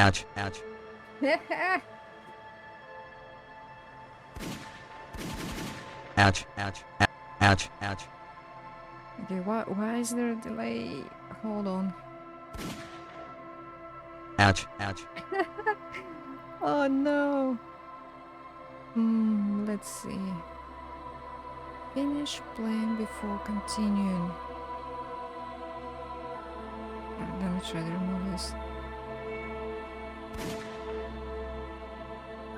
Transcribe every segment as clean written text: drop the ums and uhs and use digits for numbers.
Ouch, ouch. Ouch, ouch, ouch, ouch. Okay, why is there a delay? Hold on. Ouch, ouch. Oh no. Let's see. Finish playing before continuing. Let me try to remove this.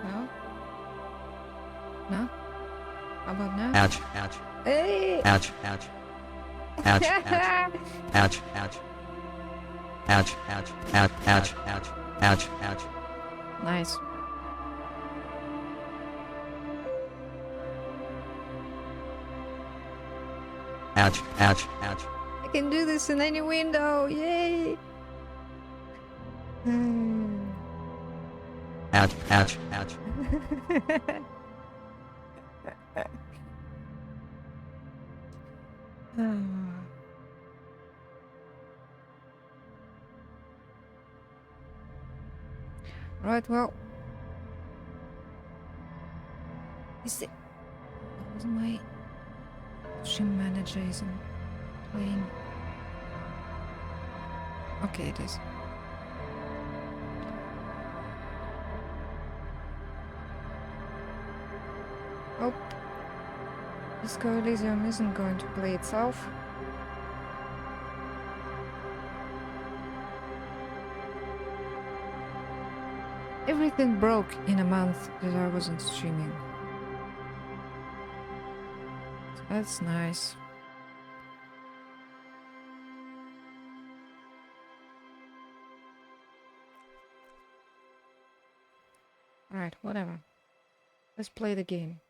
No? No? How about now? Ouch, ouch. Hey! Ouch, ouch. Ouch, ouch. Ouch, ouch. Ouch, ouch. Ouch, ouch, ouch. Ouch, ouch. Nice. Ouch, ouch, ouch. I can do this in any window. Yay! Ouch, ouch, ouch. Right, well. Is it... Was my stream manager isn't playing? Okay, it is. Oh. Disco Elysium isn't going to play itself. Everything broke in a month that I wasn't streaming. So that's nice. Alright, whatever. Let's play the game.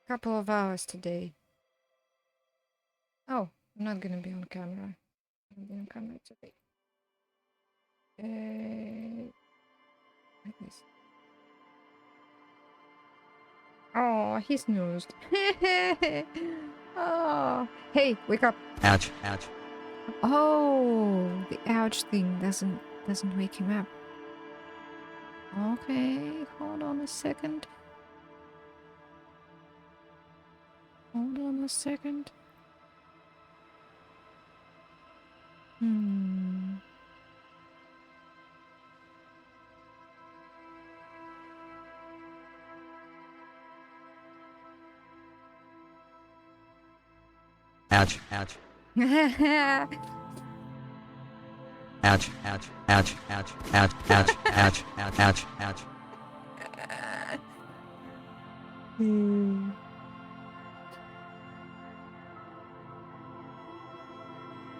Couple of hours today. Oh, I'm not gonna be on camera. I'm gonna be on camera today. Like this. Oh, he snoozed. Oh, hey, wake up. Ouch, ouch. Oh, the ouch thing doesn't wake him up. Okay, hold on a second. Hold on a second. Ouch, ouch. Ouch, ouch, ouch, ouch, ouch, ouch, ouch, ouch, ouch, ouch.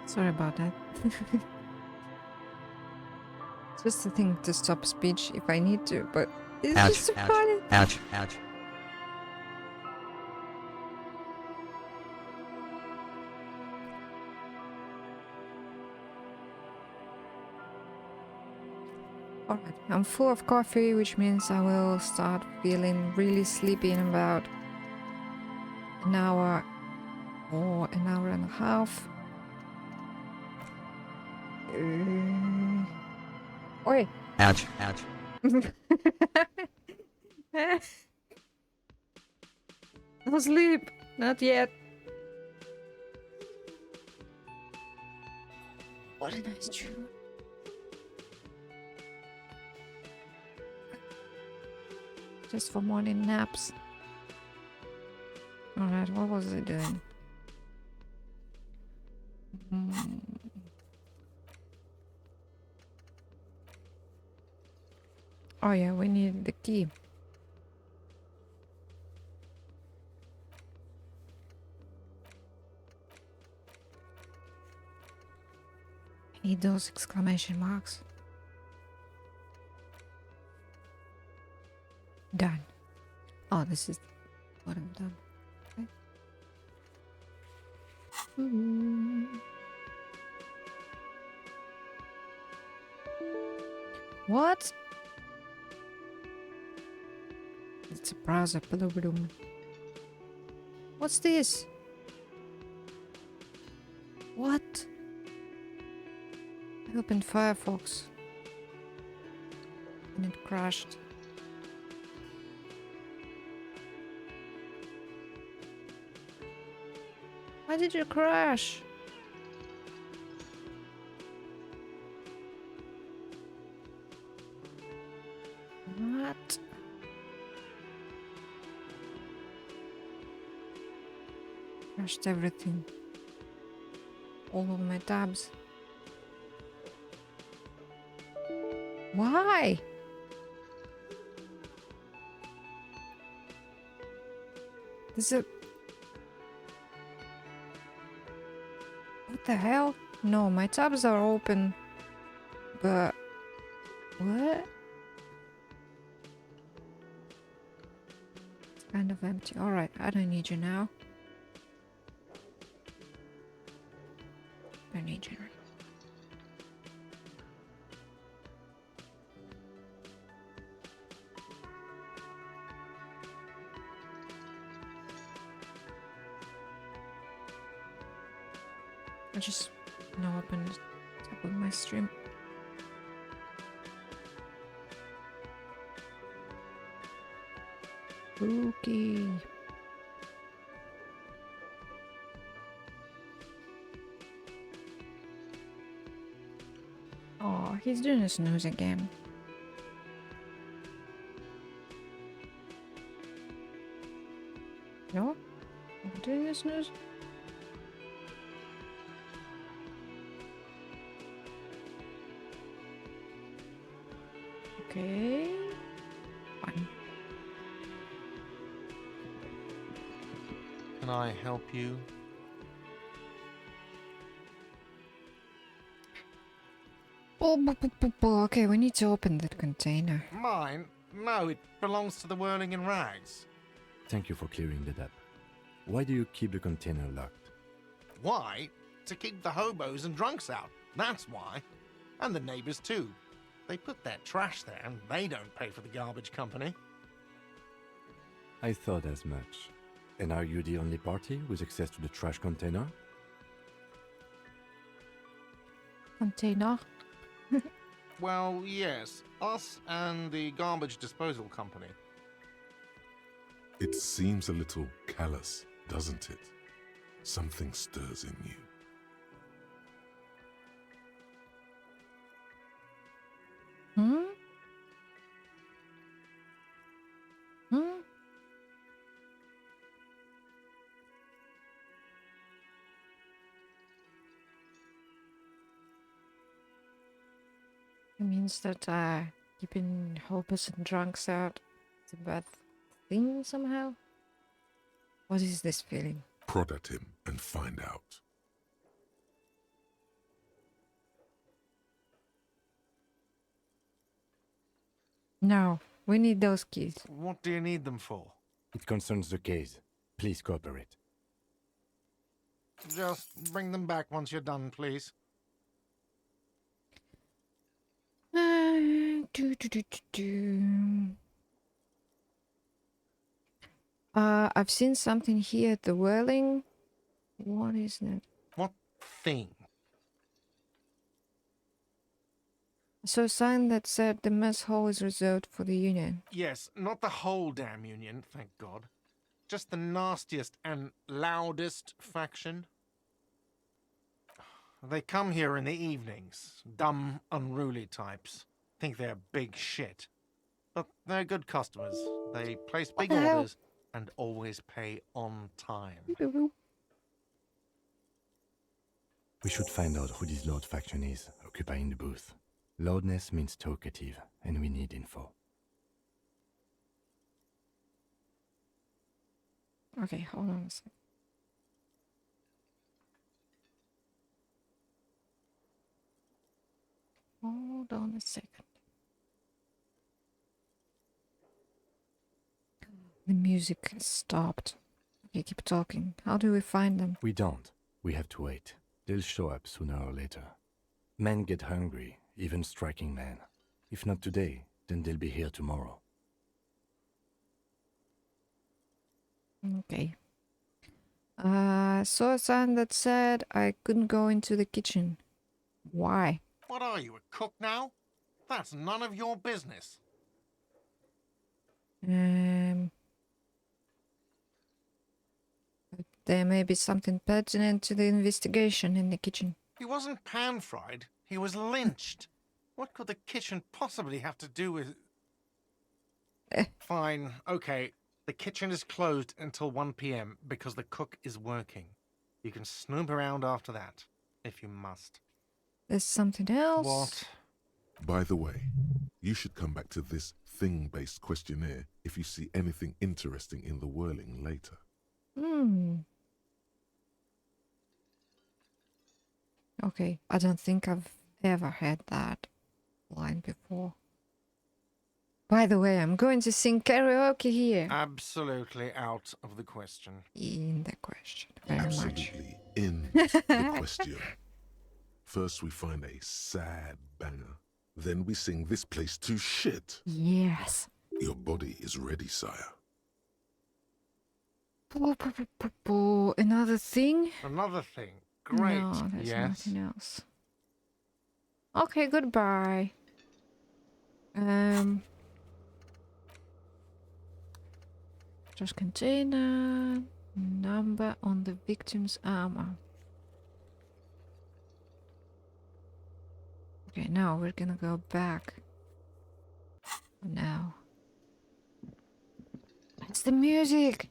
Sorry about that. Just a thing to stop speech if I need to, but it's Ouch, just so ouch, funny. ouch, ouch. Alright, I'm full of coffee, which means I will start feeling really sleepy in about an hour or an hour and a half. Oi! Ouch, ouch. No sleep! Not yet! What a nice tune. Just for morning naps. Alright, what was I doing? Oh yeah, we need the key. I need those exclamation marks. Done. Oh, this is what I've done. Okay. What? It's a browser. What's this? What? I opened Firefox. crashed. Why did you crash? What? Crashed everything. All of my tabs. Why? There's a... What the hell? No, my tabs are open. But... What? It's kind of empty. Alright, I don't need you now. Don't need you. I just now opened the top of my stream. Spooky. Oh, he's doing a snooze again. No? Not doing a snooze? Okay. Fine. Can I help you? Okay, we need to open that container. Mine? No, it belongs to the Whirling in Rags. Thank you for clearing that up. Why do you keep the container locked? Why? To keep the hobos and drunks out. That's why. And the neighbors too. They put their trash there and they don't pay for the garbage company. I thought as much. And are you the only party with access to the trash container? Container? Well, yes. Us and the garbage disposal company. It seems a little callous, doesn't it? Something stirs in you. Hmm? Hmm? It means that keeping hopeless and drunks out is a bad thing somehow? What is this feeling? Prod at him and find out. No, we need those keys. What do you need them for? It concerns the case. Please cooperate. Just bring them back once you're done, please. Do. I've seen something here at the Whirling. What is that? What thing? I saw a sign that said the mess hall is reserved for the Union. Yes, not the whole damn Union, thank God. Just the nastiest and loudest faction. They come here in the evenings. Dumb, unruly types. Think they're big shit. But they're good customers. They place big the hell? orders and always pay on time. We should find out who this Lord faction is, occupying the booth. Loudness means talkative, and we need info. Okay, hold on a second. Hold on a second. The music has stopped. Okay, keep talking. How do we find them? We don't. We have to wait. They'll show up sooner or later. Men get hungry, even striking men. If not today, then they'll be here tomorrow. Okay. Saw a sign that said I couldn't go into the kitchen. Why? What are you, a cook now? That's none of your business. But there may be something pertinent to the investigation in the kitchen. He wasn't pan-fried. He was lynched. What could the kitchen possibly have to do with... Fine, okay. The kitchen is closed until 1 p.m. because the cook is working. You can snoop around after that, if you must. There's something else. What? By the way, you should come back to this thing-based questionnaire if you see anything interesting in the whirling later. Okay, I don't think I've ever had that line before. By the way, I'm going to sing karaoke here. Absolutely out of the question. In the question, very much. Absolutely in the question. First we find a sad banger. Then we sing this place to shit. Yes. Your body is ready, sire. Another thing? Another thing. Great. No, there's yes. nothing else. Okay, goodbye. Just container. Number on the victim's armor. Okay, now we're gonna go back. Now. It's the music!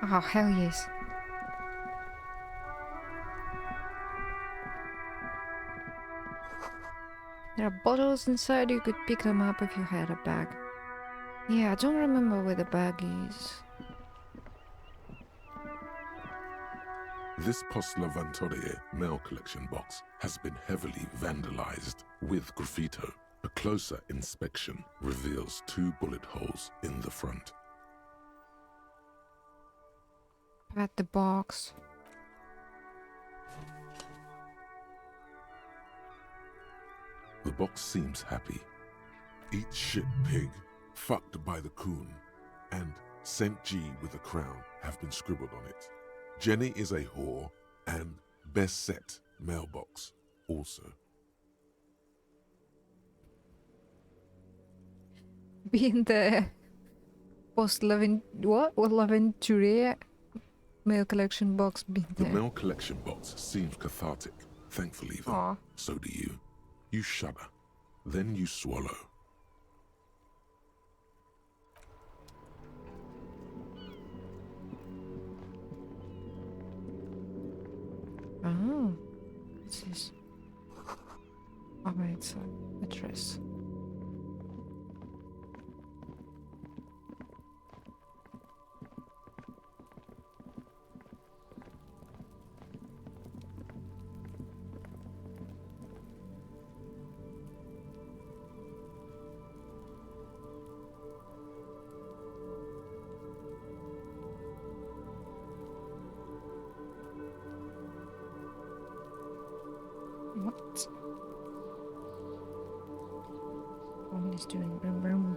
Oh, hell yes. There are bottles inside, you could pick them up if you had a bag. Yeah, I don't remember where the bag is. This Post Levantorie mail collection box has been heavily vandalized with graffito. A closer inspection reveals 2 bullet holes in the front. Pat the box. The box seems happy. Eat shit pig, fucked by the coon, and Saint G with a crown have been scribbled on it. Jenny is a whore, and best set mailbox also. Being the L'Aventurier mail collection box being The there. mail collection box seems cathartic. Thankfully, though, Aw. so do you. You shudder, then you swallow. Oh, what's this? Oh, wait, it's an address. What? Phone is doing boom boom.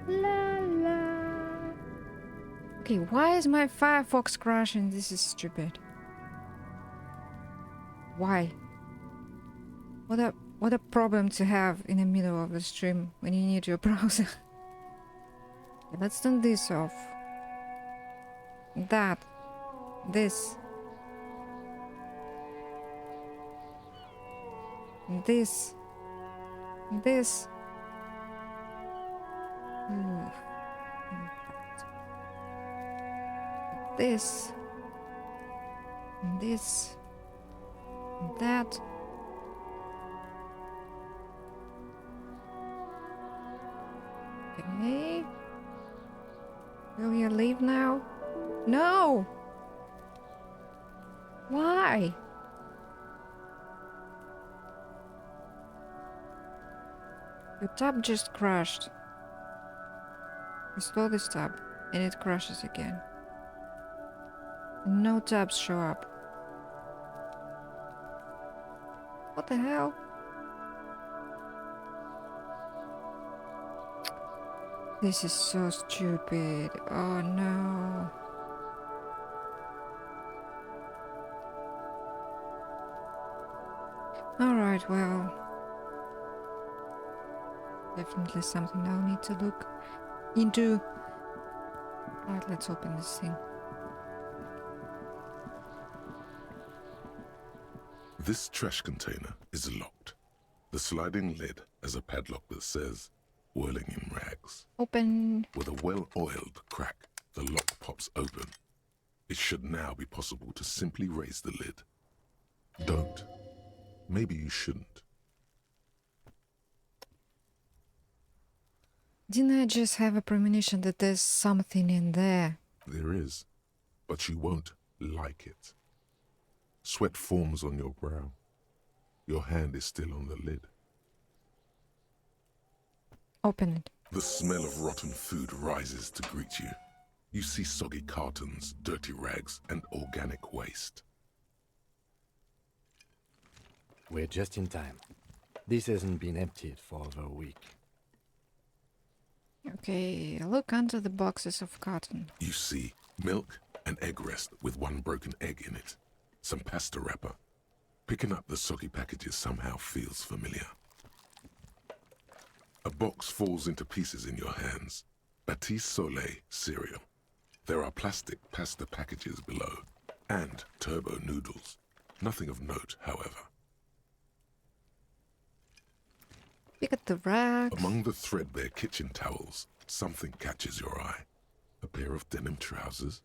La la. Okay, why is my Firefox crashing? This is stupid. Why? What a problem to have in the middle of the stream when you need your browser. Okay, let's turn this off. That. This. This. This. Ooh. This. This. That. Okay. Will you leave now? No! Why? The tab just crashed. Restore this tab, and it crashes again. And no tabs show up. What the hell? This is so stupid. Oh no. Alright, well. Definitely something I'll need to look into. Alright, let's open this thing. This trash container is locked. The sliding lid has a padlock that says, whirling in rags. Open. With a well-oiled crack, the lock pops open. It should now be possible to simply raise the lid. Don't. Maybe you shouldn't. Didn't I just have a premonition that there's something in there? There is, but you won't like it. Sweat forms on your brow. Your hand is still on the lid. Open it. The smell of rotten food rises to greet you. You see soggy cartons, dirty rags, and organic waste. We're just in time. This hasn't been emptied for over a week. Okay, look under the boxes of cotton. You see milk and egg rest with one broken egg in it. Some pasta wrapper. Picking up the soggy packages somehow feels familiar. A box falls into pieces in your hands. Batiste Soleil cereal. There are plastic pasta packages below, and turbo noodles. Nothing of note, however. Pick at the racks. Among the threadbare kitchen towels, something catches your eye. A pair of denim trousers.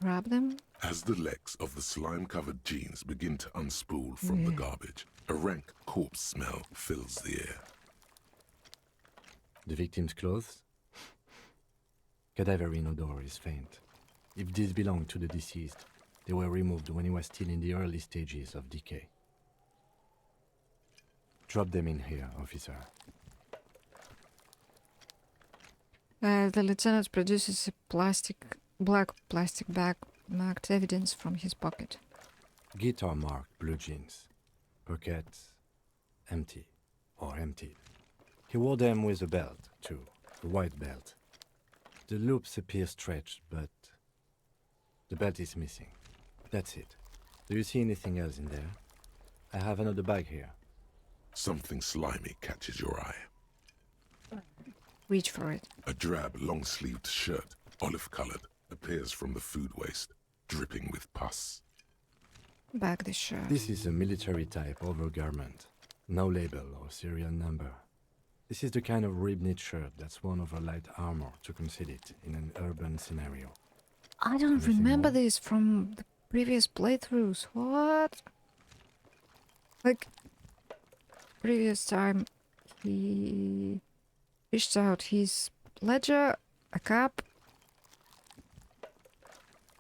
Grab them. As the legs of the slime-covered jeans begin to unspool from the garbage, a rank corpse smell fills the air. The victim's clothes? Cadaverine odor is faint. If these belong to the deceased, they were removed when he was still in the early stages of decay. Drop them in here, officer. The lieutenant produces a black plastic bag marked evidence from his pocket. Guitar marked blue jeans. Pockets empty or emptied. He wore them with a belt, too, a white belt. The loops appear stretched, but the belt is missing. That's it. Do you see anything else in there? I have another bag here. Something slimy catches your eye. Reach for it. A drab, long-sleeved shirt, olive-colored, appears from the food waste, dripping with pus. Bag the shirt. This is a military-type overgarment. No label or serial number. This is the kind of rib-knit shirt that's worn over light armor to conceal it in an urban scenario. I don't Anything remember more? this from the previous playthroughs. What? Like, previous time he fished out his ledger, a cap.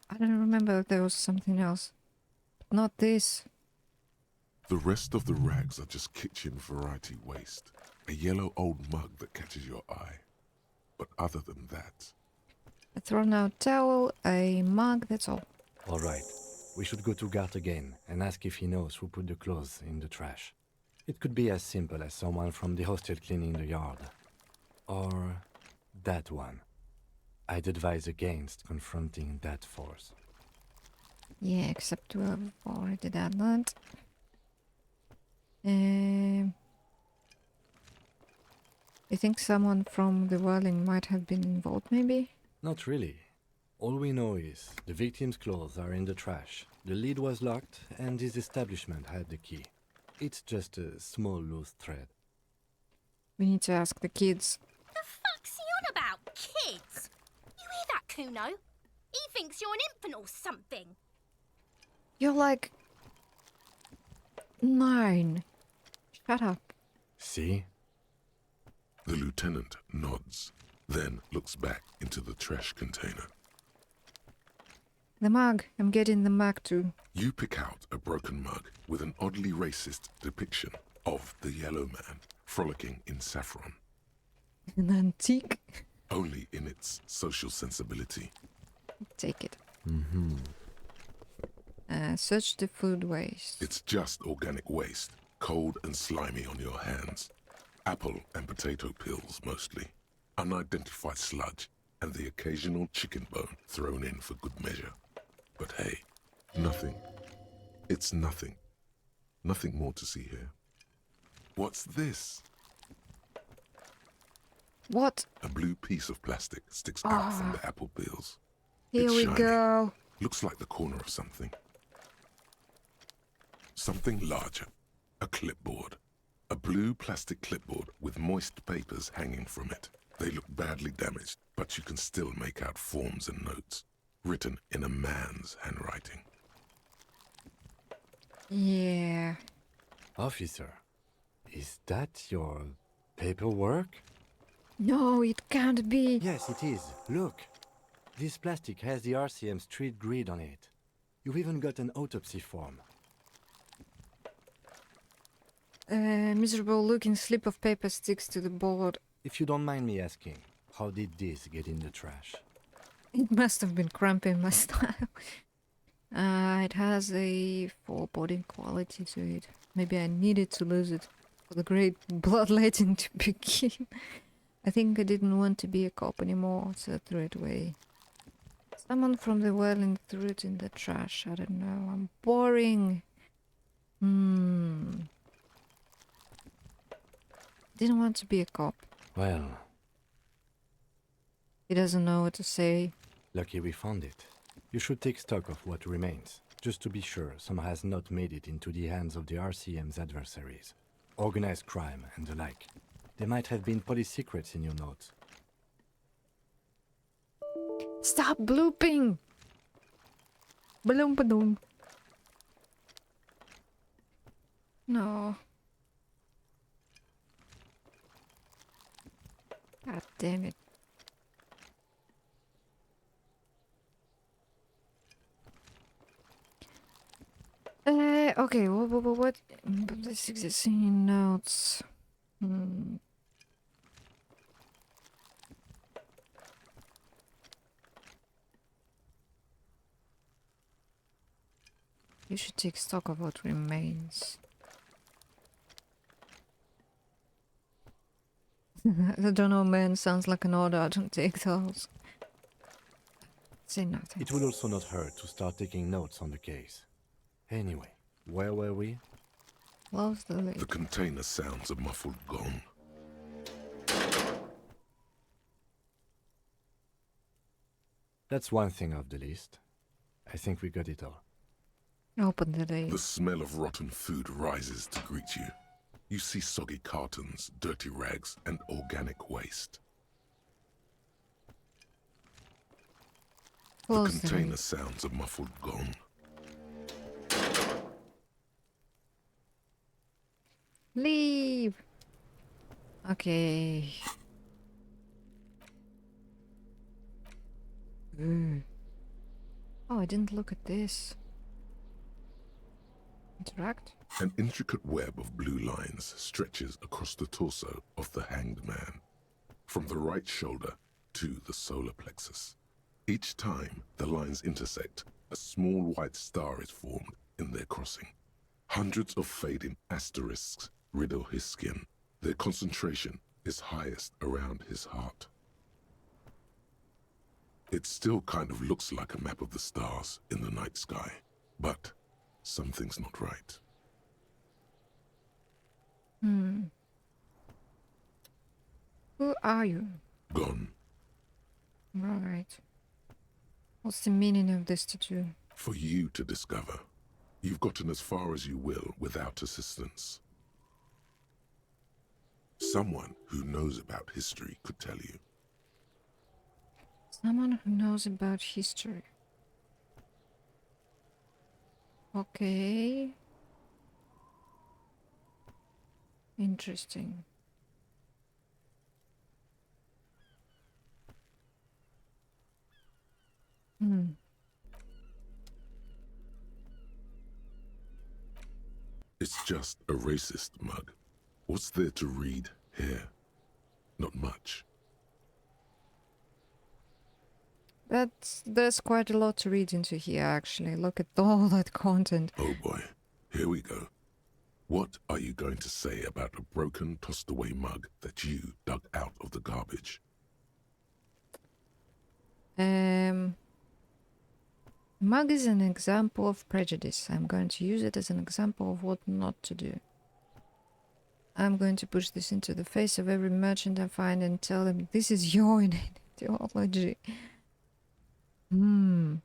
I don't remember if there was something else. But not this. The rest of the rags are just kitchen variety waste. A yellow old mug that catches your eye. But other than that, A thrown out towel, a mug, that's all. All right. We should go to Gart again and ask if he knows who put the clothes in the trash. It could be as simple as someone from the hostel cleaning the yard. Or that one. I'd advise against confronting that force. Yeah, except we have already done that. You think someone from the whirling might have been involved, maybe? Not really. All we know is the victim's clothes are in the trash. The lid was locked and his establishment had the key. It's just a small loose thread. We need to ask the kids. The fuck's he on about, kids? You hear that, Kuno? He thinks you're an infant or something. You're like 9. Shut up. See? the lieutenant nods, then looks back into the trash container. The mug. I'm getting the mug too. You pick out a broken mug with an oddly racist depiction of the yellow man frolicking in saffron, An antique. only in its social sensibility. Take it. Mm-hmm. Search the food waste. It's just organic waste, cold and slimy on your hands. Apple and potato peels mostly, unidentified sludge, and the occasional chicken bone thrown in for good measure. But hey, nothing. It's nothing. Nothing more to see here. What's this? What? A blue piece of plastic sticks out from the apple peels. Here It's we shiny. go. Looks like the corner of something. Something larger. A clipboard. A blue plastic clipboard with moist papers hanging from it. They look badly damaged, but you can still make out forms and notes, written in a man's handwriting. Yeah. Officer, is that your paperwork? No, it can't be. Yes, it is. Look. This plastic has the RCM street grid on it. You've even got an autopsy form. A miserable looking slip of paper sticks to the board. If you don't mind me asking, how did this get in the trash? It must have been cramped in my style. It has a foreboding quality to it. Maybe I needed to lose it for the great bloodletting to begin. I think I didn't want to be a cop anymore, so I threw it away. Someone from the well and threw it in the trash. I don't know. I'm boring. Didn't want to be a cop. Well, He doesn't know what to say. lucky we found it. You should take stock of what remains, just to be sure some has not made it into the hands of the RCM's adversaries. Organized crime and the like. There might have been police secrets in your notes. Stop blooping! Bloom ba-doom. No. God damn it. Okay, what? This existing in notes. You should take stock of what remains. I don't know, man. Sounds like an order. I don't take those. Say nothing. It will also not hurt to start taking notes on the case. Anyway, where were we? Close the lid. The container sounds a muffled gong. That's one thing off the list. I think we got it all. Open the lid. The smell of rotten food rises to greet you. You see soggy cartons, dirty rags, and organic waste. The Close the container lid. sounds a muffled gong. Leave. Okay. Oh, I didn't look at this. Interact? An intricate web of blue lines stretches across the torso of the hanged man, from the right shoulder to the solar plexus. Each time the lines intersect, a small white star is formed in their crossing. Hundreds of fading asterisks riddle his skin. Their concentration is highest around his heart. It still kind of looks like a map of the stars in the night sky, but something's not right. Who are you? Gone. Right. What's the meaning of this tattoo? For you to discover. You've gotten as far as you will without assistance. Someone who knows about history could tell you. Someone who knows about history. Okay. Interesting. Hmm. It's just a racist mug. What's there to read here? Not much. There's quite a lot to read into here, actually. Look at all that content. Oh boy, here we go. What are you going to say about a broken, tossed-away mug that you dug out of the garbage? Mug is an example of prejudice. I'm going to use it as an example of what not to do. I'm going to push this into the face of every merchant I find and tell them this is your innate ideology. The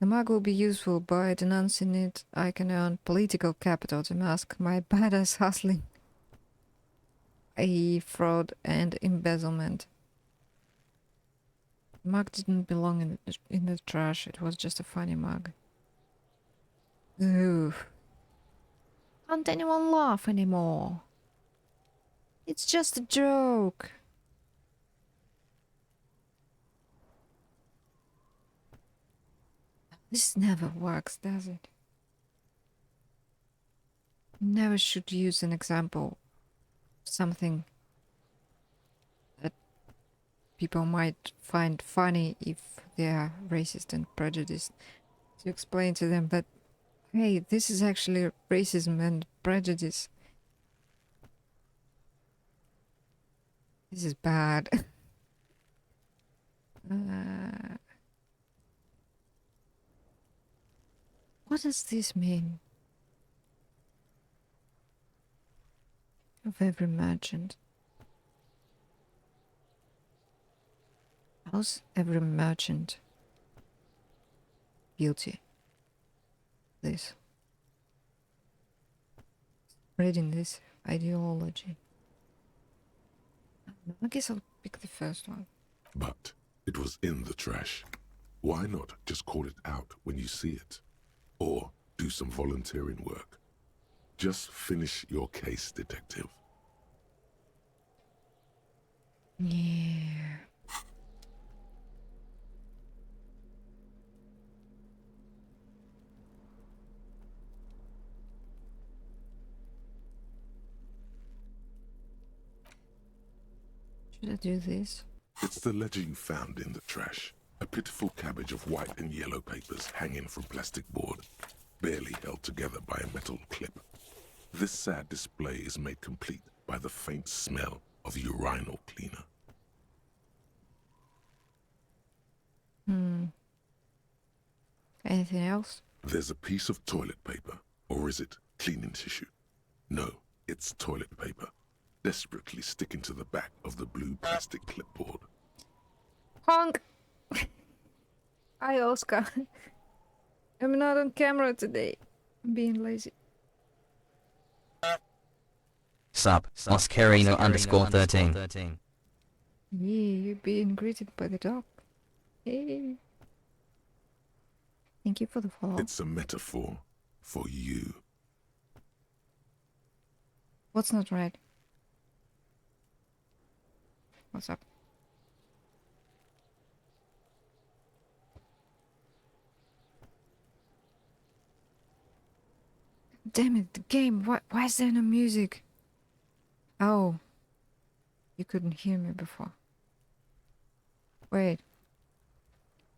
mug will be useful. By denouncing it, I can earn political capital to mask my badass hustling, i.e. fraud and embezzlement. The mug didn't belong in the trash. It was just a funny mug. Ooh. Can't anyone laugh anymore? It's just a joke. This never works, does it? Never should use an example of something that people might find funny if they are racist and prejudiced, to explain to them that, hey, this is actually racism and prejudice. This is bad. What does this mean? Of every merchant. How's every merchant guilty? This. Spreading this ideology. I guess I'll pick the first one. But it was in the trash. Why not just call it out when you see it? Or do some volunteering work. Just finish your case, detective. Yeah. Should I do this? It's the ledger you found in the trash. A pitiful cabbage of white and yellow papers hanging from plastic board, barely held together by a metal clip. This sad display is made complete by the faint smell of urinal cleaner. Anything else? There's a piece of toilet paper, or is it cleaning tissue? No, it's toilet paper, desperately sticking to the back of the blue plastic clipboard. Honk! Hi, Oscar. I'm not on camera today. I'm being lazy. Sup, Oscarino underscore 13. Yeah, you're being greeted by the dog. Hey. Thank you for the follow. It's a metaphor for you. What's not right? What's up? Damn it, the game. Why is there no music? Oh. You couldn't hear me before. Wait.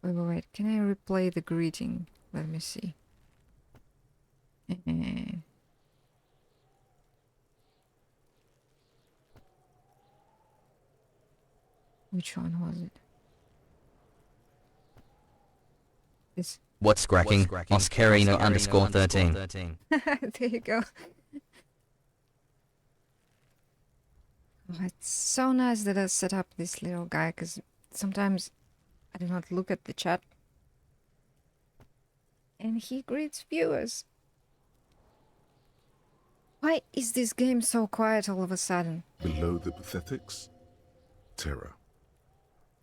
Wait. Can I replay the greeting? Let me see. Which one was it? This. What's cracking? Oscarino underscore 13. There you go. Oh, it's so nice that I set up this little guy, because sometimes I do not look at the chat. And he greets viewers. Why is this game so quiet all of a sudden? Below the pathetics, terror.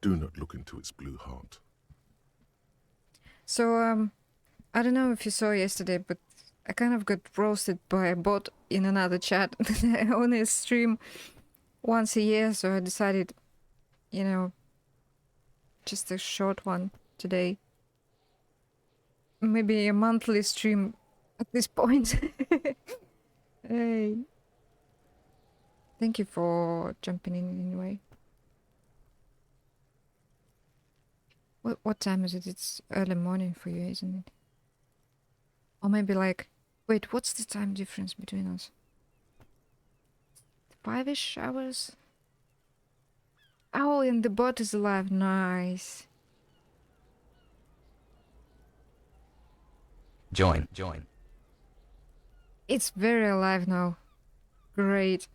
Do not look into its blue heart. So, I don't know if you saw yesterday, but I kind of got roasted by a bot in another chat. I only stream once a year, so I decided, you know, just a short one today. Maybe a monthly stream at this point. Hey. Thank you for jumping in anyway. What time is it? It's early morning for you, isn't it? Or maybe like... Wait, what's the time difference between us? 5-ish hours? Oh, and the bot is alive. Nice. Join. Join. It's very alive now. Great.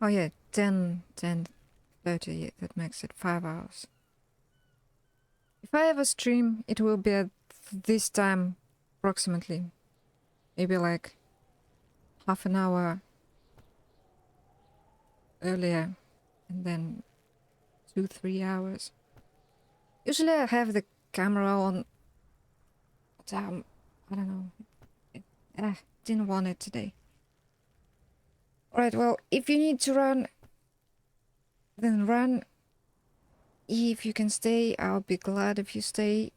Oh yeah, 10:30. Yeah, that makes it 5 hours. If I ever stream, it will be at this time, approximately. Maybe like half an hour earlier, and then 2-3 hours. Usually I have the camera on, but I don't know. Didn't want it today. Alright, well, if you need to run, then run. If you can stay, I'll be glad if you stay.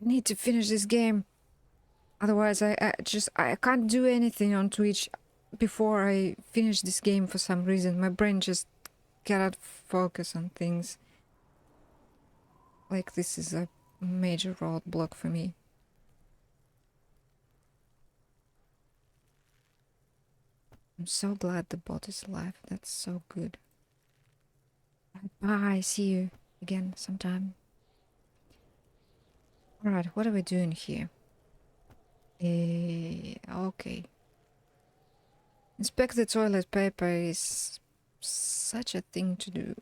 I need to finish this game. Otherwise, I can't do anything on Twitch before I finish this game for some reason. My brain just cannot focus on things. Like, this is a major roadblock for me. I'm so glad the bot is alive. That's so good. Bye. See you again sometime. Alright, what are we doing here? Okay. Inspect the toilet paper is such a thing to do.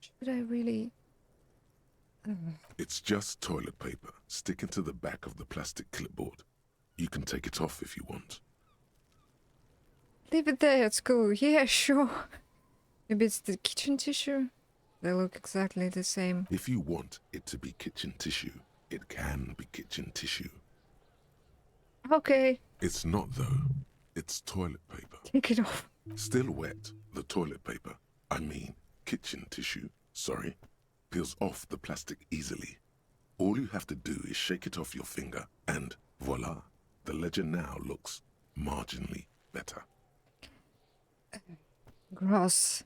Should I really? It's just toilet paper sticking to the back of the plastic clipboard. You can take it off if you want. Leave it there at school. Yeah, sure. Maybe it's the kitchen tissue? They look exactly the same. If you want it to be kitchen tissue, it can be kitchen tissue. Okay. It's not, though. It's toilet paper. Take it off. Still wet, the toilet paper, I mean kitchen tissue, sorry, peels off the plastic easily. All you have to do is shake it off your finger, and voila, the ledger now looks marginally better. Gross.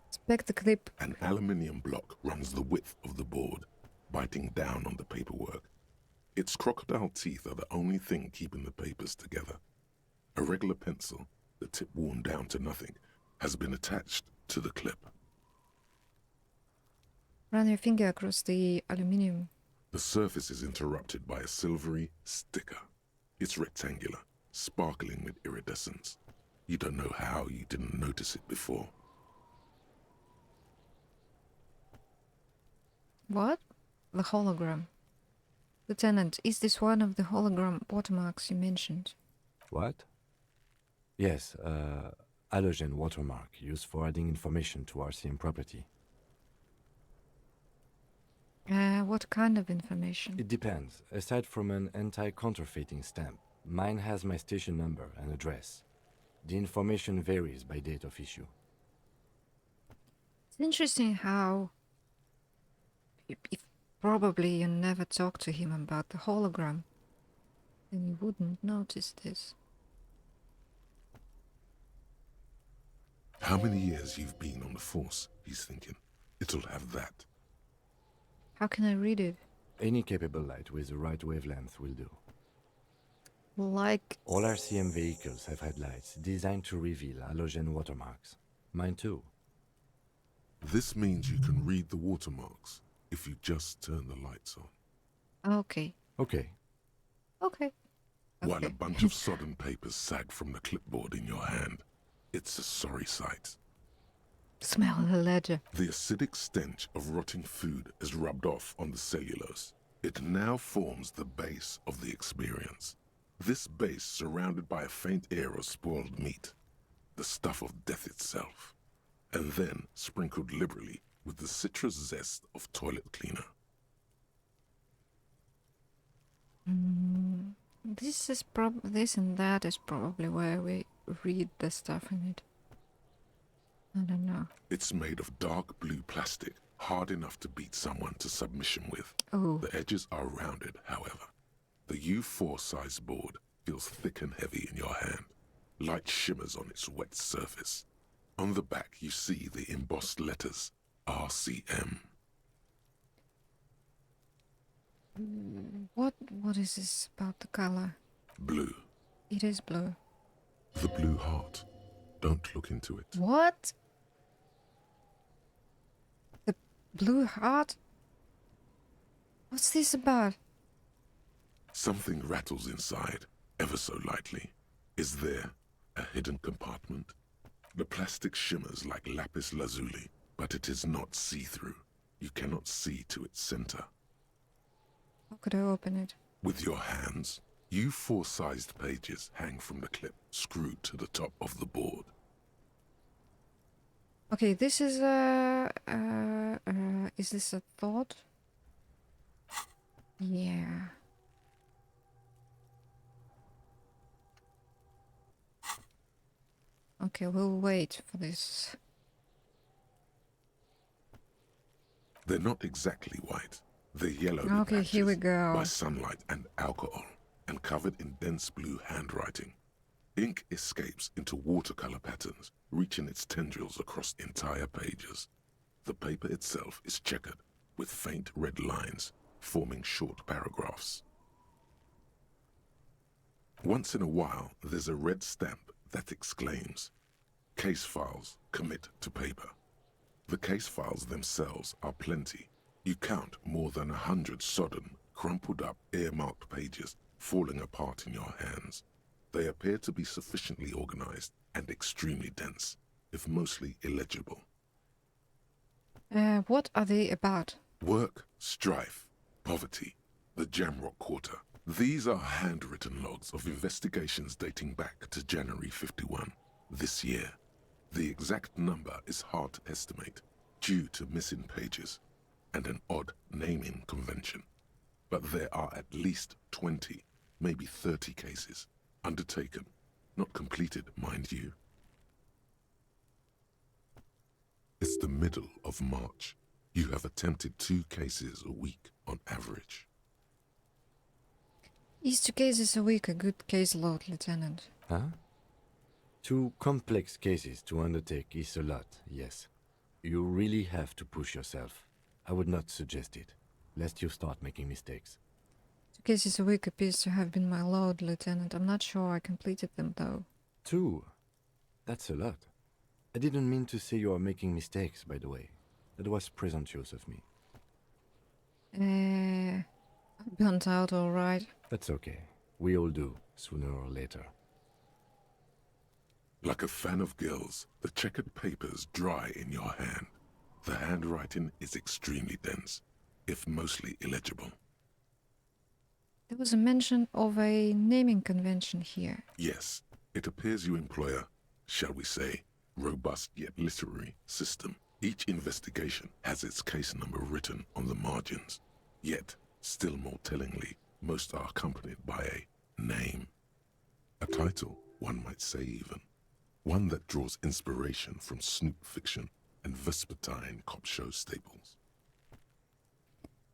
Inspect the clip. An aluminium block runs the width of the board, biting down on the paperwork. Its crocodile teeth are the only thing keeping the papers together. A regular pencil, the tip worn down to nothing, has been attached to the clip. Run your finger across the aluminium. The surface is interrupted by a silvery sticker. It's rectangular, sparkling with iridescence. You don't know how you didn't notice it before. What? The hologram. Lieutenant, is this one of the hologram watermarks you mentioned? What? Yes, halogen watermark used for adding information to RCM property. What kind of information? It depends. Aside from an anti-counterfeiting stamp, mine has my station number and address. The information varies by date of issue. It's interesting how... If probably you never talked to him about the hologram, then you wouldn't notice this. How many years you've been on the force, he's thinking. It'll have that. How can I read it? Any capable light with the right wavelength will do. Like... All RCM vehicles have headlights designed to reveal halogen watermarks. Mine too. This means you can read the watermarks if you just turn the lights on. Okay. Okay. Okay. While Okay. a bunch of sodden papers sag from the clipboard in your hand. It's a sorry sight. Smell the ledger. The acidic stench of rotting food is rubbed off on the cellulose. It now forms the base of the experience. This base surrounded by a faint air of spoiled meat, the stuff of death itself, and then sprinkled liberally with the citrus zest of toilet cleaner. This and that is probably where we read the stuff in it. I don't know. It's made of dark blue plastic, hard enough to beat someone to submission with. Oh, The edges are rounded, however. The U4 size board feels thick and heavy in your hand. Light shimmers on its wet surface. On the back, you see the embossed letters RCM. what is this about the color? Blue. It is blue. The blue heart. Don't look into it. What? The blue heart? What's this about? Something rattles inside, ever so lightly. Is there a hidden compartment? The plastic shimmers like lapis lazuli, but it is not see-through. You cannot see to its center. How could I open it? With your hands, U4-sized pages hang from the clip screwed to the top of the board. Okay, this is is this a thought? Yeah. Okay, we'll wait for this. They're not exactly white. They're yellowed in Okay, here we patches go. by sunlight and alcohol, and covered in dense blue handwriting. Ink escapes into watercolor patterns, reaching its tendrils across entire pages. The paper itself is checkered, with faint red lines, forming short paragraphs. Once in a while, there's a red stamp that exclaims, "Case files, commit to paper." The case files themselves are plenty. You count more than 100 sodden, crumpled up, earmarked pages falling apart in your hands. They appear to be sufficiently organized and extremely dense, if mostly illegible. What are they about? Work, strife, poverty, the Jamrock Quarter. These are handwritten logs of investigations dating back to January 51, this year. The exact number is hard to estimate, due to missing pages and an odd naming convention. But there are at least 20, maybe 30 cases, undertaken, not completed, mind you. It's the middle of March. You have attempted 2 cases a week on average. Is 2 cases a week a good caseload, Lieutenant? Huh? 2 complex cases to undertake is a lot, yes. You really have to push yourself. I would not suggest it, lest you start making mistakes. 2 cases a week appears to have been my load, Lieutenant. I'm not sure I completed them, though. 2? That's a lot. I didn't mean to say you are making mistakes, by the way. That was presumptuous of me. I burnt out, all right. That's okay. We all do, sooner or later. Like a fan of gills, the checkered papers dry in your hand. The handwriting is extremely dense, if mostly illegible. There was a mention of a naming convention here. Yes, it appears you employ a, shall we say, robust yet literary system. Each investigation has its case number written on the margins. Yet, still more tellingly, most are accompanied by a name. A title, one might say even. One that draws inspiration from snoop fiction and vespertine cop show staples.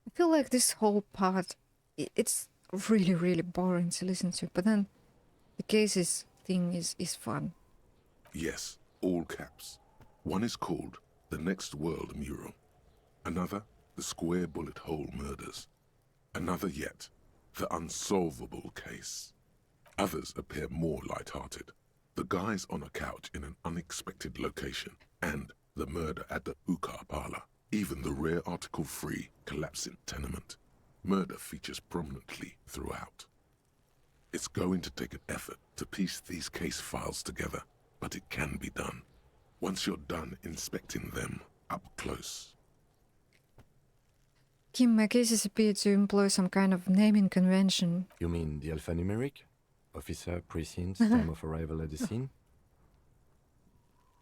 I feel like this whole part, it's really, really boring to listen to, but then the cases thing is fun. Yes, all caps. One is called The Next World Mural. Another, The Square Bullet Hole Murders. Another yet, The Unsolvable Case. Others appear more light-hearted. The guys on a couch in an unexpected location, and the murder at the hookah parlor. Even the rare article-free collapsing tenement. Murder features prominently throughout. It's going to take an effort to piece these case files together, but it can be done. Once you're done inspecting them up close. Kim, my cases appear to employ some kind of naming convention. You mean the alphanumeric? Officer, precinct, time of arrival at the scene?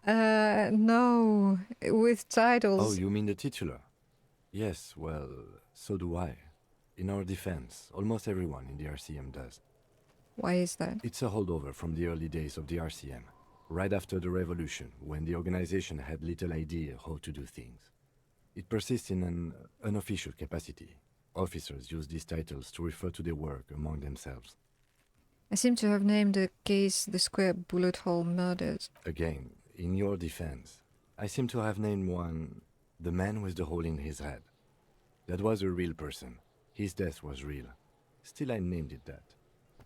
No, with titles. Oh, you mean the titular? Yes, well, so do I. In our defense, almost everyone in the RCM does. Why is that? It's a holdover from the early days of the RCM. right after the revolution, when the organization had little idea how to do things. It persists in an unofficial capacity. Officers use these titles to refer to their work among themselves. I seem to have named the case the Square Bullet Hole Murders. Again, in your defense, I seem to have named one the man with the hole in his head. That was a real person. His death was real. Still, I named it that,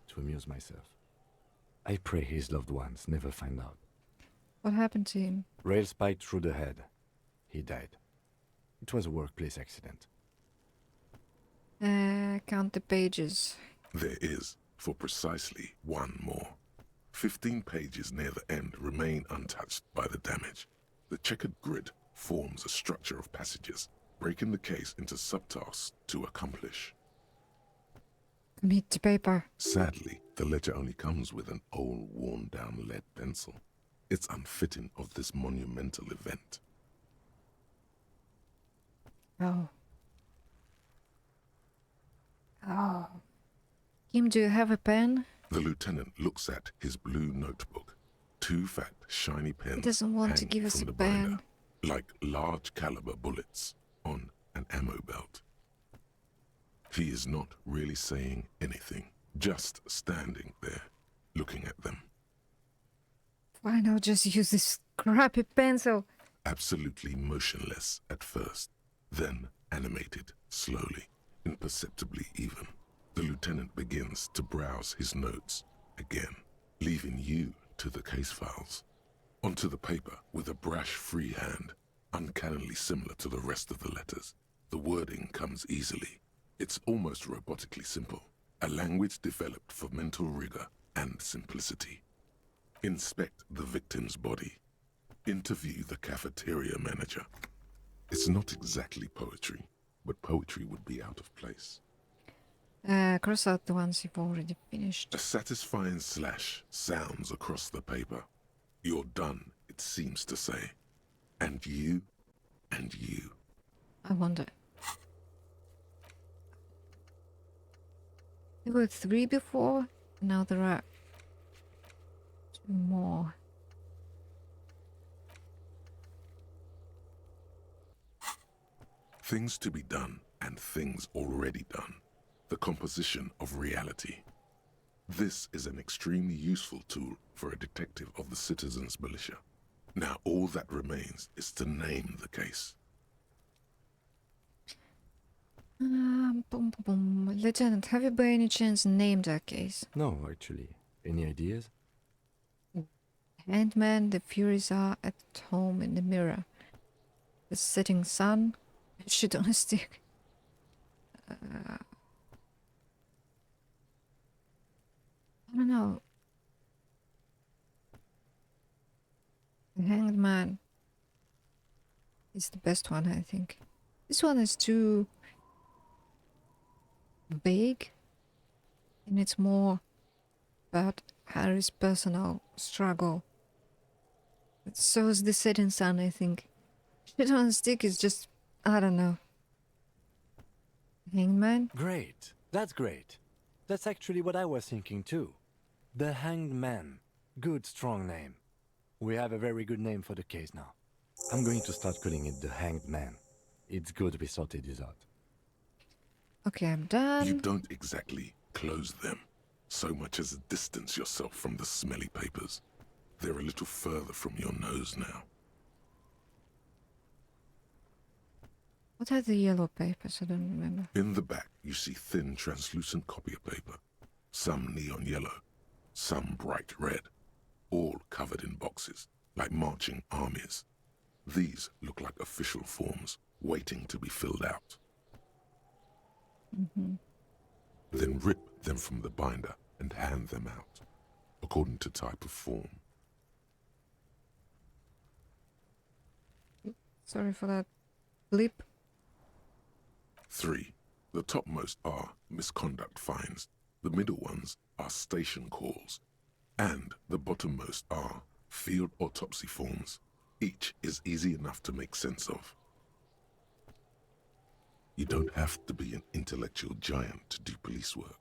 to amuse myself. I pray his loved ones never find out. What happened to him? Rail spiked through the head. He died. It was a workplace accident. Count the pages. There is, for precisely one more. 15 pages near the end remain untouched by the damage. The checkered grid forms a structure of passages, breaking the case into subtasks to accomplish. Meet the paper. Sadly, the ledger only comes with an old, worn-down lead pencil. It's unfitting of this monumental event. Oh. Oh. Kim, do you have a pen? The lieutenant looks at his blue notebook. 2 fat, shiny pens He doesn't want to hang give us from a the binder, pen. like large caliber bullets on an ammo belt. He is not really saying anything, just standing there, looking at them. Why not just use this crappy pencil? Absolutely motionless at first, then animated slowly, imperceptibly even. The lieutenant begins to browse his notes again, leaving you to the case files. Onto the paper with a brash free hand, uncannily similar to the rest of the letters. The wording comes easily. It's almost robotically simple, a language developed for mental rigor and simplicity. Inspect the victim's body. Interview the cafeteria manager. It's not exactly poetry, but poetry would be out of place. Cross out the ones you've already finished. A satisfying slash sounds across the paper. You're done, it seems to say. And you, and you. I wonder. There were 3 before, now there are 2 more. Things to be done and things already done. The composition of reality. This is an extremely useful tool for a detective of the citizens' militia. Now all that remains is to name the case. Boom, boom, boom. Lieutenant, have you by any chance named our case? No, actually. Any ideas? Handman, the Furies are at home in the mirror. The setting sun, shit on a stick. I don't know. The Hanged Man is the best one, I think. This one is too vague, and it's more about Harry's personal struggle. But so is the setting sun, I think. Shit on a stick is just, I don't know. Hanged Man? Great. That's great. That's actually what I was thinking too. The Hanged Man. Good, strong name. We have a very good name for the case now. I'm going to start calling it the Hanged Man. It's good we sorted this out. Okay, I'm done. You don't exactly close them, so much as distance yourself from the smelly papers. They're a little further from your nose now. What are the yellow papers? I don't remember. In the back, you see thin, translucent copy paper. Some neon yellow, some bright red, all covered in boxes, like marching armies. These look like official forms, waiting to be filled out. Then rip them from the binder and hand them out, according to type of form. Sorry for that blip. 3. The topmost are misconduct fines, the middle ones are station calls, and the bottommost are field autopsy forms. Each is easy enough to make sense of. You don't have to be an intellectual giant to do police work.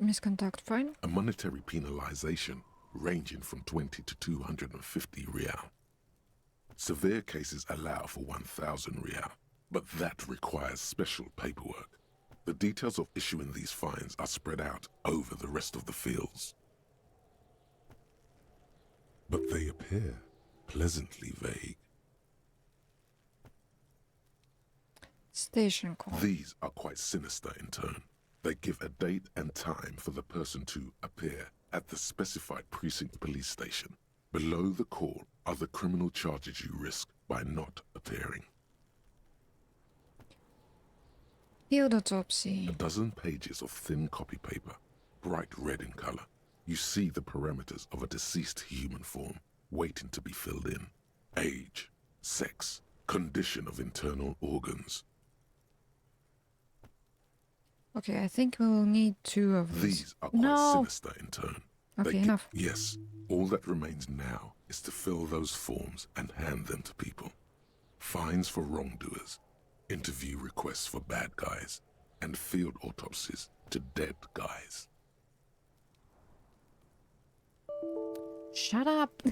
Misconduct fine. A monetary penalization ranging from 20 to 250 real. Severe cases allow for 1,000 real, but that requires special paperwork. The details of issuing these fines are spread out over the rest of the fields. But they appear pleasantly vague. Station call. These are quite sinister in turn. They give a date and time for the person to appear at the specified precinct police station. Below the call are the criminal charges you risk by not appearing. Field autopsy. A dozen pages of thin copy paper, bright red in color. You see the parameters of a deceased human form waiting to be filled in. Age, sex, condition of internal organs. Okay, I think we will need 2 of these. These are quite No. sinister in turn. Okay, enough. Yes, all that remains now is to fill those forms and hand them to people. Fines for wrongdoers, interview requests for bad guys, and field autopsies to dead guys. Shut up.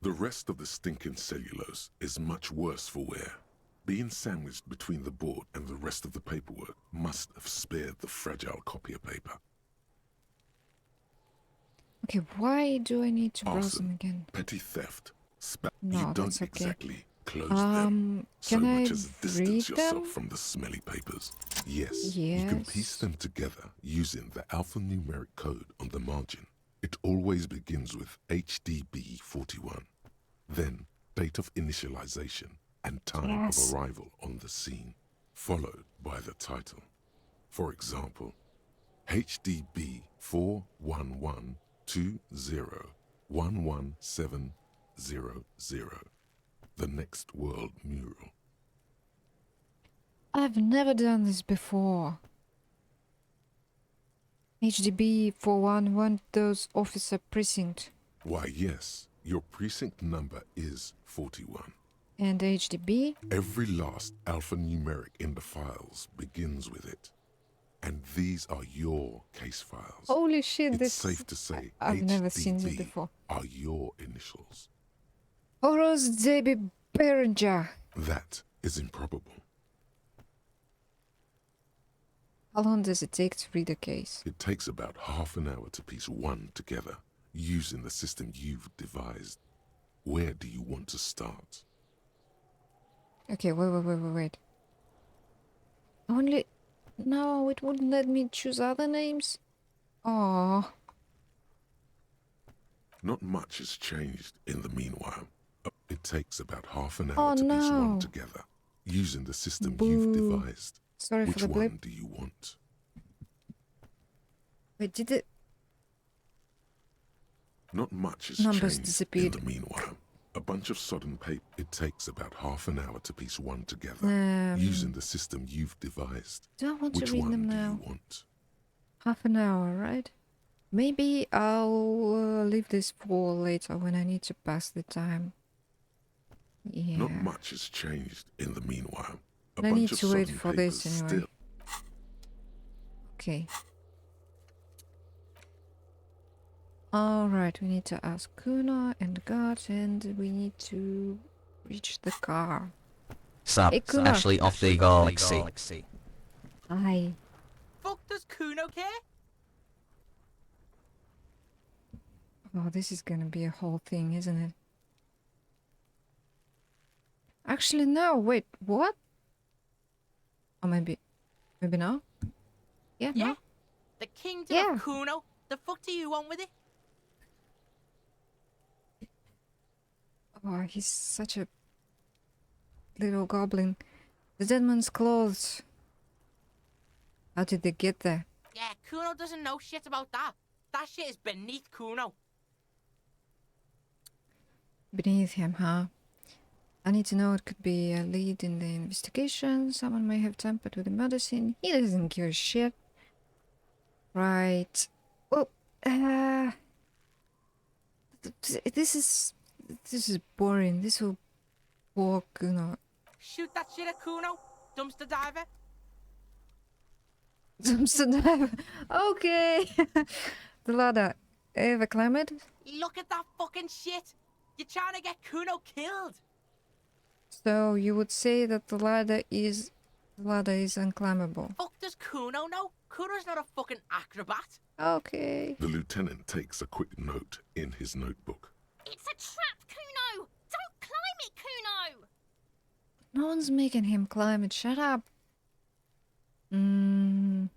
The rest of the stinking cellulose is much worse for wear. Being sandwiched between the board and the rest of the paperwork must have spared the fragile copier paper. Okay, why do I need to browse them Arson, again? petty theft. No, You don't that's okay. exactly close them. So Can much I as distance read yourself them? from the smelly papers. Yes, you can piece Yes. them together using the alphanumeric code on the margin. It always begins with HDB 41. Then date of initialization and time Yes. of arrival on the scene, followed by the title. For example, HDB 41120111700, the next world mural. I've never done this before. HDB 411, those officer precinct. Why, yes, your precinct number is 41. And HDB? Every last alphanumeric in the files begins with it. And these are your case files. Holy shit, It's this safe to say I've never seen this HDB before. are your initials. Horace Debbie Berenger. That is improbable. How long does it take to read a case? It takes about half an hour to piece one together using the system you've devised. Where do you want to start? Okay, wait. Only... No, it wouldn't let me choose other names. Oh, Not much has changed in the meanwhile. It takes about half an hour Oh, to piece one no. together using the system Boo. you've devised. sorry Which for the one blip. do you want? Wait, did it... Not much has Numbers changed disappeared. in the meanwhile. A bunch of sodden paper. It takes about half an hour to piece one together using the system you've devised. Do I want Which to read one them do now? you want? Half an hour, right? Maybe I'll leave this for later when I need to pass the time. Yeah. Not much has changed in the meanwhile. A I bunch need of to wait sodden for this papers anyway. still. Okay. Alright, we need to ask Kuna and the guards, and we need to reach the car. Sup, Hey, Kuna. Ashley off the galaxy. Hi. Fuck does Kuno care? Oh, this is gonna be a whole thing, isn't it? Actually, no, wait, what? Oh, maybe no? Yeah, Yeah? no? The kingdom Yeah. of Kuno? The fuck do you want with it? Oh, he's such a little goblin. The dead man's clothes. How did they get there? Yeah, Kuno doesn't know shit about that. That shit is beneath Kuno. Beneath him, huh? I need to know it could be a lead in the investigation. Someone may have tampered with the medicine. He doesn't give a shit. Right. Well, this is boring. This will walk, Shoot that shit at Kuno, dumpster diver. Amsterdam. Okay. The ladder. Ever climb it? Look at that fucking shit. You're trying to get Kuno killed. So you would say that the ladder is unclimbable. Fuck does Kuno know? Kuno's not a fucking acrobat. Okay. The lieutenant takes a quick note in his notebook. It's a trap, Kuno! Don't climb it, Kuno! No one's making him climb it. Shut up. Mm.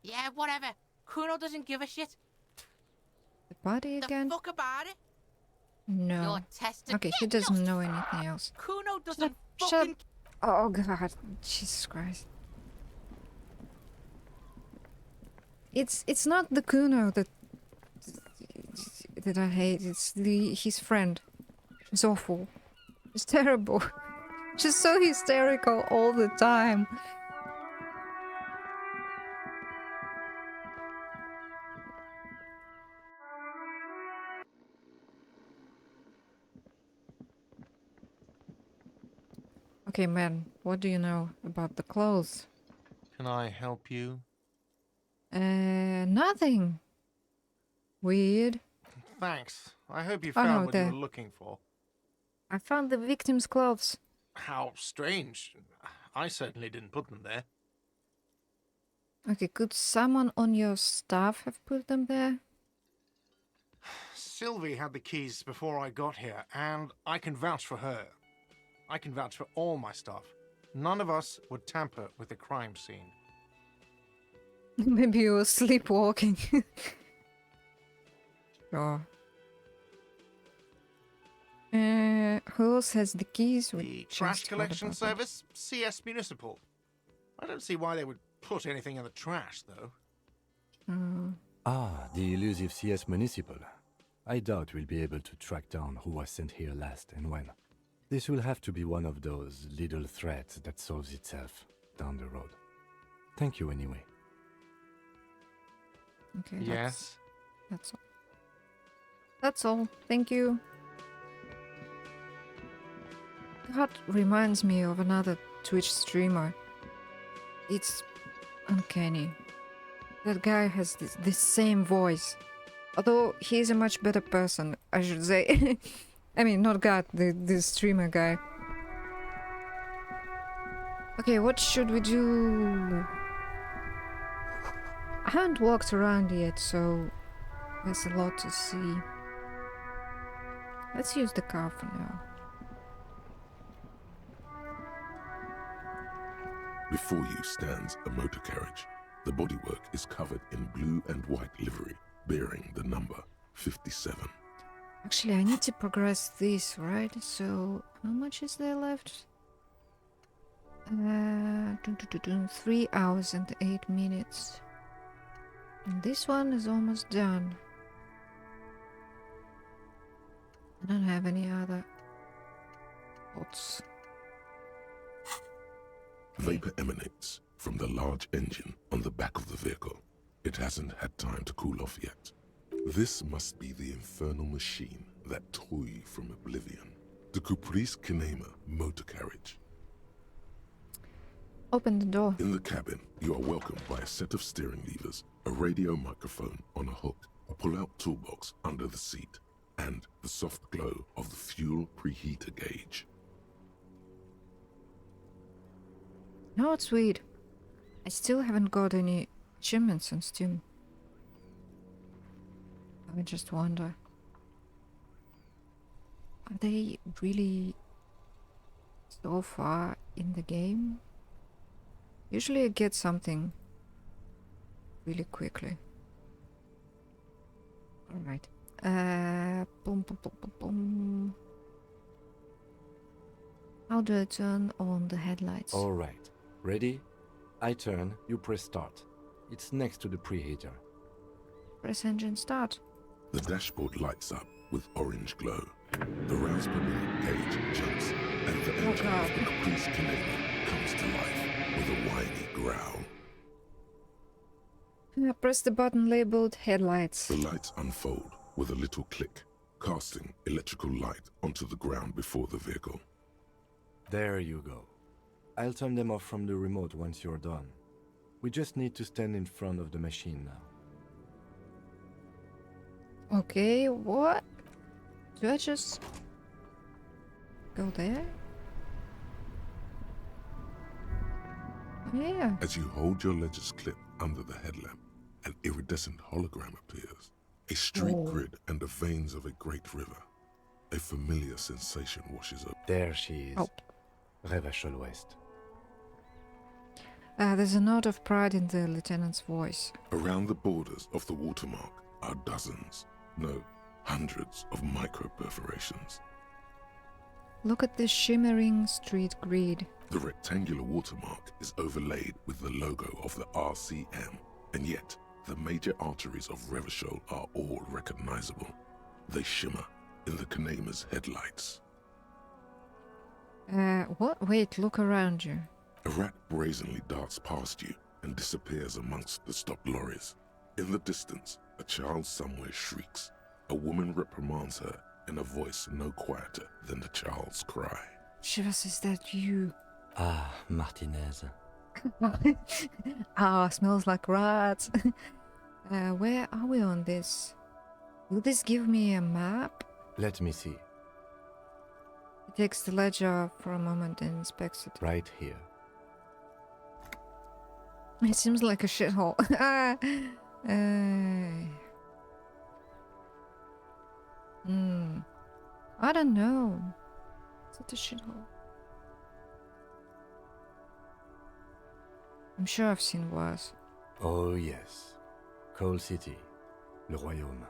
Yeah, whatever. Kuno doesn't give a shit. The body The again? fuck about it? No. You're tested. Okay, he doesn't know anything else. Kuno doesn't Shut fucking... Oh god, Jesus Christ. It's not the Kuno that I hate. It's his friend. She's awful. She's terrible. She's so hysterical all the time. Okay, man, what do you know about the clothes? Can I help you? Nothing. Weird. Thanks. I hope you Oh, found no, what there. you were looking for. I found the victim's clothes. How strange. I certainly didn't put them there. Okay, could someone on your staff have put them there? Sylvie had the keys before I got here, and I can vouch for her. I can vouch for all my staff. None of us would tamper with the crime scene. Maybe you were sleepwalking. Sure. Who else has the keys? We The just trash heard collection about that. service, CS Municipal. I don't see why they would put anything in the trash, though. Ah, the elusive CS Municipal. I doubt we'll be able to track down who was sent here last and when. This will have to be one of those little threats that solves itself down the road. Thank you anyway. Okay. Yes. That's all. That's all. Thank you. That reminds me of another Twitch streamer. It's uncanny. That guy has this same voice. Although he's a much better person, I should say. I mean, not God, the streamer guy. Okay, what should we do? I haven't walked around yet, so there's a lot to see. Let's use the car for now. Before you stands a motor carriage. The bodywork is covered in blue and white livery, bearing the number 57. Actually, I need to progress this, right? So, how much is there left? 3 hours and 8 minutes. And this one is almost done. I don't have any other thoughts. Vapor emanates from the large engine on the back of the vehicle. It hasn't had time to cool off yet. This must be the infernal machine that tore you from oblivion. The Caprice Kinema motor carriage. Open the door. In the cabin, you are welcomed by a set of steering levers, a radio microphone on a hook, a pull-out toolbox under the seat, and the soft glow of the fuel preheater gauge. No, it's weird. I still haven't got any achievements on Steam. I just wonder. Are they really so far in the game? Usually I get something really quickly. Alright. Boom, boom, boom, boom, boom. How do I turn on the headlights? Alright. Ready? I turn, you press start. It's next to the preheater. Press engine start. The dashboard lights up with orange glow. The rounds per minute gauge jumps, and the engine God. of the Caprice Kinema comes to life with a whiny growl. Press the button labeled headlights. The lights unfold with a little click, casting electrical light onto the ground before the vehicle. There you go. I'll turn them off from the remote once you're done. We just need to stand in front of the machine now. Okay, what? Do I just go there? Yeah. As you hold your ledger's clip under the headlamp, an iridescent hologram appears. A street grid and the veins of a great river. A familiar sensation washes over. There she is. Oh. Revachol West. There's a note of pride in the lieutenant's voice. Around the borders of the watermark are dozens, no, hundreds of micro-perforations. Look at this shimmering street grid. The rectangular watermark is overlaid with the logo of the RCM, and yet the major arteries of Revachol are all recognizable. They shimmer in the Kanema's headlights. What? Wait, look around you. A rat brazenly darts past you and disappears amongst the stopped lorries. In the distance, a child somewhere shrieks. A woman reprimands her in a voice no quieter than the child's cry. Shivas, is that you? Ah, Martinez. Ah, smells like rats. Where are we on this? Will this give me a map? Let me see. He takes the ledger for a moment and inspects it. Right here. It seems like a shithole. I don't know. Is it a shithole? I'm sure I've seen worse. Oh yes. Coal City. Le Royaume.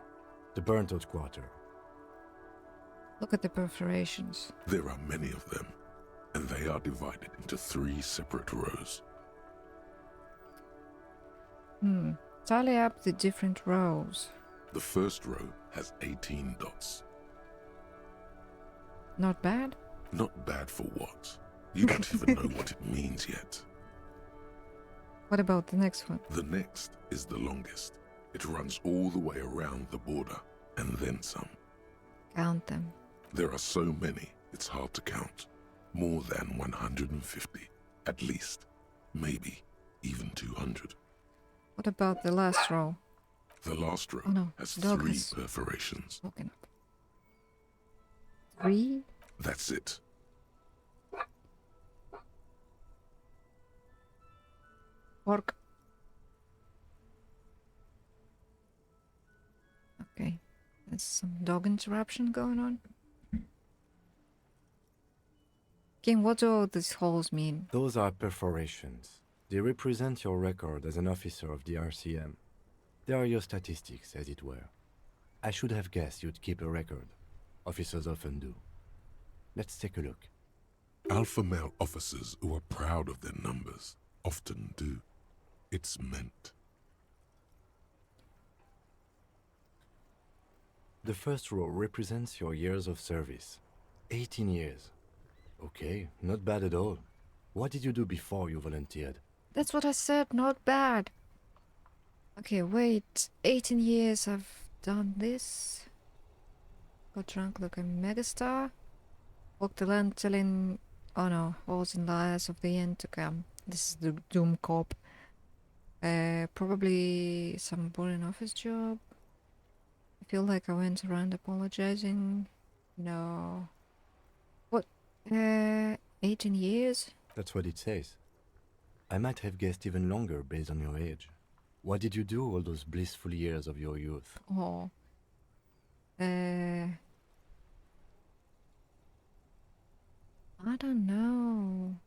The burnt-out quarter. Look at the perforations. There are many of them, and they are divided into 3 separate rows. Tally up the different rows. The first row has 18 dots. Not bad? Not bad for what? You don't even know what it means yet. What about the next one? The next is the longest. It runs all the way around the border, and then some. Count them. There are so many, it's hard to count. More than 150, at least. Maybe even 200. What about the last row? The last row Oh no, has dog 3 has perforations. woken up. 3? That's it. Pork. Okay. There's some dog interruption going on. King, what do all these holes mean? Those are perforations. They represent your record as an officer of the RCM. They are your statistics, as it were. I should have guessed you'd keep a record. Officers often do. Let's take a look. Alpha male officers who are proud of their numbers often do. It's meant. The first row represents your years of service. 18 years. Okay, not bad at all. What did you do before you volunteered? That's what I said, not bad. Okay, wait. 18 years I've done this. Got drunk like a megastar. Walked the land telling, oh no, wars and lies of the end to come. This is the Doom Cop. Probably some boring office job. I feel like I went around apologizing. No. What? 18 years? That's what it says. I might have guessed even longer based on your age. What did you do all those blissful years of your youth? Oh. I don't know.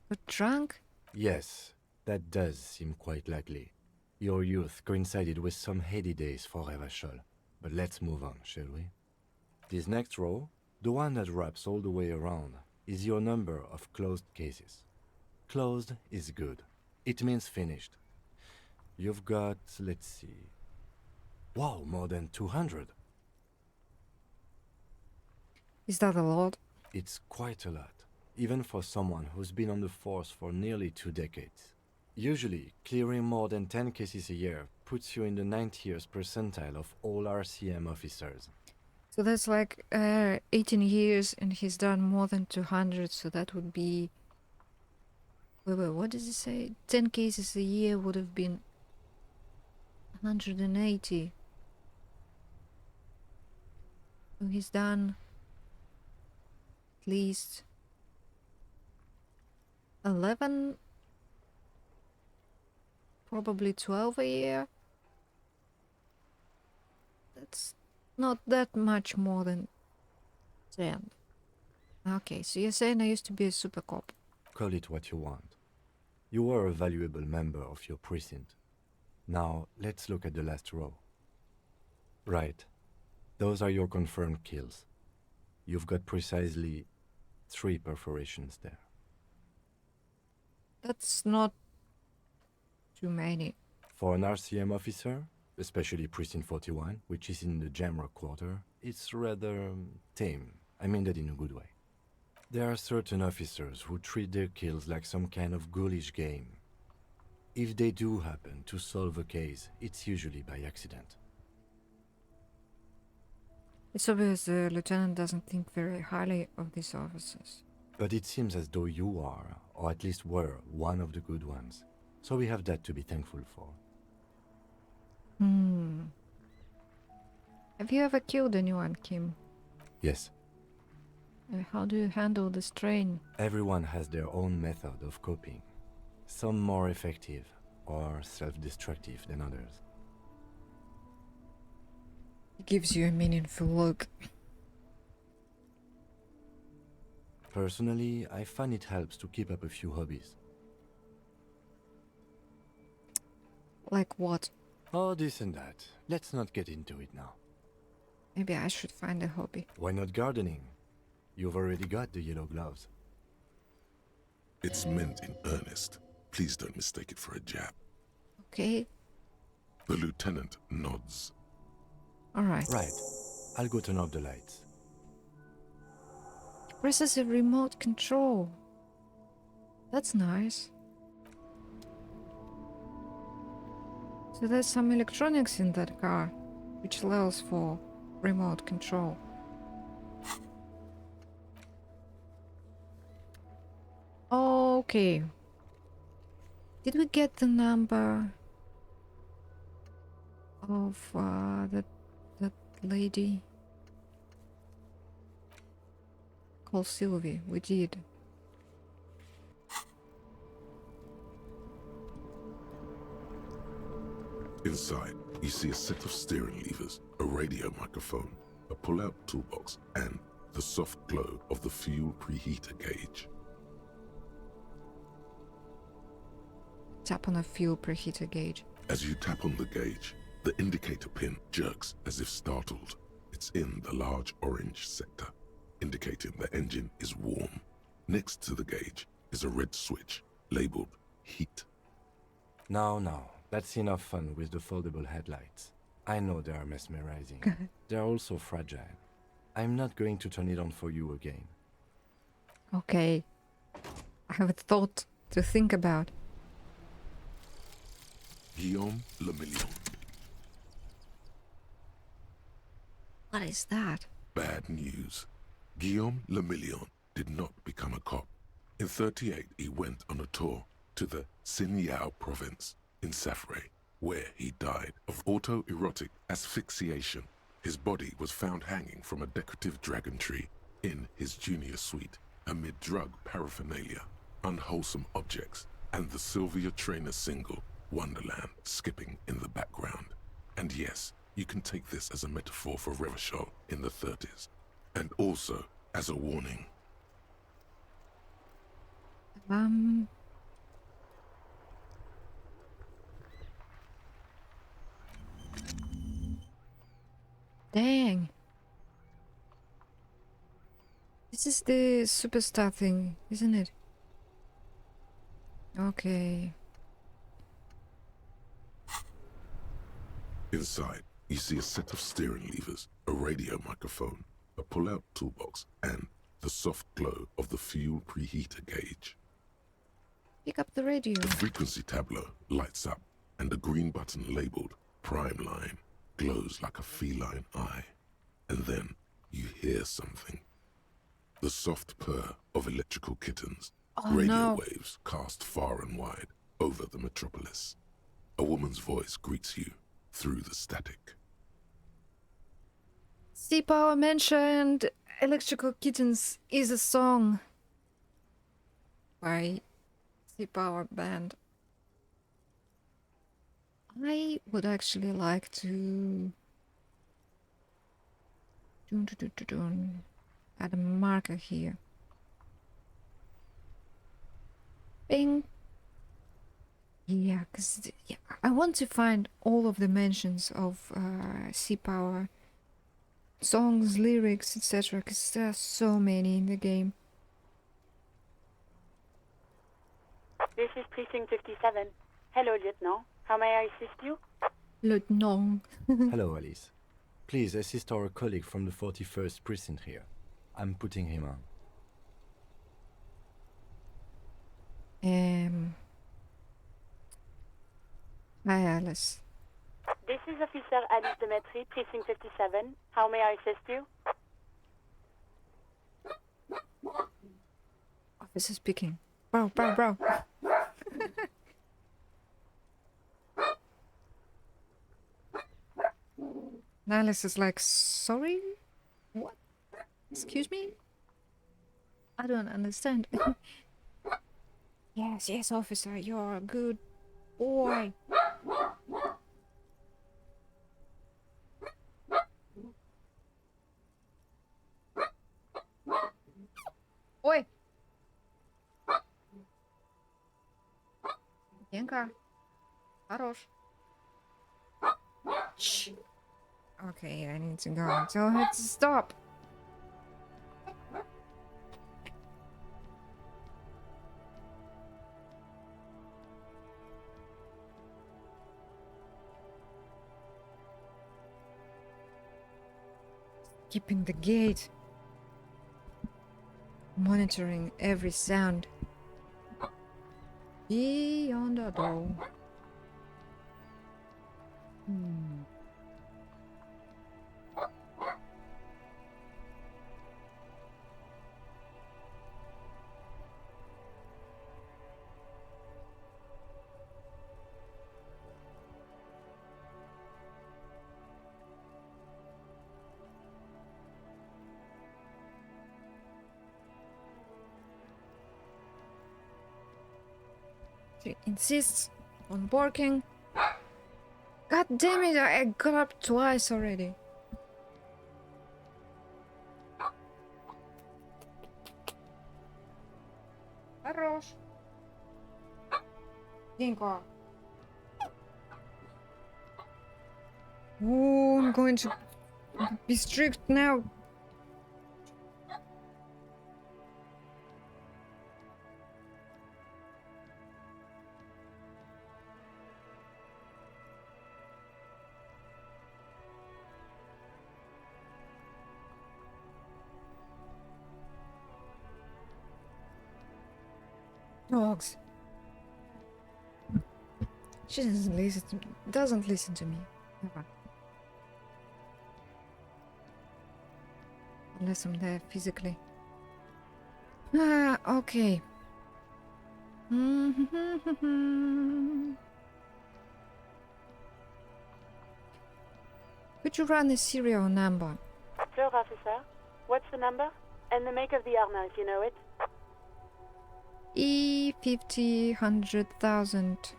Got drunk? Yes, that does seem quite likely. Your youth coincided with some heady days for Revachol. But let's move on, shall we? This next row, the one that wraps all the way around, is your number of closed cases. Closed is good. It means finished. You've got, let's see... Wow, more than 200. Is that a lot? It's quite a lot, even for someone who's been on the force for nearly 2 decades. Usually, clearing more than 10 cases a year puts you in the 90th percentile of all RCM officers. So that's like 18 years and he's done more than 200, so that would be Wait, what does it say? 10 cases a year would have been 180. So he's done at least 11, probably 12 a year. That's not that much more than 10. Okay, so you're saying I used to be a super cop. Call it what you want. You were a valuable member of your precinct. Now, let's look at the last row. Right. Those are your confirmed kills. You've got precisely 3 perforations there. That's not too many. For an RCM officer, especially Precinct 41, which is in the Jamrock quarter, it's rather tame. I mean that in a good way. There are certain officers who treat their kills like some kind of ghoulish game. If they do happen to solve a case, it's usually by accident. It's obvious the lieutenant doesn't think very highly of these officers. But it seems as though you are, or at least were, one of the good ones. So we have that to be thankful for. Have you ever killed anyone, Kim? Yes, How do you handle the strain? everyone has their own method of coping. Some more effective or self-destructive than others. It gives you a meaningful look. Personally, I find it helps to keep up a few hobbies. Like what? Oh, this and that. Let's not get into it now. Maybe I should find a hobby. Why not gardening? You've already got the yellow gloves. It's meant in earnest. Please don't mistake it for a jab. Okay, The lieutenant nods. alright. Right. I'll go turn off the lights. Presses a remote control. That's nice. So there's some electronics in that car, which allows for remote control. Okay. Did we get the number of that lady? Call Sylvie. We did. Inside, you see a set of steering levers, a radio microphone, a pull-out toolbox, and the soft glow of the fuel preheater gauge. Tap on a fuel preheater gauge. As you tap on the gauge, the indicator pin jerks as if startled. It's in the large orange sector, indicating the engine is warm. Next to the gauge is a red switch labeled heat. Now, that's enough fun with the foldable headlights. I know they are mesmerizing. They're also fragile. I'm not going to turn it on for you again. Okay. I have a thought to think about. Guillaume Le Million. What is that? Bad news. Guillaume Le Million did not become a cop. In 38, he went on a tour to the Sinyao province in Safre, where he died of autoerotic asphyxiation. His body was found hanging from a decorative dragon tree in his junior suite amid drug paraphernalia, unwholesome objects, and the Sylvia Trainer single, Wonderland, skipping in the background. And yes, you can take this as a metaphor for Revachol in the 30s, and also as a warning. Dang. This is the superstar thing, isn't it? Okay. Inside, you see a set of steering levers, a radio microphone, a pull-out toolbox, and the soft glow of the fuel preheater gauge. Pick up the radio. The frequency tableau lights up, and the green button labeled Prime Line glows like a feline eye. And then you hear something. The soft purr of electrical kittens Oh Radio no. waves cast far and wide over the metropolis. A woman's voice greets you through the static. Sea Power mentioned Electrical Kittens is a song by Sea Power Band. I would actually like to add a marker here. Bing. Yeah, because I want to find all of the mentions of Sea Power songs, lyrics, etc. Because there are so many in the game. This is Precinct 57. Hello, Lieutenant. How may I assist you? Lieutenant. Hello, Alice. Please assist our colleague from the 41st precinct here. I'm putting him on. Hi, Alice. This is Officer Alice Demetri, Precinct 57. How may I assist you? Officer speaking. Bro. Alice is like, sorry? What? Excuse me? I don't understand. Yes, officer, you're a good boy. Ой! Генка, хорош. Shh. Okay, I need to go. Tell her to stop. Keeping the gate. Monitoring every sound. Beyond the door. She insists on working. God damn it, I got up twice already. Хорош. Денька. Oh, I'm going to be strict now. Dogs. She doesn't listen to me. Never. Unless I'm there physically. Okay. Could you run the serial number? Sure, officer. What's the number? And the make of the armor, if you know it. E50-100,000.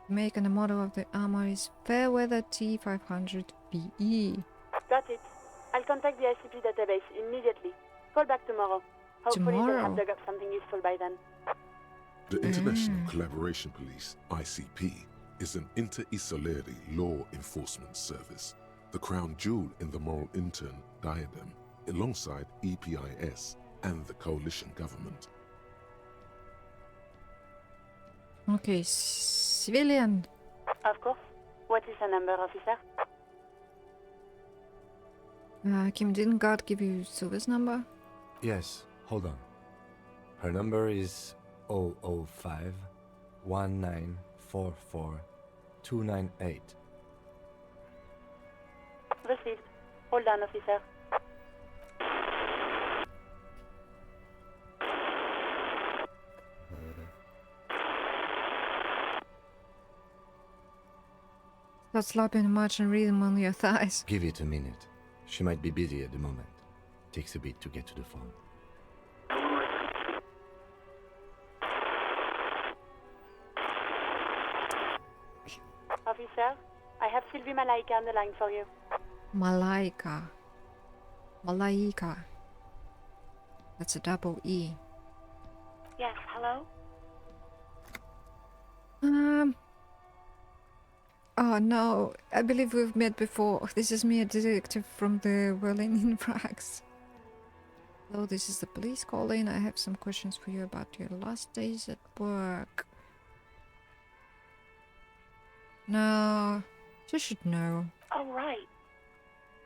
Make and the model of the armor is Fairweather T500BE. Got it. I'll contact the ICP database immediately. Call back tomorrow. Hopefully they'll have dug up something useful by then. The International Collaboration Police, ICP, is an inter-Isolari law enforcement service, the crown jewel in the moral intern diadem, alongside EPIS and the coalition government. Okay, civilian. Of course. What is her number, officer? Kim, didn't God give you Sylvia's number? Yes, hold on. Her number is 005 1944 298. Received. Hold on, officer. Start slapping a marching rhythm on your thighs. Give it a minute. She might be busy at the moment. Takes a bit to get to the phone. Officer, I have Sylvie Malaika on the line for you. Malaika. Malaika. That's a double E. Yes, hello? Oh no, I believe we've met before. This is me, a detective from the Berlin in Prax. Hello, this is the police calling. I have some questions for you about your last days at work. No, you should know. Oh, right.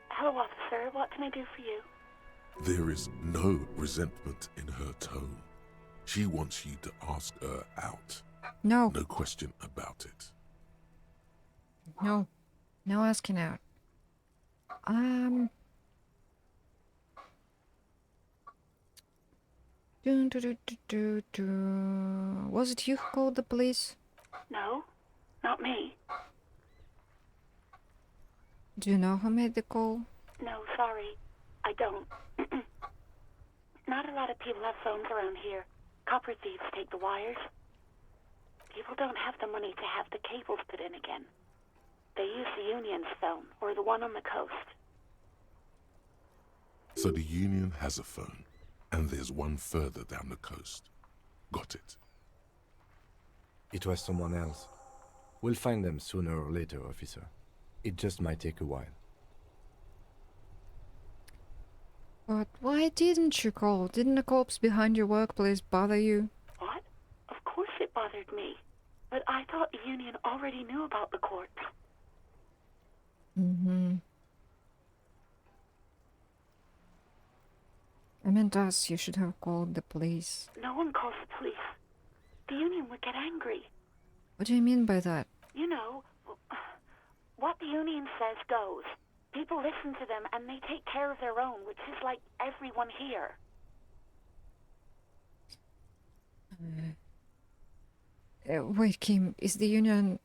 Hello, officer. What can I do for you? There is no resentment in her tone. She wants you to ask her out. No, No question about it. no, no asking out. Dun, dun, dun, dun, dun, dun. Was it you who called the police? No, not me. Do you know who made the call? No, sorry. I don't. Not a lot of people have phones around here. Copper thieves take the wires. People don't have the money to have the cables put in again. They use the Union's phone, or the one on the coast. So the Union has a phone, and there's one further down the coast. Got it. It was someone else. We'll find them sooner or later, officer. It just might take a while. But why didn't you call? Didn't the cops behind your workplace bother you? What? Of course it bothered me. But I thought the Union already knew about the court. I meant us. You should have called the police. No one calls the police. The Union would get angry. What do you mean by that? You know, what the Union says goes. People listen to them and they take care of their own, which is like everyone here. Wait, Kim, is the Union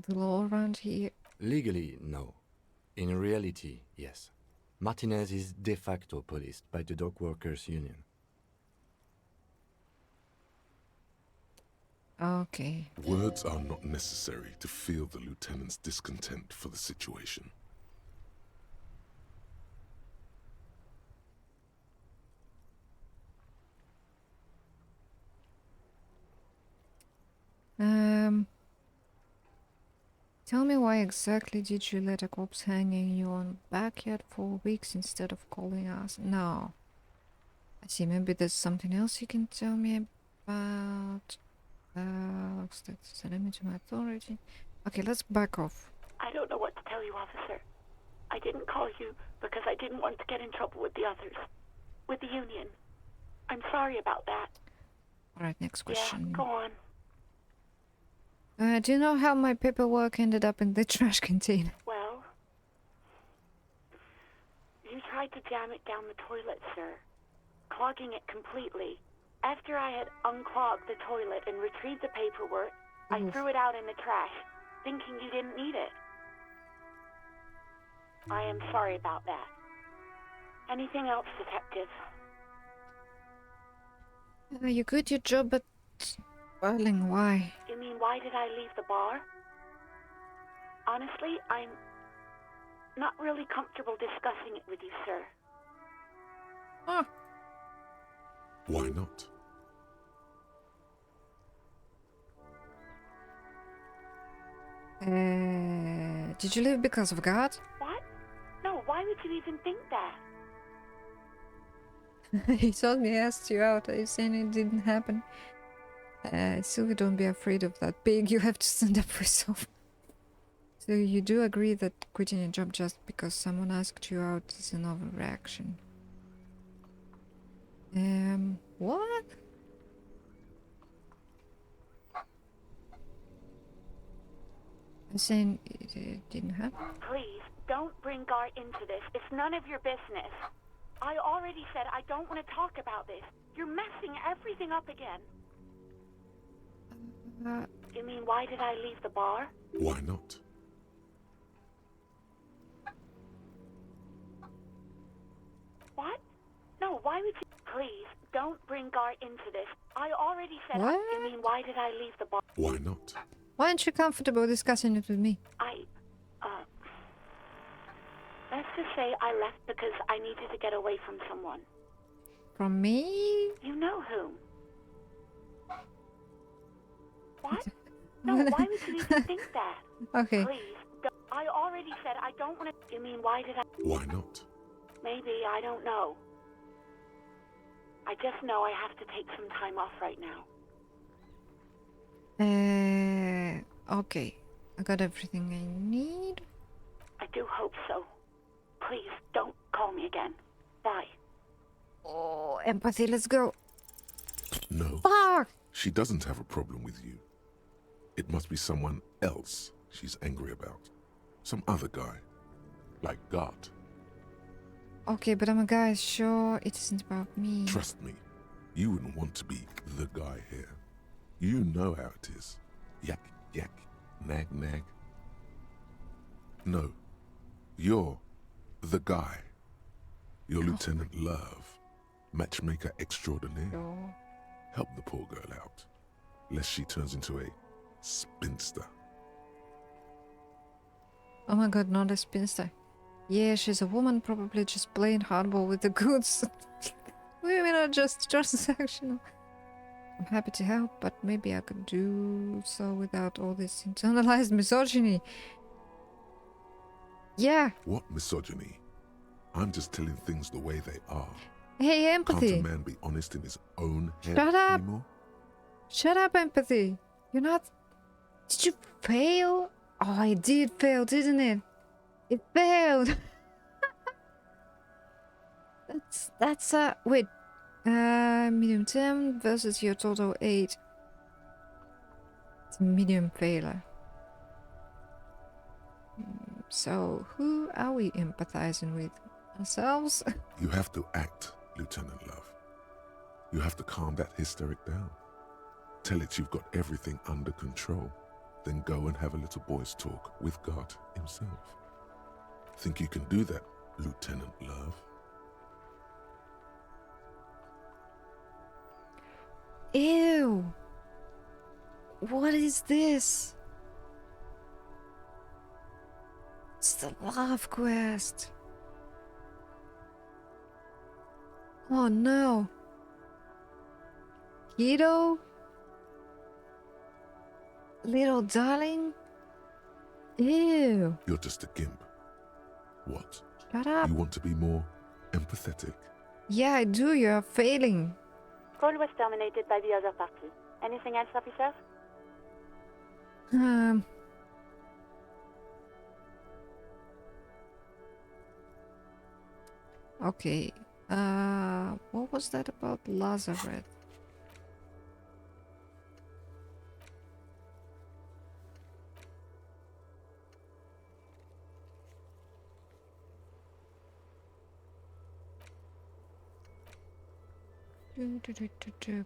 the law around here? Legally, no. In reality, yes. Martinez is de facto policed by the Dock Workers Union. Okay. Words are not necessary to feel the lieutenant's discontent for the situation. Tell me, why exactly did you let a corpse hang in your own backyard for weeks instead of calling us? No. I see, maybe there's something else you can tell me about. Looks like it's a limit to my authority. Okay, let's back off. I don't know what to tell you, officer. I didn't call you because I didn't want to get in trouble with the others. With the Union. I'm sorry about that. Alright, next question. Yeah, go on. Do you know how my paperwork ended up in the trash container? Well, you tried to jam it down the toilet, sir. Clogging it completely. After I had unclogged the toilet and retrieved the paperwork, I threw it out in the trash, thinking you didn't need it. I am sorry about that. Anything else, detective? You quit your job at Berlin, why? You mean, why did I leave the bar? Honestly, I'm not really comfortable discussing it with you, sir. Oh. Why not? Did you leave because of God? What? No, why would you even think that? He told me I asked you out. Are you saying it didn't happen? Sylvie, don't be afraid of that pig. You have to stand up for yourself. So you do agree that quitting a job just because someone asked you out is an overreaction? What? I'm saying it didn't happen. Please, don't bring Gar into this. It's none of your business. I already said I don't want to talk about this. You're messing everything up again. You mean, why did I leave the bar? Why not? I already said. What? I mean, why did I leave the bar? Why not? Why aren't you comfortable discussing it with me? Let's just say I left because I needed to get away from someone. From me? You know whom? What? No, why would you even think that? Okay. Please. I already said I don't want to. You mean, why did I? Why not? Maybe, I don't know. I just know I have to take some time off right now. Okay. I got everything I need. I do hope so. Please, don't call me again. Bye. Oh, empathy, let's go. No. Fuck! She doesn't have a problem with you. It must be someone else she's angry about. Some other guy. Like God. Okay, but I'm a guy, sure it isn't about me. Trust me, you wouldn't want to be the guy here. You know how it is. Yak, yak, nag, nag. No, you're the guy. You're Lieutenant Love, matchmaker extraordinaire. Sure. Help the poor girl out, lest she turns into a spinster. Oh my god, not a spinster. Yeah, she's a woman, probably just playing hardball with the goods. Women are just transactional. I'm happy to help, but maybe I could do so without all this internalized misogyny. Yeah. What misogyny? I'm just telling things the way they are. Hey, Can't empathy. a man be honest in his own head Shut up. anymore? Shut up, empathy. You're not... Did you fail? Oh, it did fail, didn't it? It failed. That's wait. Medium 10 versus your total 8. It's a medium failure. So, who are we empathizing with? Ourselves? You have to act, Lieutenant Love. You have to calm that hysteric down. Tell it you've got everything under control. Then go and have a little boy's talk with God himself. Think you can do that, Lieutenant Love? Ew! What is this? It's the love quest. Oh no. Kiddo? Little darling? Ew. You're just a gimp. What? Shut up. You want to be more empathetic? Yeah, I do. You're failing. Call was terminated by the other party. Anything else, officer? Okay. What was that about Lazarus?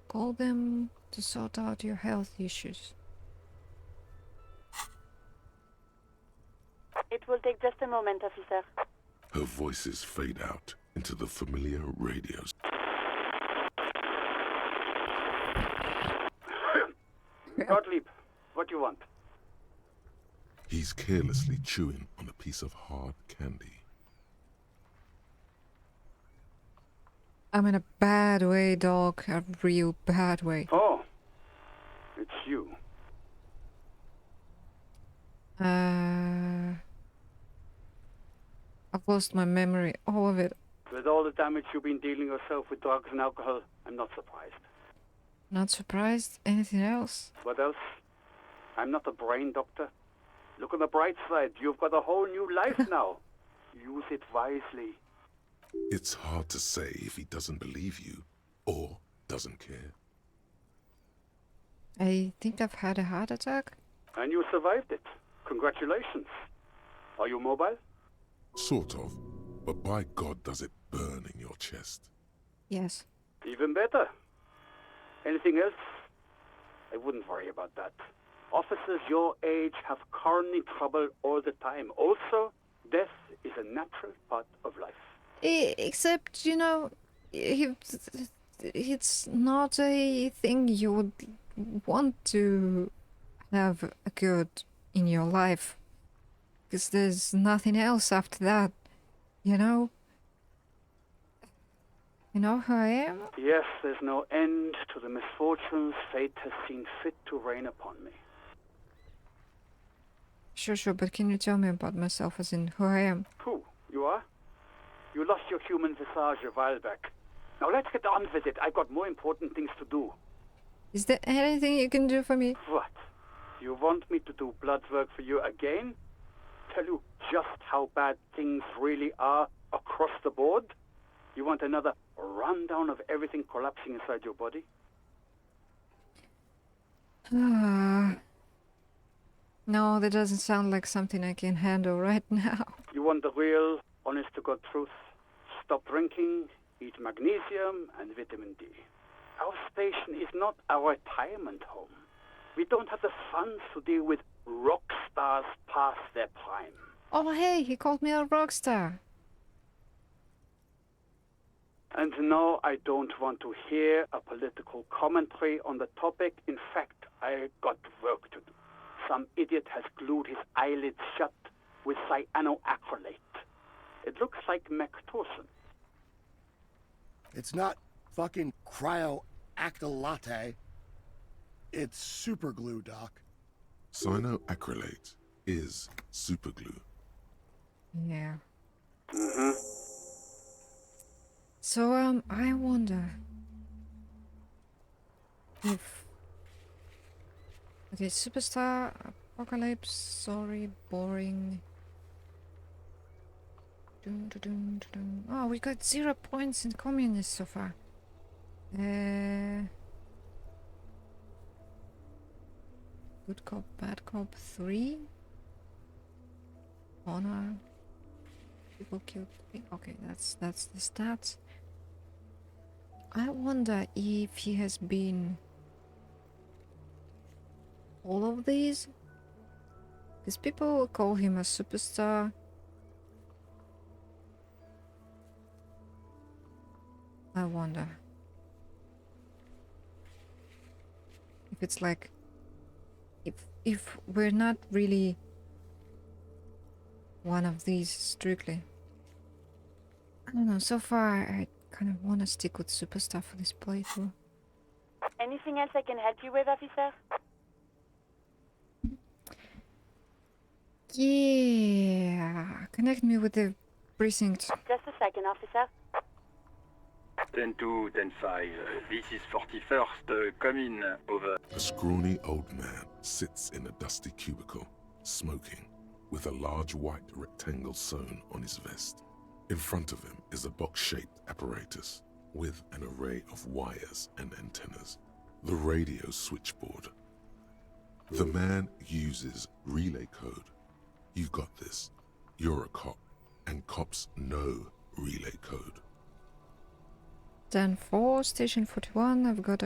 Call them to sort out your health issues. It will take just a moment, officer. Her voices fade out into the familiar radios. Gottlieb, what do you want? He's carelessly chewing on a piece of hard candy. I'm in a bad way, dog. A real bad way. Oh, it's you. I've lost my memory, all of it. With all the damage you've been dealing yourself with drugs and alcohol, I'm not surprised. Not surprised? Anything else? What else? I'm not a brain doctor. Look on the bright side. You've got a whole new life now. Use it wisely. It's hard to say if he doesn't believe you or doesn't care. I think I've had a heart attack. And you survived it. Congratulations. Are you mobile? Sort of, but by God does it burn in your chest. Yes. Even better. Anything else? I wouldn't worry about that. Officers your age have coronary trouble all the time. Also, death is a natural part of life. Except, you know, it's not a thing you would want to have occurred in your life. Because there's nothing else after that, you know? You know who I am? Yes, there's no end to the misfortunes fate has seen fit to rain upon me. Sure, but can you tell me about myself, as in who I am? Who? You are? You lost your human visage a while back. Now let's get on with it. I've got more important things to do. Is there anything you can do for me? What? You want me to do blood work for you again? Tell you just how bad things really are across the board? You want another rundown of everything collapsing inside your body? No, that doesn't sound like something I can handle right now. You want the real, honest-to-God truth? Stop drinking, eat magnesium and vitamin D. Our station is not a retirement home. We don't have the funds to deal with rock stars past their prime. Oh, hey, he called me a rock star. And no, I don't want to hear a political commentary on the topic. In fact, I got work to do. Some idiot has glued his eyelids shut with cyanoacrylate. It looks like Mactorson. It's not fucking cryoacrylate. It's super glue, Doc. Cyanoacrylate is superglue. Yeah. Mm-hmm. So, I wonder if... Okay, Superstar, Apocalypse, sorry, boring. Dun, dun, dun, dun, dun. Oh, we got 0 points in Communist so far. Good Cop, Bad Cop 3. Honor. People killed 3. Okay, that's the stats. I wonder if he has been all of these, because people call him a superstar. I wonder if it's like, if we're not really one of these strictly. I don't know, so far I kind of want to stick with superstar for this playthrough. Anything else I can help you with, officer? Yeah, connect me with the precinct. Just a second, officer. 10-2, 10-5, this is 41st, come in, over. A scrawny old man sits in a dusty cubicle, smoking, with a large white rectangle sewn on his vest. In front of him is a box-shaped apparatus with an array of wires and antennas. The radio switchboard. The man uses relay code. You've got this. You're a cop, and cops know relay code. 10-4, station 41, I've got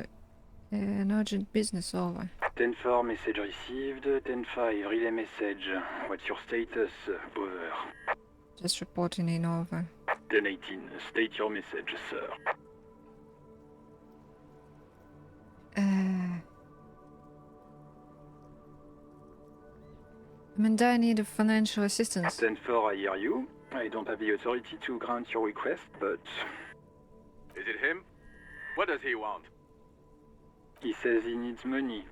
an urgent business, over. 10-4, message received, 10-5, relay message, what's your status, over. Just reporting in, over. 10-18, state your message, sir. I'm in dire need of financial assistance. 10-4, I hear you. I don't have the authority to grant your request, but... Is it him? What does he want? He says he needs money.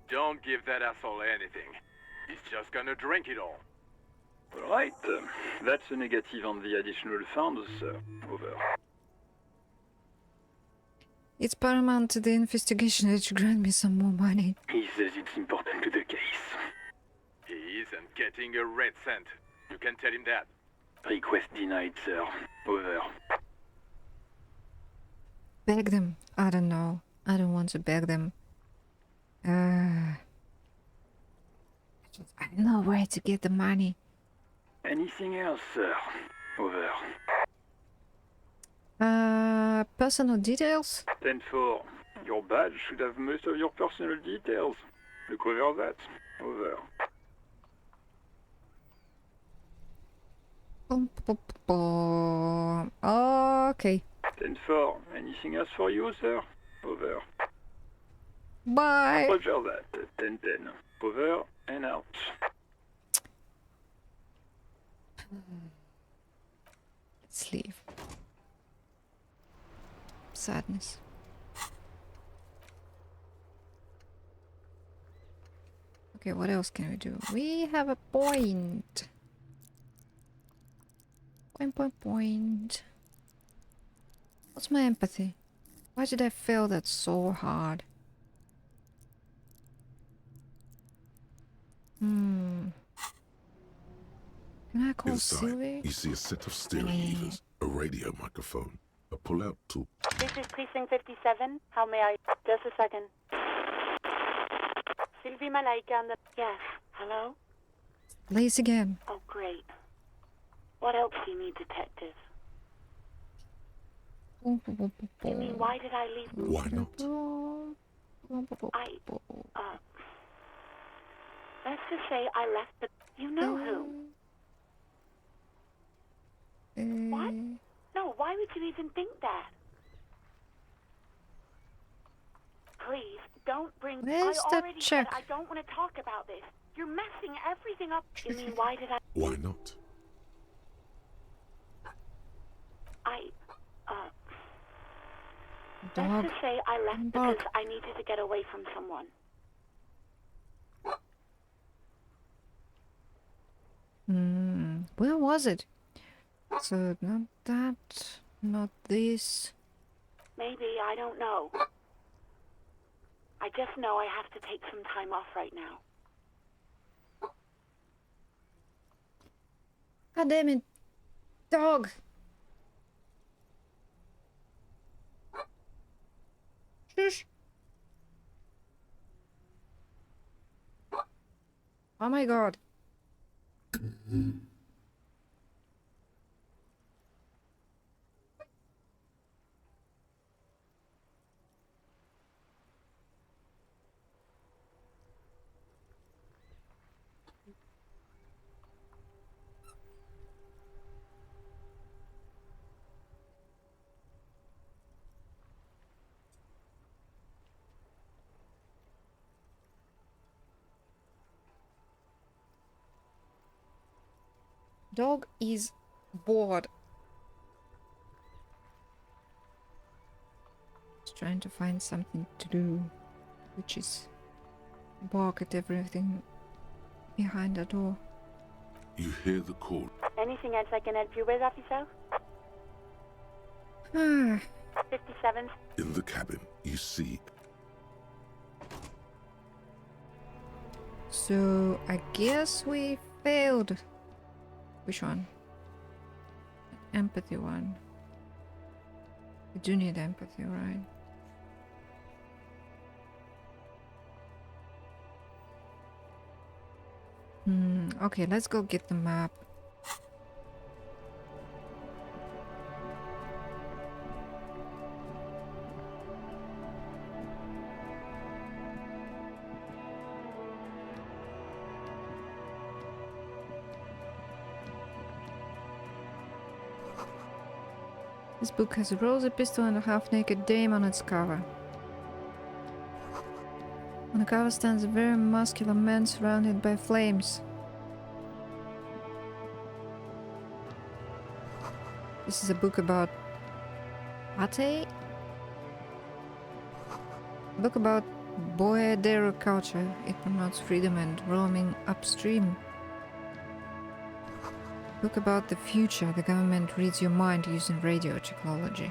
Don't give that asshole anything. He's just gonna drink it all. Alright, that's a negative on the additional funds, sir. Over. It's paramount to the investigation that you grant me some more money. He says it's important to the case. He isn't getting a red cent. You can tell him that. Request denied, sir. Over. Beg them. I don't know. I don't want to beg them. I don't know where to get the money. Anything else, sir? Over. Personal details? 10-4. Your badge should have most of your personal details. Look over that. Over. Okay. 10-4. Anything else for you, sir? Over. Bye. Roger that. 10-10. Over and out. Let's leave. Sadness. Okay, what else can we do? We have a point. Point. What's my empathy? Why did I fail that so hard? Can I call Inside, Sylvie? you see a set of steering levers, a radio microphone, a pull-out tool. This is Precinct 57. How may I... Just a second. Sylvie Malaika on the... Yes. Hello? Lace again. Oh, great. What else do you need, detective? You mean, why did I leave... Why not? Let's just say I left the... You know who? What? No, why would you even think that? Please, don't bring... Where's I the already check? said I don't want to talk about this. You're messing everything up. You mean, why did I... Why not? Let's Dog. just say I left Bark. because I needed to get away from someone. Where was it? So, not that, not this. Maybe, I don't know. I just know I have to take some time off right now. God damn it. Dog. Shush. Oh my god. Dog is bored. He's trying to find something to do, which is bark at everything behind the door. You hear the call. Anything else I can help you with, officer? 57. In the cabin, you see So I guess we failed. Which one? Empathy one. We do need empathy, right? Okay, let's go get the map. This book has a rosy pistol and a half-naked dame on its cover. On the cover stands a very muscular man surrounded by flames. This is a book about Ate? A book about Boyadero culture. It promotes freedom and roaming upstream. Book about the future. The government reads your mind using radio technology.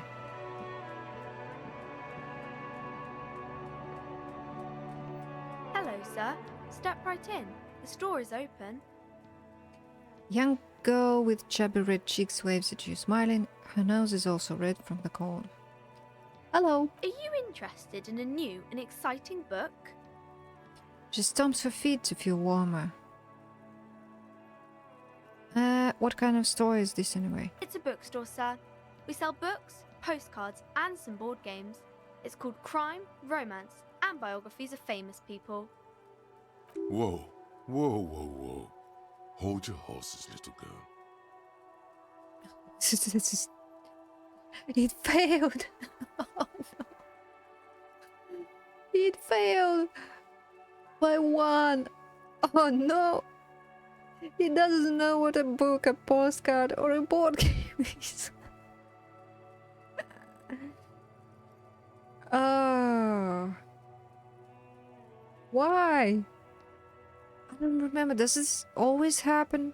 Hello, sir. Step right in. The store is open. Young girl with chubby red cheeks waves at you, smiling. Her nose is also red from the cold. Hello. Are you interested in a new and exciting book? She stomps her feet to feel warmer. What kind of store is this anyway? It's a bookstore, sir. We sell books, postcards, and some board games. It's called Crime, Romance, and Biographies of Famous People. Whoa, whoa, whoa, whoa. Hold your horses, little girl. This is It failed. Oh, no. It failed by one. Oh no. He doesn't know what a book, a postcard, or a board game is. Oh. Why? I don't remember. Does this always happen?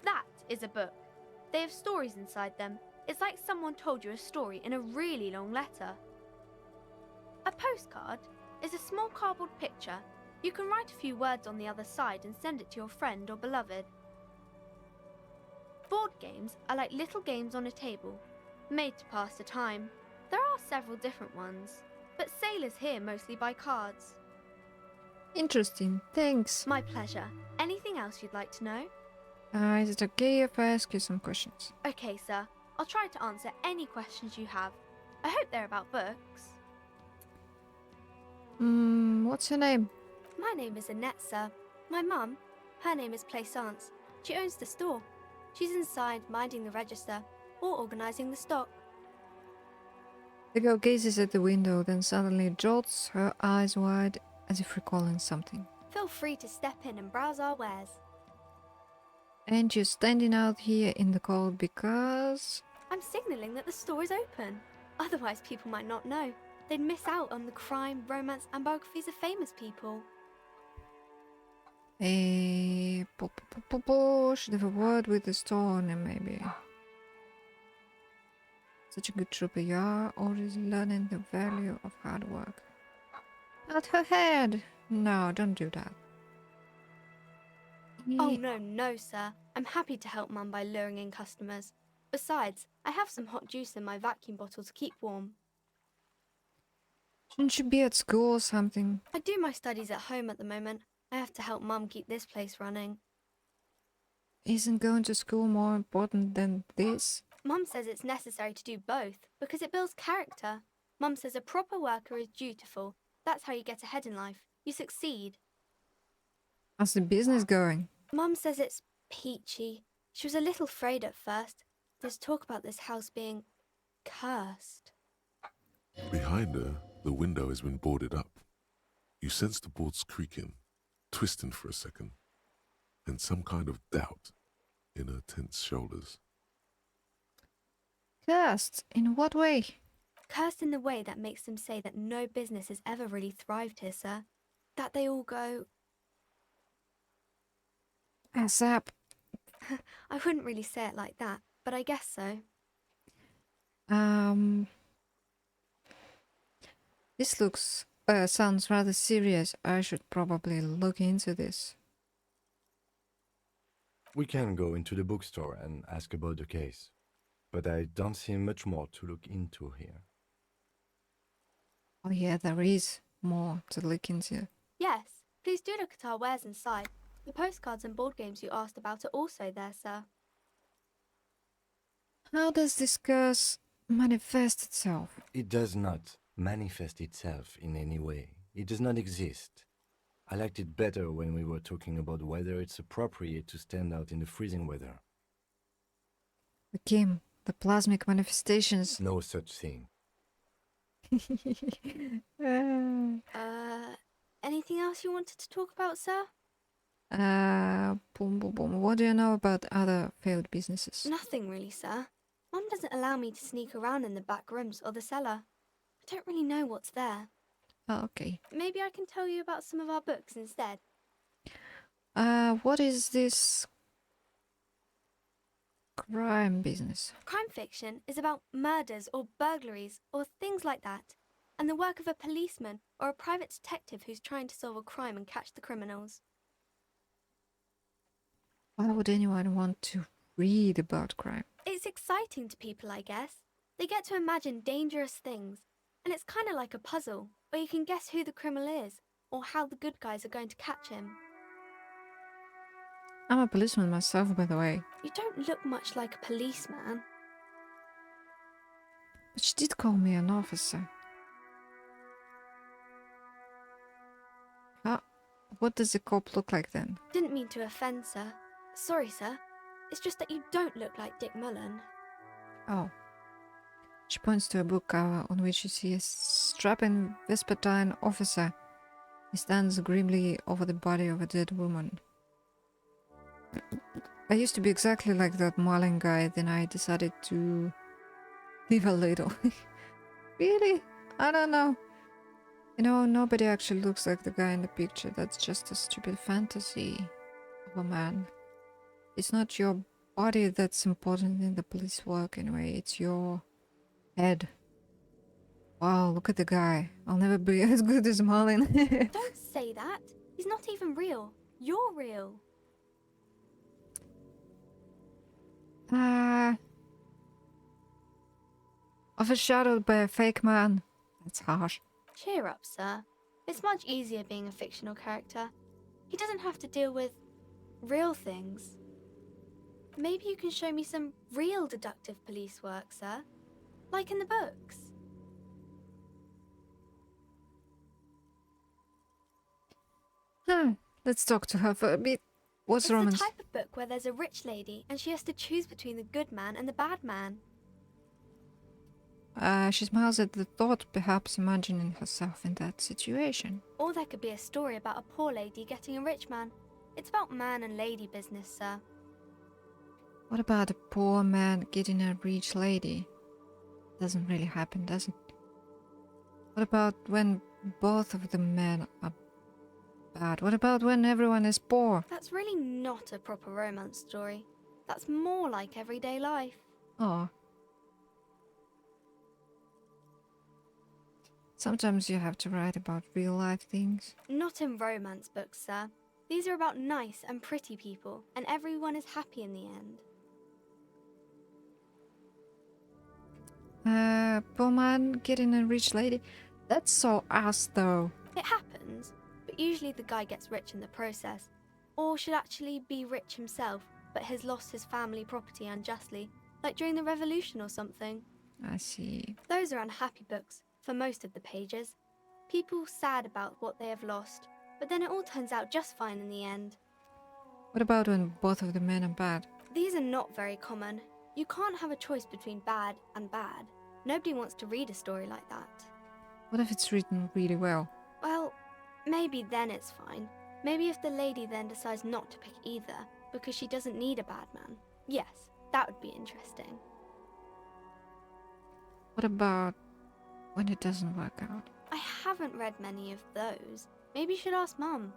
That is a book. They have stories inside them. It's like someone told you a story in a really long letter. A postcard is a small cardboard picture. You can write a few words on the other side and send it to your friend or beloved. Board games are like little games on a table, made to pass the time. There are several different ones, but sailors here mostly buy cards. Interesting. Thanks. My pleasure. Anything else you'd like to know? Is it okay if I ask you some questions? Okay, sir. I'll try to answer any questions you have. I hope they're about books. What's your name? My name is Annette, sir. My mum, her name is Plaisance. She owns the store. She's inside minding the register or organising the stock. The girl gazes at the window, then suddenly jolts her eyes wide as if recalling something. Feel free to step in and browse our wares. And you're standing out here in the cold because... I'm signalling that the store is open. Otherwise people might not know. They'd miss out on the crime, romance and biographies of famous people. Should have a word with the store owner, maybe. Such a good trooper you are, always learning the value of hard work. At her head! No, don't do that. Oh no, sir. I'm happy to help Mum by luring in customers. Besides, I have some hot juice in my vacuum bottle to keep warm. Shouldn't you be at school or something? I do my studies at home at the moment. I have to help Mum keep this place running. Isn't going to school more important than this? Mum says it's necessary to do both because it builds character. Mum says a proper worker is dutiful. That's how you get ahead in life. You succeed. How's the business going? Mum says it's peachy. She was a little afraid at first. There's talk about this house being cursed. Behind her, the window has been boarded up. You sense the boards creaking, twisting for a second, and some kind of doubt in her tense shoulders. Cursed? In what way? Cursed in the way that makes them say that no business has ever really thrived here, sir. That they all go... Ass up. I wouldn't really say it like that, but I guess so. This sounds rather serious. I should probably look into this. We can go into the bookstore and ask about the case, but I don't see much more to look into here. Oh yeah, there is more to look into. Yes, please do look at our wares inside. The postcards and board games you asked about are also there, sir. How does this curse manifest itself? It does not manifest itself in any way. It does not exist. I liked it better when we were talking about whether it's appropriate to stand out in the freezing weather. The Kim, the plasmic manifestations. No such thing. Anything else you wanted to talk about, sir? What do you know about other failed businesses? Nothing really, sir. Mum doesn't allow me to sneak around in the back rooms or the cellar. I don't really know what's there. Oh, okay. Maybe I can tell you about some of our books instead. What is this crime business? Crime fiction is about murders or burglaries or things like that, and the work of a policeman or a private detective who's trying to solve a crime and catch the criminals. Why would anyone want to read about crime? It's exciting to people, I guess. They get to imagine dangerous things, and it's kind of like a puzzle, where you can guess who the criminal is, or how the good guys are going to catch him. I'm a policeman myself, by the way. You don't look much like a policeman. But she did call me an officer. What does a cop look like then? Didn't mean to offend, sir. Sorry, sir. It's just that you don't look like Dick Mullen. Oh. She points to a book cover on which you see a strapping Vespertine officer. He stands grimly over the body of a dead woman. I used to be exactly like that Marlin guy, then I decided to live a little. Really? I don't know. You know, nobody actually looks like the guy in the picture. That's just a stupid fantasy of a man. It's not your body that's important in the police work anyway, it's your head. Wow, look at the guy. I'll never be as good as Marlin. Don't say that. He's not even real. You're real. Overshadowed by a fake man. That's harsh. Cheer up, sir. It's much easier being a fictional character. He doesn't have to deal with real things. Maybe you can show me some real deductive police work, sir. Like in the books. Let's talk to her for a bit. What's It's romance? the type of book where there's a rich lady and she has to choose between the good man and the bad man. She smiles at the thought, perhaps imagining herself in that situation. Or there could be a story about a poor lady getting a rich man. It's about man and lady business, sir. What about a poor man getting a rich lady? Doesn't really happen, does it? What about when both of the men are bad? What about when everyone is poor? That's really not a proper romance story. That's more like everyday life. Oh. Sometimes you have to write about real life things. Not in romance books, sir. These are about nice and pretty people, and everyone is happy in the end. Poor man getting a rich lady? That's so us though. It happens, but usually the guy gets rich in the process. Or should actually be rich himself, but has lost his family property unjustly, like during the revolution or something. I see. Those are unhappy books, for most of the pages. People sad about what they have lost, but then it all turns out just fine in the end. What about when both of the men are bad? These are not very common. You can't have a choice between bad and bad. Nobody wants to read a story like that. What if it's written really well? Well, maybe then it's fine. Maybe if the lady then decides not to pick either, because she doesn't need a bad man. Yes, that would be interesting. What about when it doesn't work out? I haven't read many of those. Maybe you should ask Mum.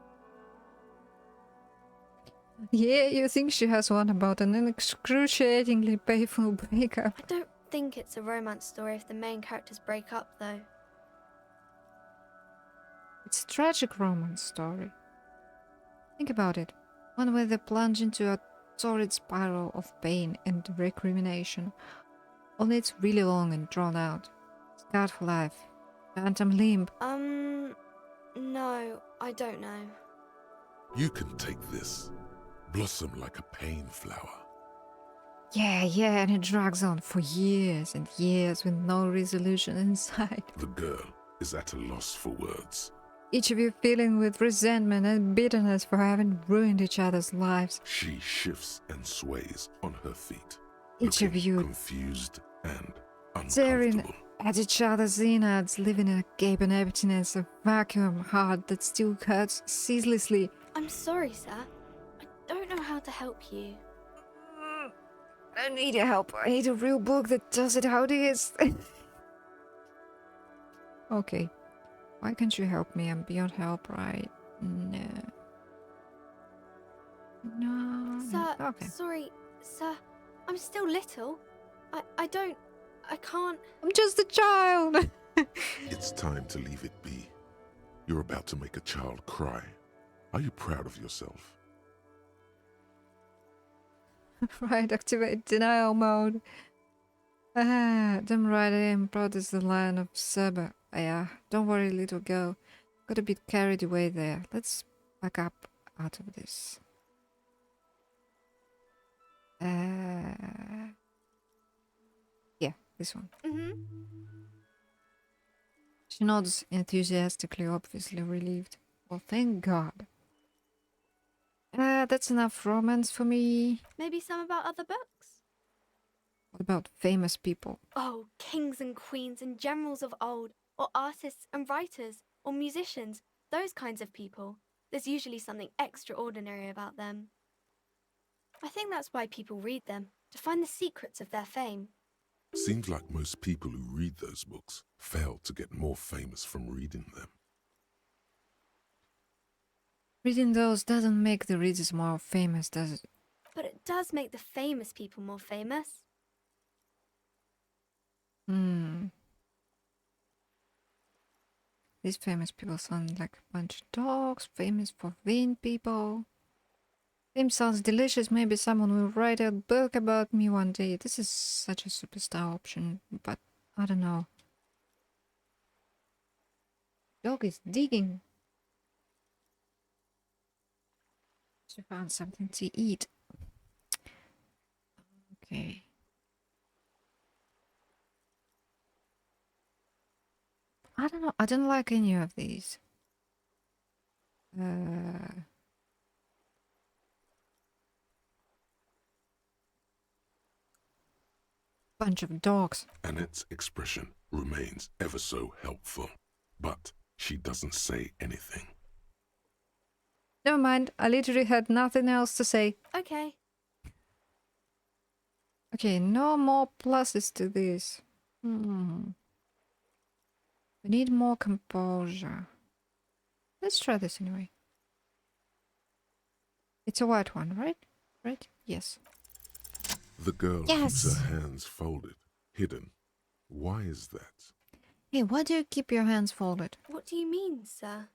Yeah, you think she has one about an excruciatingly painful breakup. I don't think it's a romance story if the main characters break up, though. It's a tragic romance story. Think about it. One where they plunge into a torrid spiral of pain and recrimination. Only it's really long and drawn out. Scarred for life. Phantom limb. No, I don't know. You can take this. Blossom like a pain flower. Yeah, and it drags on for years and years with no resolution in sight. The girl is at a loss for words. Each of you feeling with resentment and bitterness for having ruined each other's lives. She shifts and sways on her feet. Each of you confused and staring uncomfortable. at each other's innards, living in a gaping emptiness, a vacuum heart that still hurts ceaselessly. I'm sorry, sir. I don't know how to help you. I don't need your help. I need a real book that tells it how it is. Okay. Why can't you help me? I'm beyond help, right? No. Sir, Okay. sorry, sir. I'm still little. I can't. I'm just a child. It's time to leave it be. You're about to make a child cry. Are you proud of yourself? Right, activate denial mode. Damn right I am proud as the Lion of Saba. Yeah, don't worry, little girl. Got a bit carried away there. Let's back up out of this. Yeah, this one. She nods enthusiastically, obviously relieved. Well, thank God. That's enough romance for me. Maybe some about other books? What about famous people? Oh, kings and queens and generals of old, or artists and writers, or musicians, those kinds of people. There's usually something extraordinary about them. I think that's why people read them, to find the secrets of their fame. Seems like most people who read those books fail to get more famous from reading them. Reading those doesn't make the readers more famous, does it? But it does make the famous people more famous. These famous people sound like a bunch of dogs, famous for vain people. Fame sounds delicious. Maybe someone will write a book about me one day. This is such a superstar option, but I don't know. Dog is digging. She found something to eat. Okay. I don't know. I don't like any of these. Bunch of dogs. Annette's expression remains ever so helpful, but she doesn't say anything. Never mind. I literally had nothing else to say. Okay. Okay, no more pluses to this. We need more composure. Let's try this anyway. It's a white one, right? Right? Yes. The girl Yes. keeps her hands folded, hidden. Why is that? Hey, why do you keep your hands folded? What do you mean, sir?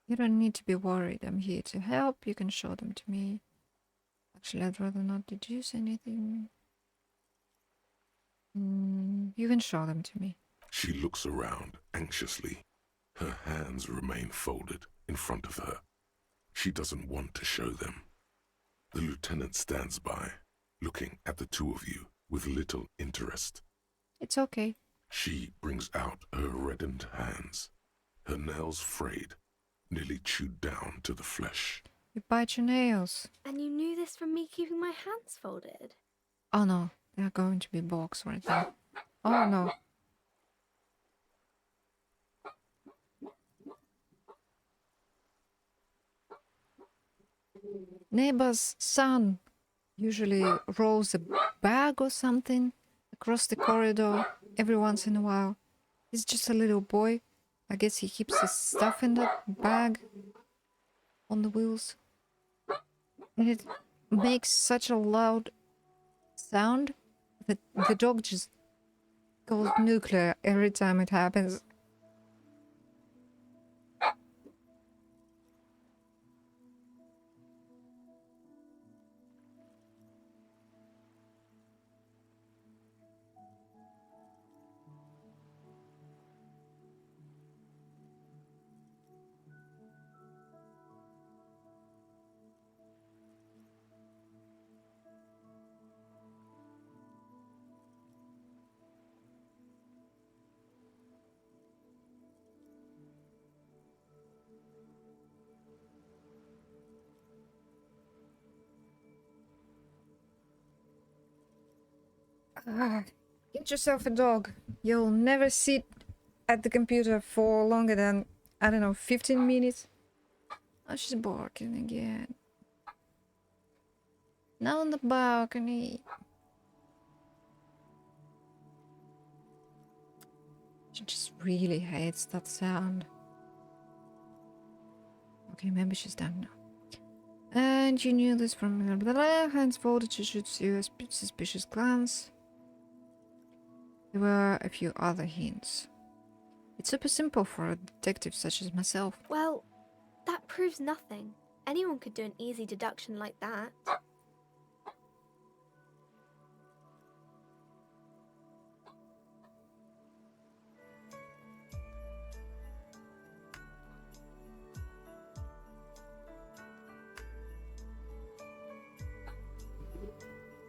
You don't need to be worried. I'm here to help. You can show them to me. Actually, I'd rather not deduce anything. You can show them to me. She looks around anxiously. Her hands remain folded in front of her. She doesn't want to show them. The lieutenant stands by, looking at the two of you with little interest. It's okay. She brings out her reddened hands, her nails frayed, nearly chewed down to the flesh. You bite your nails. And you knew this from me keeping my hands folded? Oh no, they're going to be bogs right now. Oh no. Neighbor's son usually rolls a bag or something across the corridor every once in a while. He's just a little boy. I guess he keeps his stuff in that bag on the wheels. And it makes such a loud sound that the dog just goes nuclear every time it happens. Get yourself a dog. You'll never sit at the computer for longer than, I don't know, 15 minutes. Oh, she's barking again. Now on the balcony. She just really hates that sound. Okay, maybe she's done now. And you knew this from the hands folded. She shoots you a suspicious glance. There were a few other hints. It's super simple for a detective such as myself. Well, that proves nothing. Anyone could do an easy deduction like that.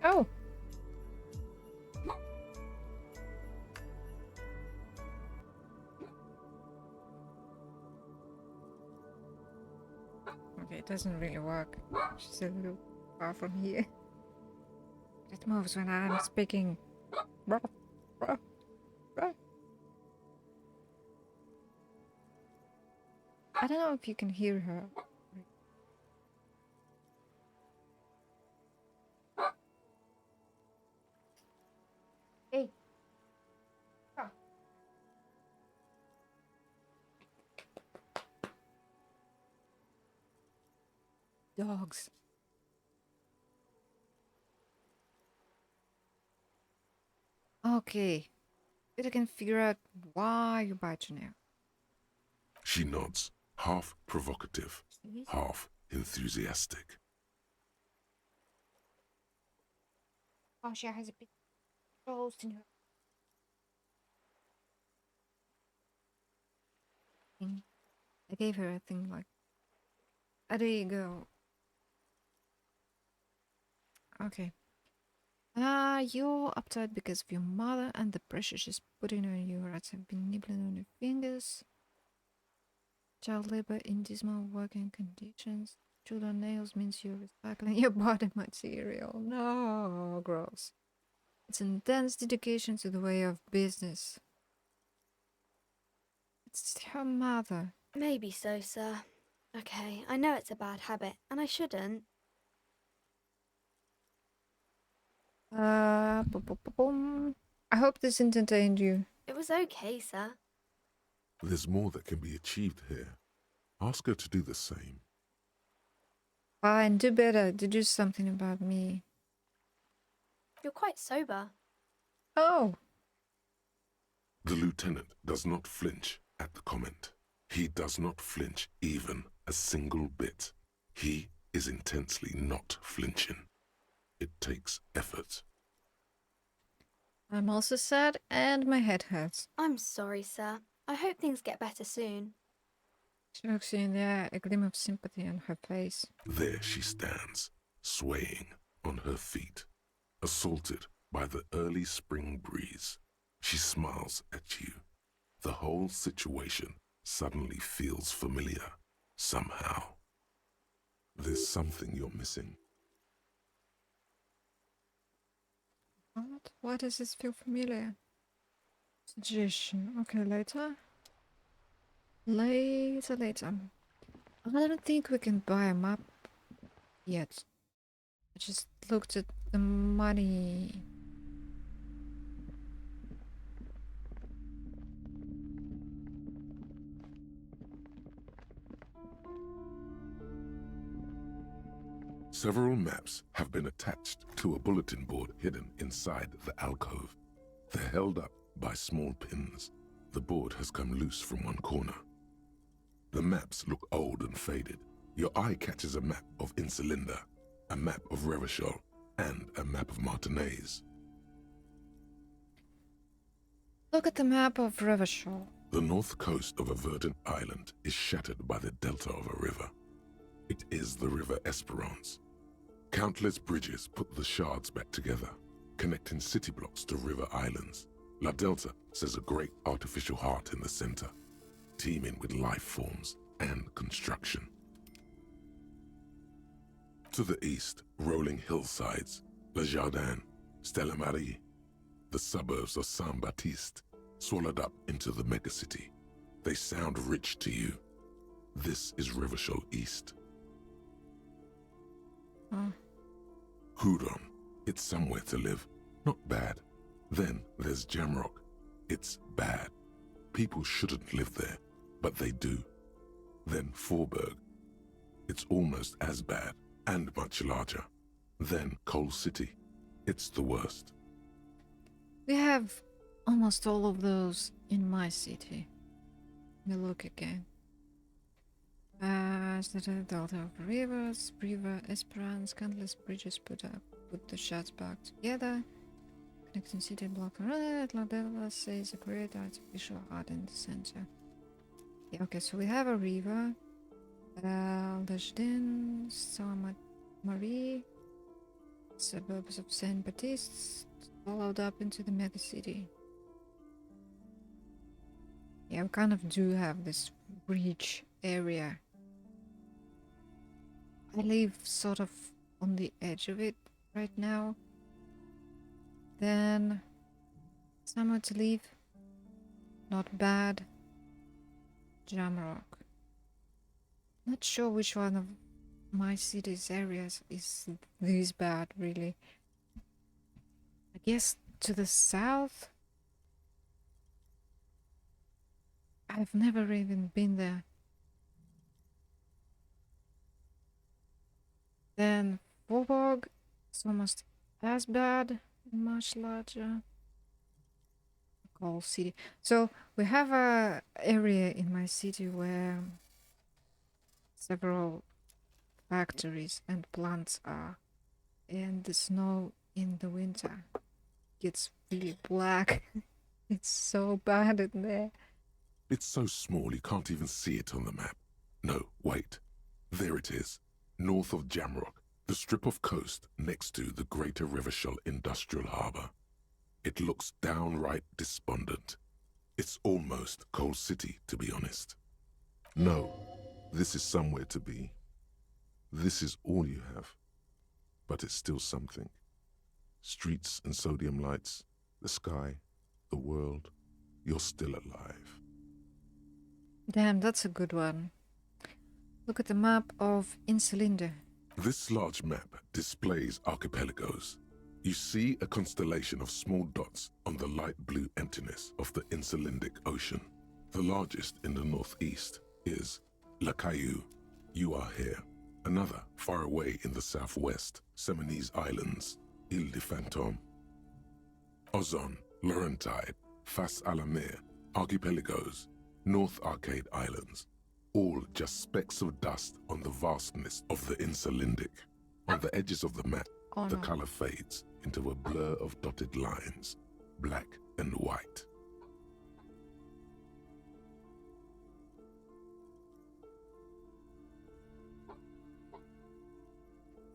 Oh! Okay, it doesn't really work. She's a little far from here. It moves when I'm speaking. Ruff, ruff, ruff. I don't know if you can hear her. Hey. Oh. Dogs. Okay. But I can figure out why you bite your nail. She nods, half provocative, half enthusiastic. Oh, she has a big roast in her. I gave her a thing like, there you go. Okay. You're uptight because of your mother and the pressure she's putting on you. Rats have been nibbling on your fingers. Child labor in dismal working conditions. Chewed on nails means you're recycling your body material. No, gross. It's intense dedication to the way of business. It's her mother. Maybe so, sir. Okay, I know it's a bad habit, and I shouldn't. I hope this entertained you. It was okay, sir. There's more that can be achieved here. Ask her to do the same. Fine, do better. Do something about me. You're quite sober. Oh. The lieutenant does not flinch at the comment. He does not flinch even a single bit. He is intensely not flinching. It takes effort. I'm also sad and my head hurts. I'm sorry, sir. I hope things get better soon. She looks you in the eye, a gleam of sympathy on her face. There she stands, swaying on her feet, assaulted by the early spring breeze. She smiles at you. The whole situation suddenly feels familiar, somehow. There's something you're missing. What? Why does this feel familiar? Suggestion. Okay, later. Later. I don't think we can buy a map yet. I just looked at the money. Several maps have been attached to a bulletin board hidden inside the alcove. They're held up by small pins. The board has come loose from one corner. The maps look old and faded. Your eye catches a map of Insulinda, a map of Revachol, and a map of Martinez. Look at the map of Revachol. The north coast of a verdant island is shattered by the delta of a river. It is the River Esperance. Countless bridges put the shards back together, connecting city blocks to river islands. La Delta says a great artificial heart in the center, teeming with life forms and construction. To the east, rolling hillsides, Le Jardin, Stella Marie, the suburbs of Saint-Baptiste, swallowed up into the megacity. They sound rich to you. This is Revachol East. Hudon, it's somewhere to live. Not bad. Then there's Jamrock. It's bad. People shouldn't live there, but they do. Then Forberg. It's almost as bad and much larger. Then Coal City. It's the worst. We have almost all of those in my city. Let me look again. The delta of rivers, River Esperance, countless bridges put the shards back together. Connecting city block around La Delta says a great artificial heart in the center. Yeah, okay, so we have a river. Lejden, Saint-Marie, suburbs of Saint-Baptiste, followed up into the megacity. Yeah, we kind of do have this bridge area. I live sort of on the edge of it right now. Then somewhere to live. Not bad. Jamrock. Not sure which one of my city's areas is this bad, really. I guess to the south? I've never even been there. Then Vorborg is almost as bad, much larger. Coal city. So we have a area in my city where several factories and plants are, and the snow in the winter gets really black. It's so bad in there. It's so small you can't even see it on the map. No, wait. There it is. North of Jamrock, the strip of coast next to the Greater Rivershell Industrial Harbour. It looks downright despondent. It's almost Coal City, to be honest. No, this is somewhere to be. This is all you have. But it's still something. Streets and sodium lights, the sky, the world. You're still alive. Damn, that's a good one. Look at the map of Insulinde. This large map displays archipelagos. You see a constellation of small dots on the light blue emptiness of the Insulindic Ocean. The largest in the northeast is La Caillou. You are here. Another, far away in the southwest, Seminese Islands, Ile de Fantôme. Ozon, Laurentide, Fas à la Mer, Archipelagos, North Arcade Islands, all just specks of dust on the vastness of the Insulindic. On the edges of the map, the color fades into a blur of dotted lines, black and white.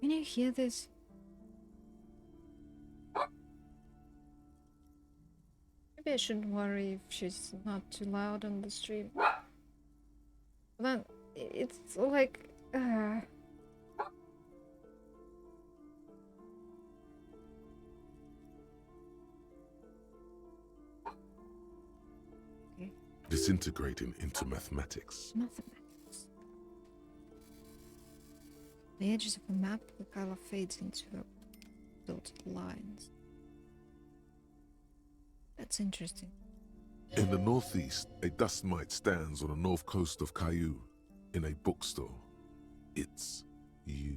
Can you hear this? Maybe I shouldn't worry if she's not too loud on the stream. But then it's like Disintegrating into mathematics. Mathematics. The edges of a map, the color fades into dotted lines. That's interesting. In the northeast, a dust mite stands on the north coast of Caillou in a bookstore. It's you.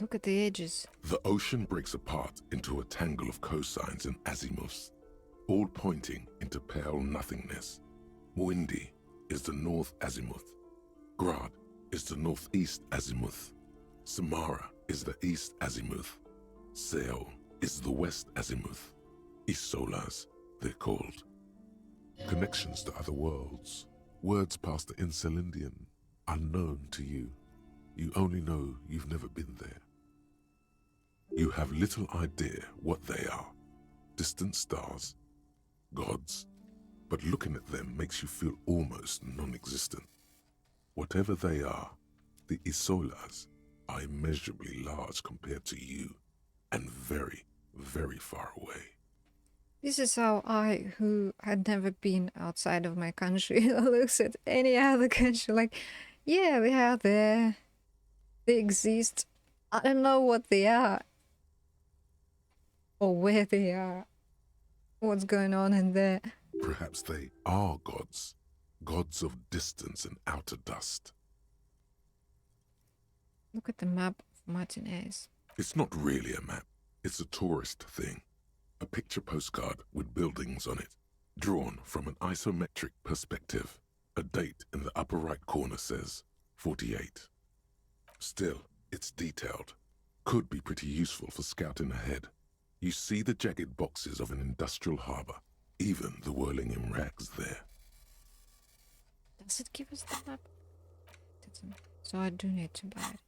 Look at the edges. The ocean breaks apart into a tangle of cosines and azimuths, all pointing into pale nothingness. Windy is the north azimuth. Grad is the northeast azimuth. Samara is the east azimuth. Seo is the west azimuth. Isolas, they're called. Connections to other worlds. Words past the Insulindian, unknown to you. You only know you've never been there. You have little idea what they are. Distant stars, gods, but looking at them makes you feel almost non-existent. Whatever they are, the Isolas are immeasurably large compared to you, and very, very far away. This is how I, who had never been outside of my country, looks at any other country like, yeah, they are there. They exist. I don't know what they are. Or where they are. What's going on in there. Perhaps they are gods. Gods of distance and outer dust. Look at the map of Martinez. It's not really a map. It's a tourist thing. A picture postcard with buildings on it, drawn from an isometric perspective. A date in the upper right corner says 48. Still, it's detailed. Could be pretty useful for scouting ahead. You see the jagged boxes of an industrial harbour, even the whirling in rags there. Does it give us the map? It doesn't. So I do need to buy it.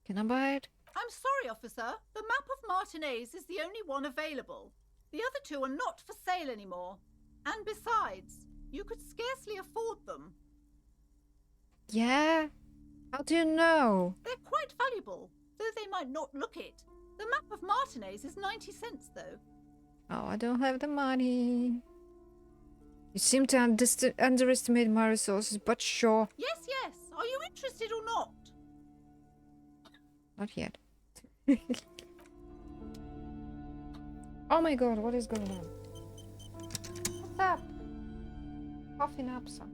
Can I buy it? I'm sorry, officer. The map of Martinez is the only one available. The other two are not for sale anymore. And besides, You could scarcely afford them. Yeah? How do you know? They're quite valuable, though they might not look it. The map of Martinez is 90 cents, though. Oh, I don't have the money. You seem to underestimate my resources, but sure. Yes, yes. Are you interested or not? Not yet. Oh my god, what is going on? What's up? Coughing up some.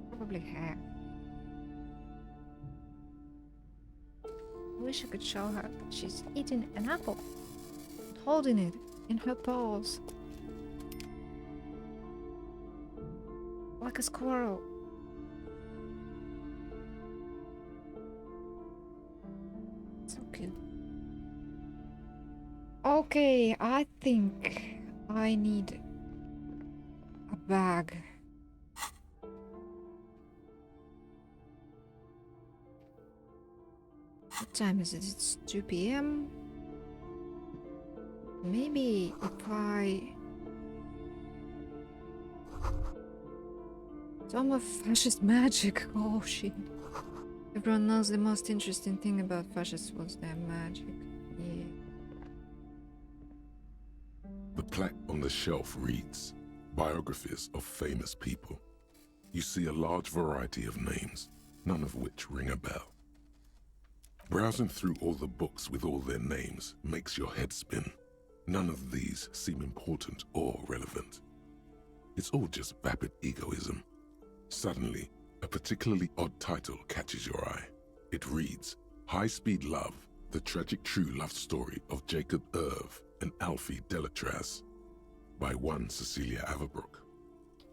Probably hair. I wish I could show her that she's eating an apple and holding it in her paws. Like a squirrel. So cute. Okay, I think I need a bag. What time is it? It's 2 p.m. Maybe if I... Some of fascist magic. Oh shit. Everyone knows the most interesting thing about fascists was their magic. Yeah. The plaque on the shelf reads, Biographies of Famous People. You see a large variety of names, none of which ring a bell. Browsing through all the books with all their names makes your head spin. None of these seem important or relevant. It's all just vapid egoism. Suddenly, a particularly odd title catches your eye. It reads, High Speed Love, the tragic true love story of Jacob Irv and Alfie Delatraz, by one Cecilia Averbrook.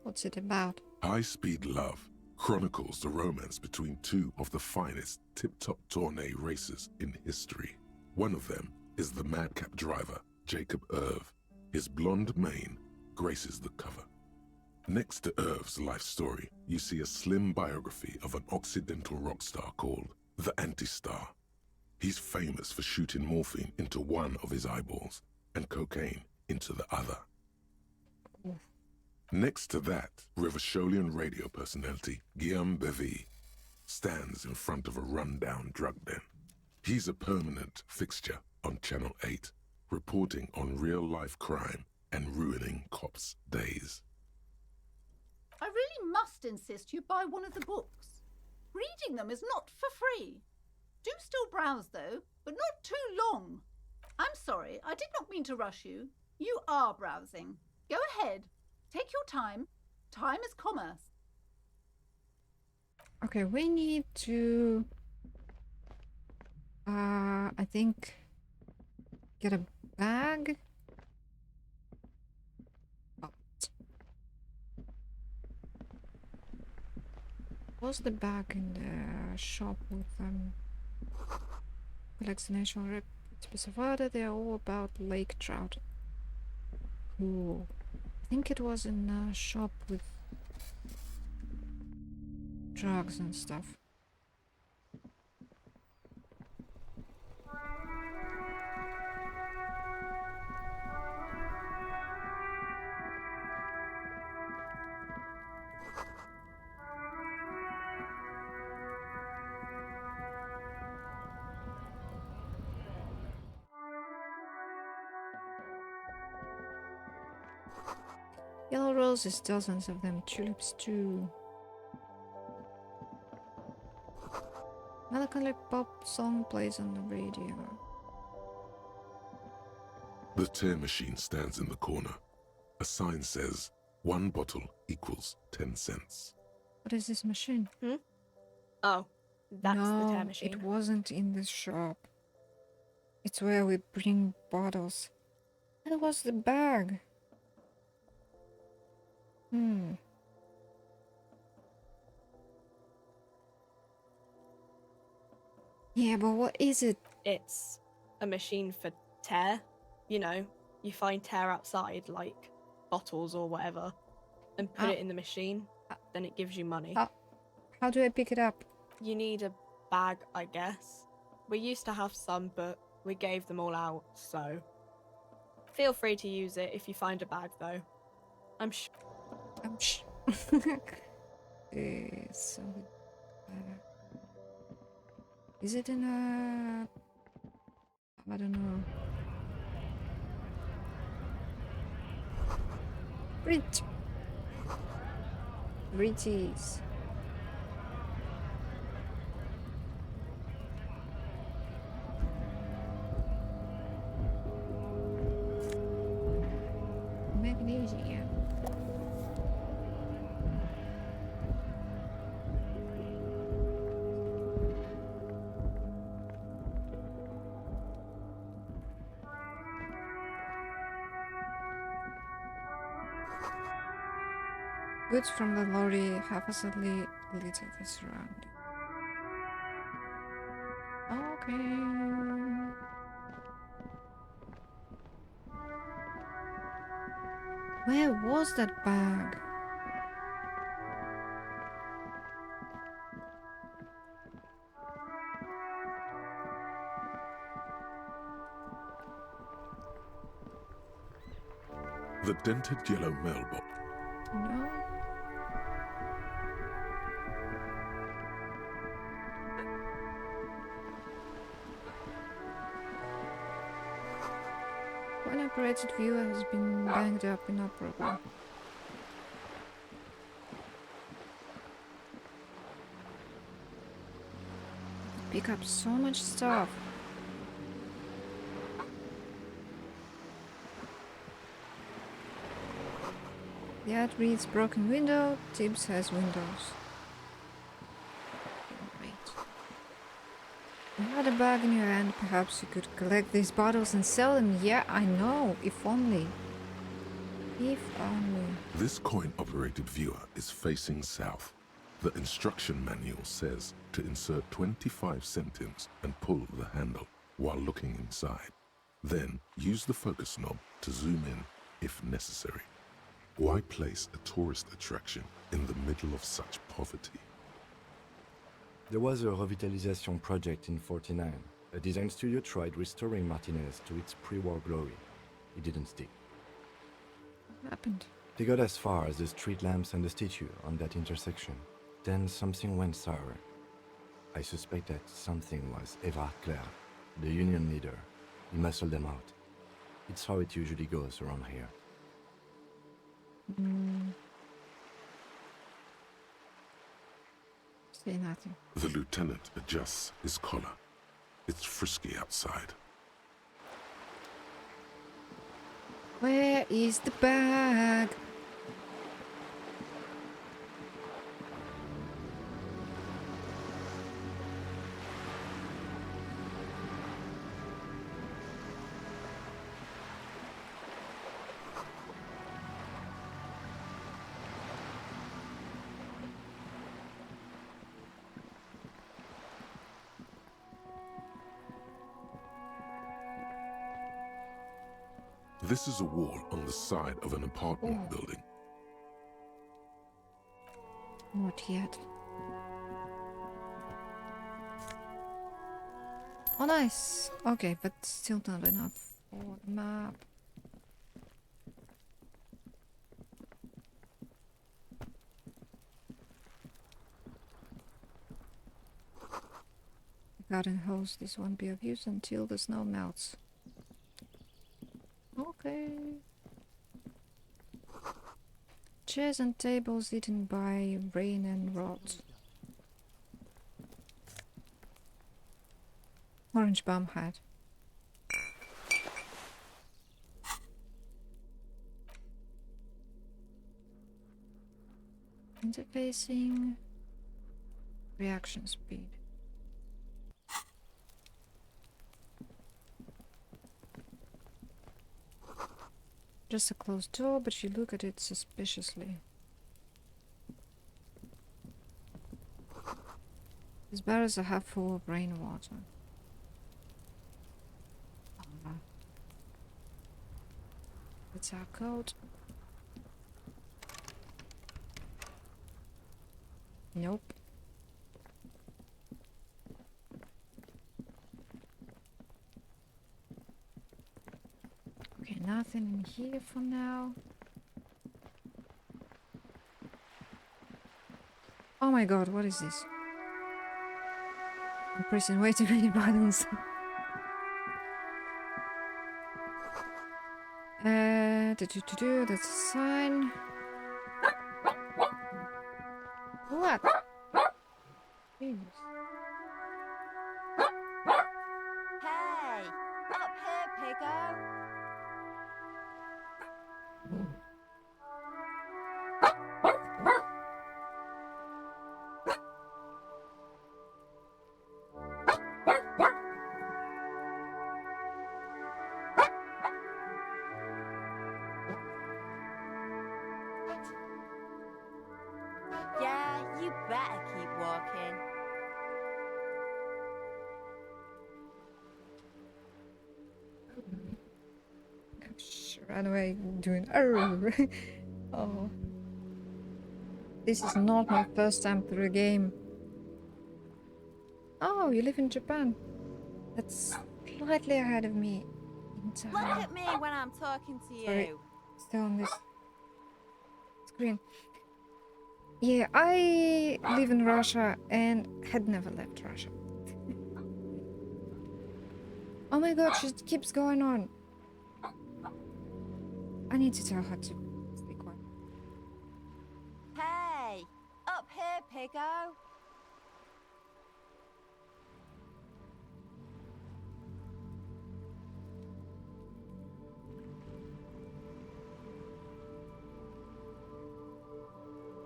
What's it about? High Speed Love chronicles the romance between two of the finest tip-top tourney racers in history. One of them is the madcap driver, Jacob Irv. His blonde mane graces the cover. Next to Irv's life story, you see a slim biography of an Occidental rock star called the Anti-Star. He's famous for shooting morphine into one of his eyeballs and cocaine into the other. Next to that, Revacholian radio personality Guillaume Bevy stands in front of a rundown drug den. He's a permanent fixture on Channel 8, reporting on real-life crime and ruining cops' days. I really must insist you buy one of the books. Reading them is not for free. Do still browse, though, but not too long. I'm sorry, I did not mean to rush you. You are browsing. Go ahead. Take your time. Time is commerce. Okay, we need to... I think... get a bag? Was the bag in the shop with vaccination rep? Specified they are all about lake trout. Cool. I think it was in a shop with drugs and stuff. Yellow roses, dozens of them. Tulips too. Melancholy pop song plays on the radio. The tear machine stands in the corner. A sign says, 1 bottle equals 10 cents. What is this machine? Oh, that's no, the tear machine. It wasn't in the shop. It's where we bring bottles. Where was the bag? Yeah, but what is it? It's a machine for tear. You know, you find tear outside, like bottles or whatever, and put it in the machine. Then it gives you money. How do I pick it up? You need a bag, I guess. We used to have some, but we gave them all out, so... Feel free to use it if you find a bag, though. I'm sure. So, is it in a? I don't know. Riches. Magnesium. Goods from the lorry haphazardly litter the surroundings. Okay. Where was that bag? The dented yellow mailbox. No. One operated viewer has been banged up inoperable. Pick up so much stuff. The ad reads broken window, Tibbs has windows. Great. You had a bag in your hand, perhaps you could collect these bottles and sell them. Yeah, I know, if only. If only. This coin-operated viewer is facing south. The instruction manual says to insert 25 centimes and pull the handle while looking inside. Then use the focus knob to zoom in if necessary. Why place a tourist attraction in the middle of such poverty? There was a revitalization project in 49. A design studio tried restoring Martinez to its pre-war glory. It didn't stick. What happened? They got as far as the street lamps and the statue on that intersection. Then something went sour. I suspect that something was Évrard Claire, the union leader. He muscled them out. It's how it usually goes around here. Say nothing. The lieutenant adjusts his collar. It's frisky outside. Where is the bag? This is a wall on the side of an apartment building. Not yet. Oh, nice. Okay, but still not enough for the map. Garden hose, this won't be of use until the snow melts. Okay. Chairs and tables eaten by rain and rot. Orange bomb hat. Interfacing. Reaction speed. Just a closed door, but you look at it suspiciously. These barrels are half full of rainwater. That's our code. Nope. Okay, nothing in here for now. Oh my god, what is this? I'm pressing way too many buttons. That's a sign. What? Jesus. Hey, up here, Piggo. Yeah, you better keep walking. Ran away doing arr. Oh. This is not my first time through a game. Oh, you live in Japan. That's slightly ahead of me in time. Look at me when I'm talking to you. Sorry, still on this screen. Yeah, I live in Russia and had never left Russia. Oh my god, she keeps going on. I need to tell her to stay quiet. Hey, up here, Piggo.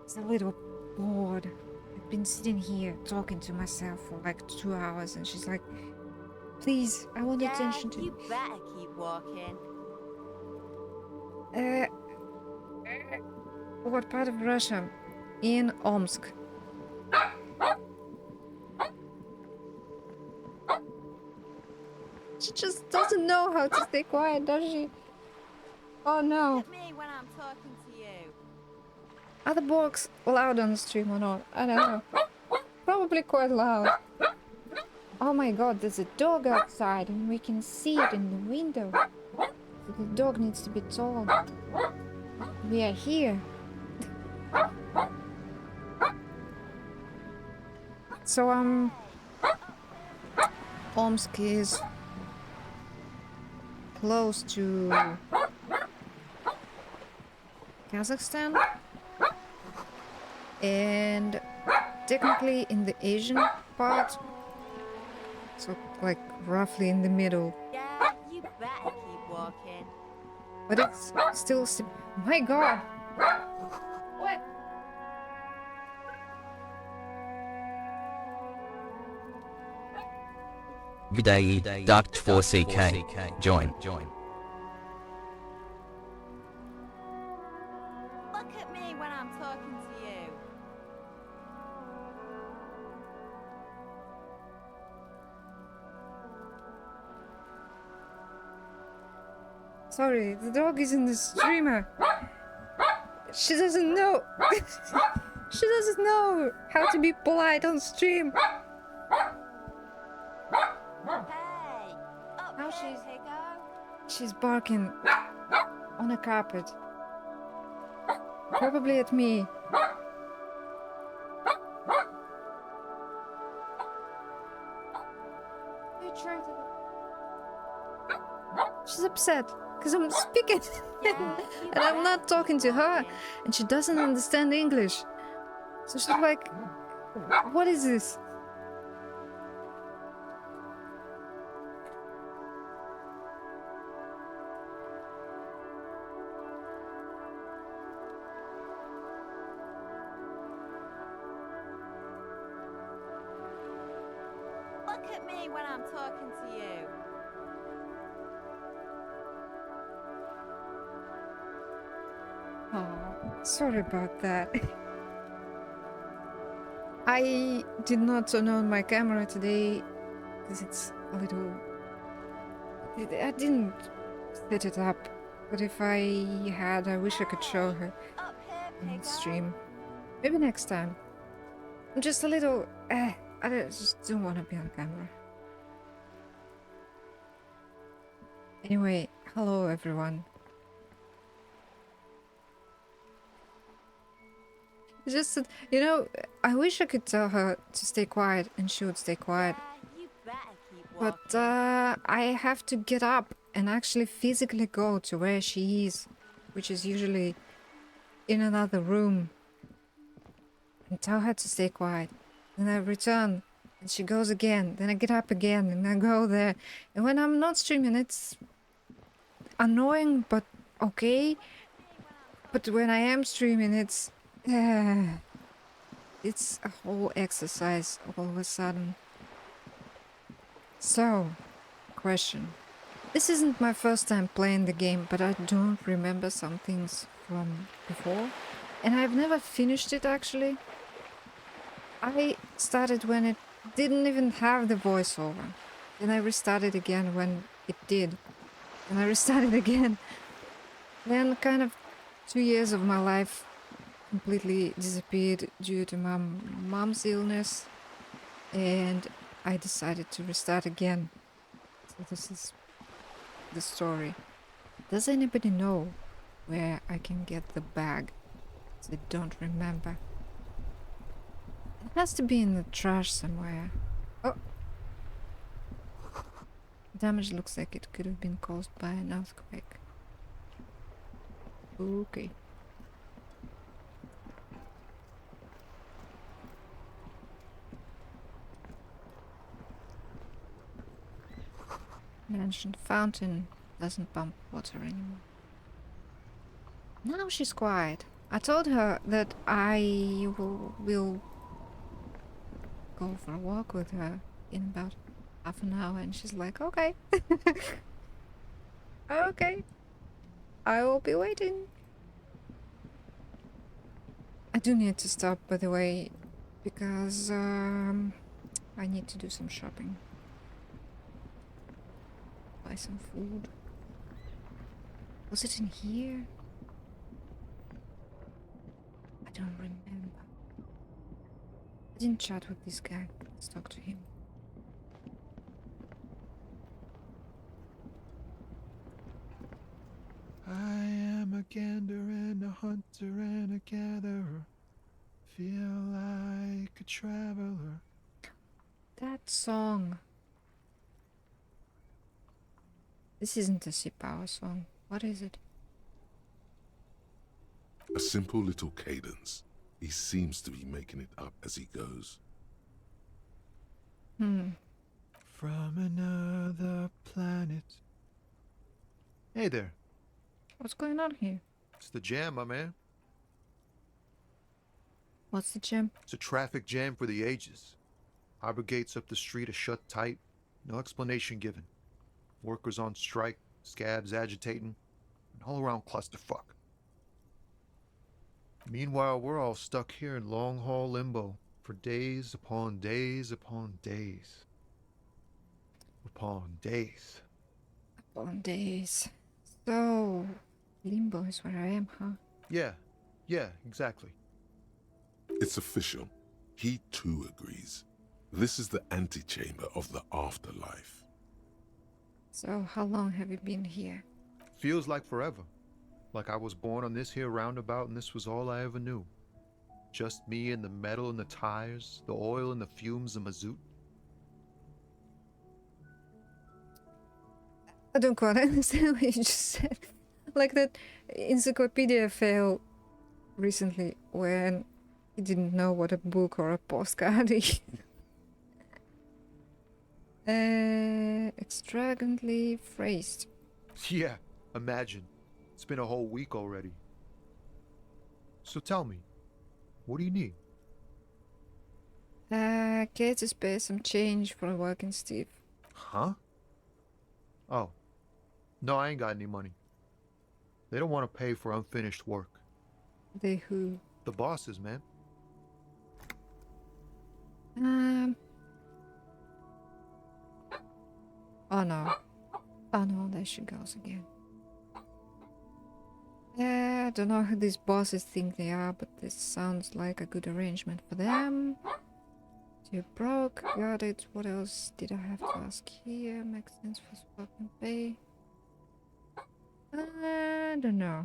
It's a little bored. I've been sitting here talking to myself for like 2 hours and she's like, please, I want attention to... You better keep walking. What part of Russia? In Omsk. She just doesn't know how to stay quiet, does she? Oh no. Look at me when I'm talking to you. Are the Borgs loud on the stream or not? I don't know. Probably quite loud. Oh my god, there's a dog outside and we can see it in the window. So the dog needs to be told. We are here. So, Omsk is close to Kazakhstan and technically in the Asian part, so like roughly in the middle. Yeah, you better keep walking. But it's still... My god! What? Vidayi Duct 4CK. Join. Look at me when I'm talking to you. Sorry, the dog is in the streamer. She doesn't know. She doesn't know how to be polite on stream. Hey, up Now here, Piggo. She's barking on a carpet. Probably at me. She's upset because I'm speaking and I'm not talking to her and she doesn't understand English. So she's like, what is this? Look at me when I'm talking to you. Oh, sorry about that. I did not turn on my camera today because it's a little... I didn't set it up, but if I had, I wish I could show her on the stream. Maybe next time. I'm just a little... I just don't want to be on camera. Anyway, hello everyone. It's just that, you know, I wish I could tell her to stay quiet and she would stay quiet. You better keep But walking. I have to get up and actually physically go to where she is, which is usually in another room, and tell her to stay quiet. Then I return and she goes again. Then I get up again and I go there. And when I'm not streaming, it's annoying, but okay. But when I am streaming, it's a whole exercise all of a sudden. So, question. This isn't my first time playing the game, but I don't remember some things from before. And I've never finished it actually. I started when it didn't even have the voiceover. Then I restarted again when it did. And I restarted again. Then kind of 2 years of my life completely disappeared due to my mom's illness. And I decided to restart again. So this is the story. Does anybody know where I can get the bag? I don't remember. It has to be in the trash somewhere. Oh! Damage looks like it could have been caused by an earthquake. Okay. Mentioned fountain doesn't pump water anymore. Now she's quiet. I told her that I will go for a walk with her in about half an hour, and she's like, okay. Okay. I will be waiting. I do need to stop, by the way, because I need to do some shopping. Buy some food. Was it in here? I don't remember. I didn't chat with this guy. Let's talk to him. I am a gander and a hunter and a gatherer. Feel like a traveler. That song. This isn't a Sea Power song. What is it? A simple little cadence. He seems to be making it up as he goes. From another planet. Hey there. What's going on here? It's the jam, my man. What's the jam? It's a traffic jam for the ages. Harbor gates up the street are shut tight. No explanation given. Workers on strike, scabs agitating, an all-around clusterfuck. Meanwhile, we're all stuck here in long-haul limbo for days upon days upon days. Upon days. Upon days. So, limbo is where I am, huh? Yeah, exactly. It's official. He too agrees. This is the antechamber of the afterlife. So, how long have you been here? Feels like forever. Like I was born on this here roundabout and this was all I ever knew. Just me and the metal and the tires, the oil and the fumes and mazout. I don't quite understand what you just said. Like that encyclopedia fail recently when he didn't know what a book or a postcard is. Extravagantly phrased. Yeah, imagine. It's been a whole week already. So tell me, what do you need? Care to spare some change for a working Steve. Huh? Oh. No, I ain't got any money. They don't want to pay for unfinished work. They who? The bosses, man. Oh no. Oh no, there she goes again. I don't know who these bosses think they are, but this sounds like a good arrangement for them. You're broke, got it. What else did I have to ask here? Makes sense for swap and pay. I don't know.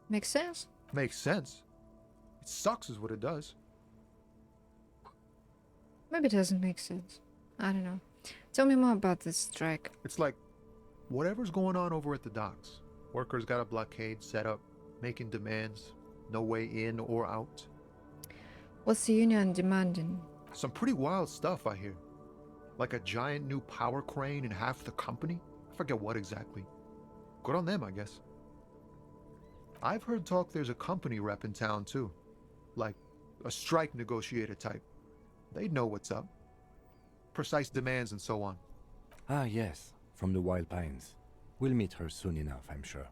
Makes sense? Makes sense. It sucks is what it does. Maybe it doesn't make sense. I don't know. Tell me more about this strike. It's like whatever's going on over at the docks. Workers got a blockade set up, making demands, no way in or out. What's the union demanding? Some pretty wild stuff, I hear. Like a giant new power crane in half the company? I forget what exactly. Good on them, I guess. I've heard talk there's a company rep in town, too. Like a strike negotiator type. They'd know what's up. Precise demands and so on. Ah, yes, from the Wild Pines. We'll meet her soon enough, I'm sure.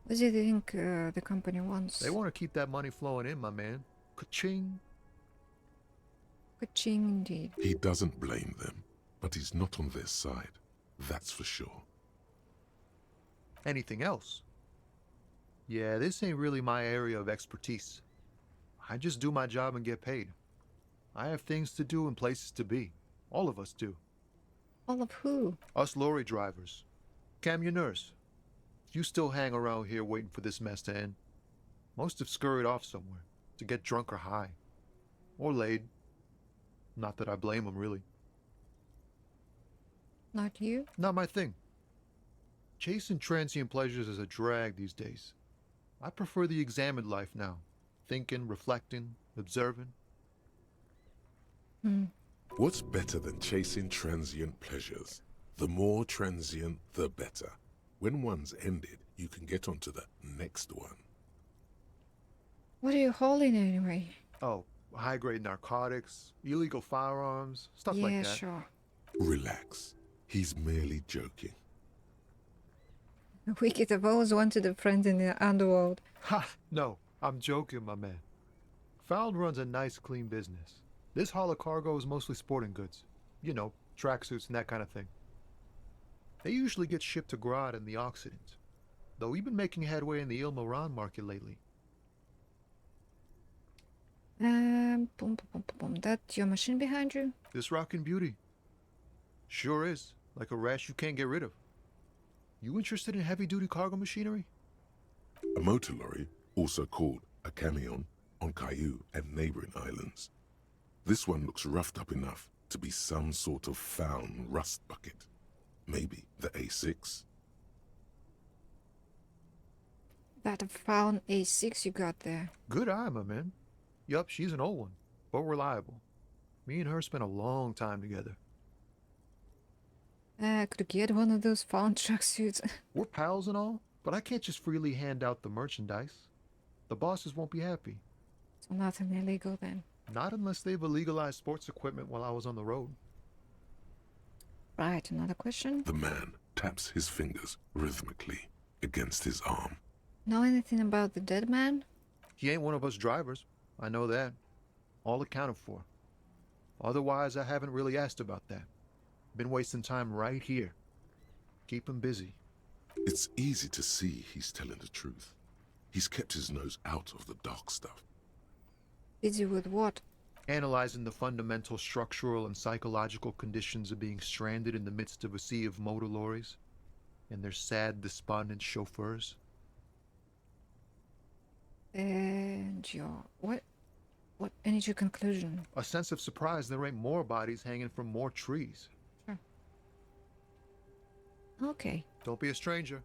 What do you think the company wants? They want to keep that money flowing in, my man. Ka-ching. Ka-ching indeed. He doesn't blame them, but he's not on their side. That's for sure. Anything else? Yeah, this ain't really my area of expertise. I just do my job and get paid. I have things to do and places to be. All of us do. All of who? Us lorry drivers. Camionneurs. You still hang around here waiting for this mess to end. Most have scurried off somewhere to get drunk or high. Or laid. Not that I blame them, really. Not you? Not my thing. Chasing transient pleasures is a drag these days. I prefer the examined life now. Thinking, reflecting, observing. What's better than chasing transient pleasures? The more transient, the better. When one's ended, you can get onto the next one. What are you holding anyway? Oh, high-grade narcotics, illegal firearms, stuff like that. Yeah, sure. Relax. He's merely joking. Wicked, I've always wanted a friend in the underworld. Ha! No, I'm joking, my man. Found runs a nice, clean business. This haul of cargo is mostly sporting goods. You know, tracksuits and that kind of thing. They usually get shipped to Grad in the Occident, though we've been making headway in the Il Moran market lately. Boom, boom, boom, boom. That your machine behind you? This rockin' beauty. Sure is, like a rash you can't get rid of. You interested in heavy-duty cargo machinery? A motor lorry, also called a camion, on Caillou and neighboring islands. This one looks roughed up enough to be some sort of found rust bucket. Maybe the A6? That found A6 you got there. Good eye, my man. Yup, she's an old one, but reliable. Me and her spent a long time together. Could you get one of those found tracksuits? We're pals and all, but I can't just freely hand out the merchandise. The bosses won't be happy. So nothing illegal then. Not unless they've illegalized sports equipment while I was on the road. Right, another question. The man taps his fingers rhythmically against his arm. Know anything about the dead man? He ain't one of us drivers. I know that. All accounted for. Otherwise, I haven't really asked about that. Been wasting time right here. Keep him busy. It's easy to see he's telling the truth. He's kept his nose out of the dark stuff. Busy with what? Analyzing the fundamental structural and psychological conditions of being stranded in the midst of a sea of motor lorries and their sad, despondent chauffeurs. And your... What is your conclusion? A sense of surprise there ain't more bodies hanging from more trees. Sure. Okay. Don't be a stranger.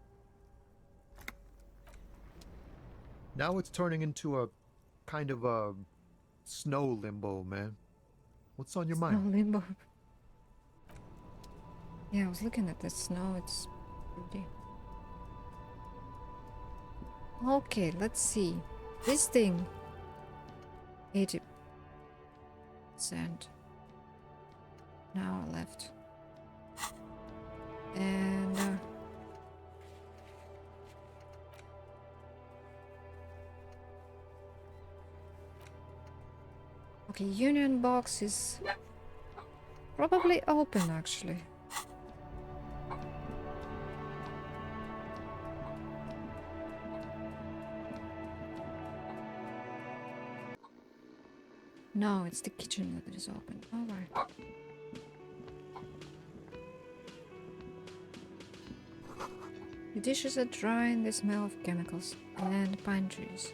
Now it's turning into a kind of a snow limbo, man. What's on your mind? Snow limbo. Yeah, I was looking at the snow. It's pretty. Okay, let's see. This thing. 80%. Now left. And okay, union box is probably open actually. No, it's the kitchen that is open. Alright. The dishes are dry and they smell of chemicals and pine trees.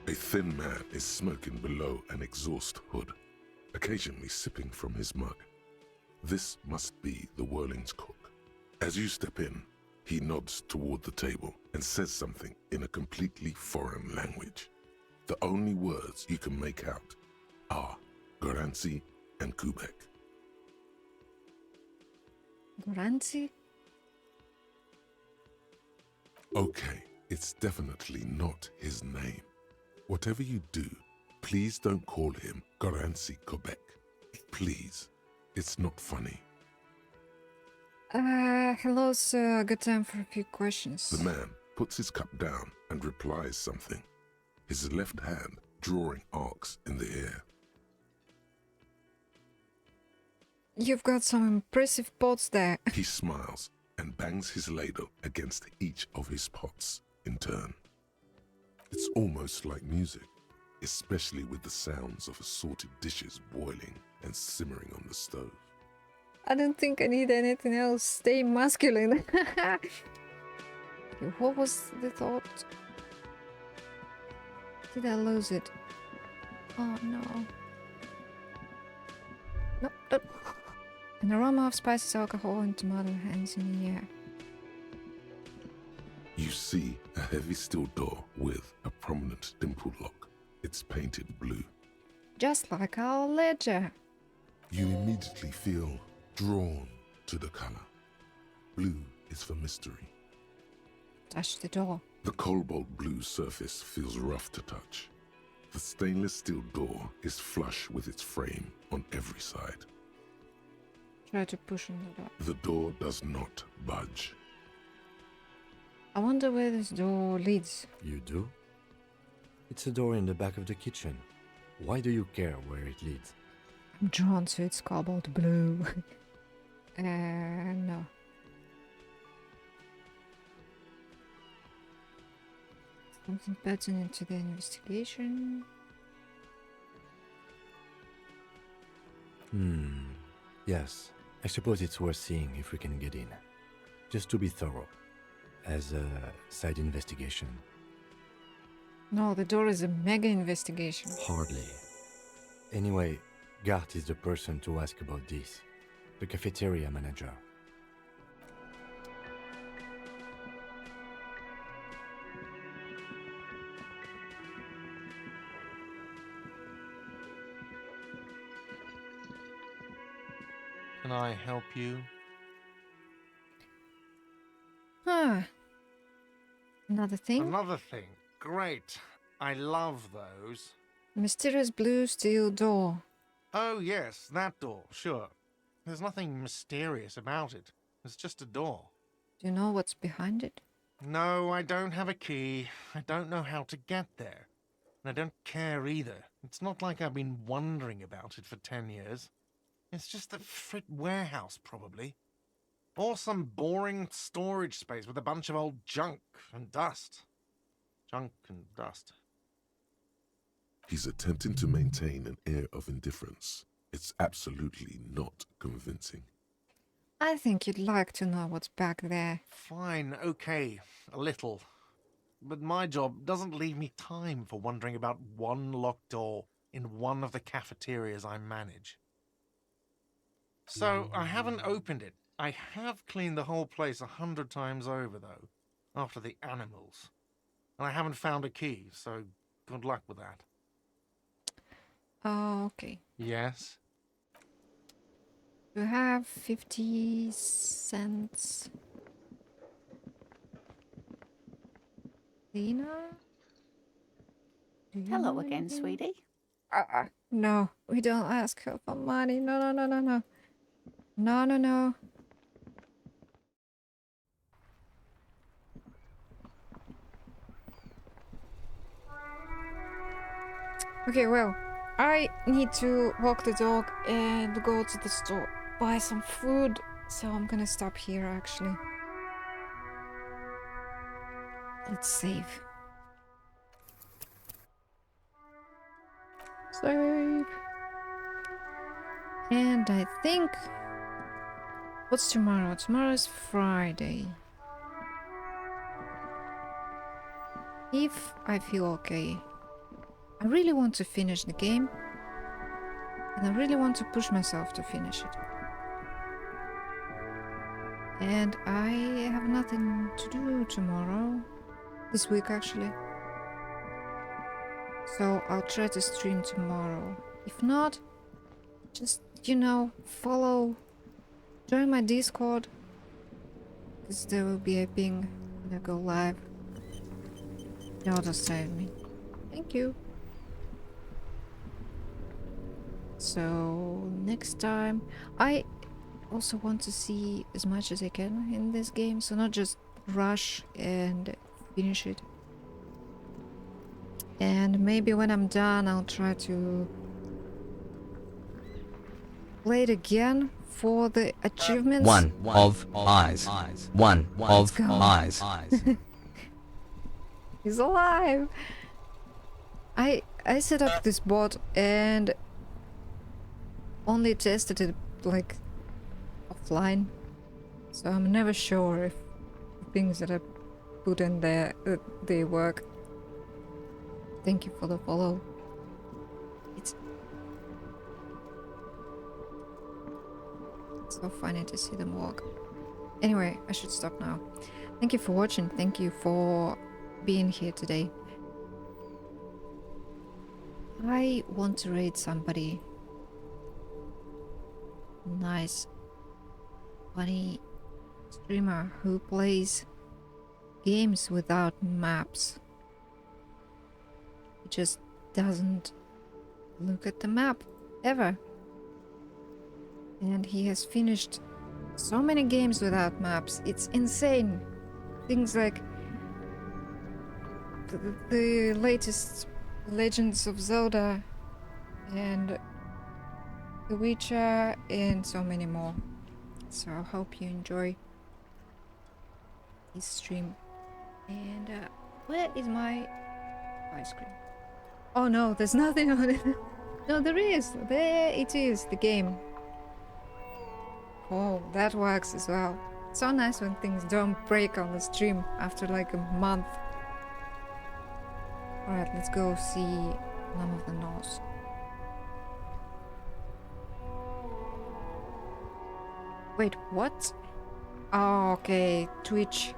A thin man is smoking below an exhaust hood, occasionally sipping from his mug. This must be the Whirling's cook. As you step in, he nods toward the table and says something in a completely foreign language. The only words you can make out are Goranci and Kubek. Goranci? Okay, it's definitely not his name. Whatever you do, please don't call him Goranci Kubek. Please. It's not funny. Hello, sir. Good time for a few questions. The man puts his cup down and replies something, his left hand drawing arcs in the air. You've got some impressive pots there. He smiles and bangs his ladle against each of his pots in turn. It's almost like music, especially with the sounds of assorted dishes boiling and simmering on the stove. I don't think I need anything else. Stay masculine. Okay, what was the thought? Did I lose it? Oh no. No, no. An aroma of spices, alcohol, and tomato hangs in the air. You see a heavy steel door with a prominent dimple lock. It's painted blue. Just like our ledger. You immediately feel drawn to the color. Blue is for mystery. Touch the door. The cobalt blue surface feels rough to touch. The stainless steel door is flush with its frame on every side. Try to push on the door. The door does not budge. I wonder where this door leads. You do? It's a door in the back of the kitchen. Why do you care where it leads? I'm drawn to its cobalt blue. No. Something pertinent to the investigation. Yes. I suppose it's worth seeing if we can get in. Just to be thorough. As a side investigation. No, the door is a mega investigation. Hardly. Anyway, Gart is the person to ask about this. The cafeteria manager. Can I help you? Huh. Another thing? Another thing. Great. I love those. Mysterious blue steel door. Oh, yes, that door, sure. There's nothing mysterious about it. It's just a door. Do you know what's behind it? No, I don't have a key. I don't know how to get there. And I don't care either. It's not like I've been wondering about it for 10 years. It's just a frit warehouse, probably. Or some boring storage space with a bunch of old junk and dust. Junk and dust. He's attempting to maintain an air of indifference. It's absolutely not convincing. I think you'd like to know what's back there. Fine, okay, a little. But my job doesn't leave me time for wondering about one locked door in one of the cafeterias I manage. So, I haven't opened it. I have cleaned the whole place 100 times over, though, after the animals. And I haven't found a key, so good luck with that. Okay. Yes? You have 50 cents. Lena? Do you Hello know again, anything? sweetie. No, we don't ask her for money. No, no, no, no, no. No, no, no. Okay, well, I need to walk the dog and go to the store, buy some food, so I'm gonna stop here actually. Let's save. Save. And I think What's tomorrow? Tomorrow is Friday. If I feel okay, I really want to finish the game. And I really want to push myself to finish it. And I have nothing to do tomorrow. This week, actually. So I'll try to stream tomorrow. If not, just, you know, join my Discord. Because there will be a ping when I go live. Y'all just save me. Thank you. So next time, I also want to see as much as I can in this game, so not just rush and finish it. And maybe when I'm done, I'll try to play it again for the achievements. One of eyes. One of eyes. He's alive. I set up this bot and only tested it like offline, so I'm never sure if the things that I put in there they work. Thank you for the follow. It's so funny to see them walk. Anyway, I should stop now. Thank you for watching. Thank you for being here today. I want to raid somebody nice, funny streamer who plays games without maps. He just doesn't look at the map ever. And he has finished so many games without maps. It's insane. Things like the latest Legends of Zelda and The Witcher and so many more. So I hope you enjoy this stream. And where is my ice cream? Oh no, there's nothing on it. No, there is. There it is, the game. Oh, that works as well. It's so nice when things don't break on the stream after like a month. Alright, let's go see None of the North. Wait, what? Oh, okay, Twitch.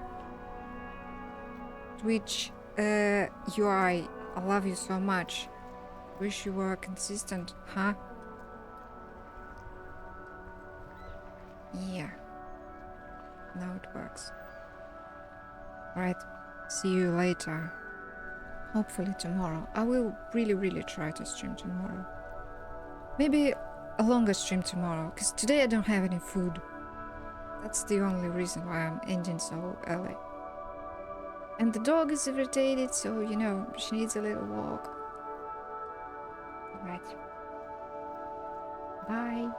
UI, I love you so much. Wish you were consistent, huh? Yeah. Now it works. Alright, see you later. Hopefully tomorrow. I will really try to stream tomorrow. Maybe a longer stream tomorrow, because today I don't have any food. That's the only reason why I'm ending so early. And the dog is irritated, so, you know, she needs a little walk. Alright. Bye.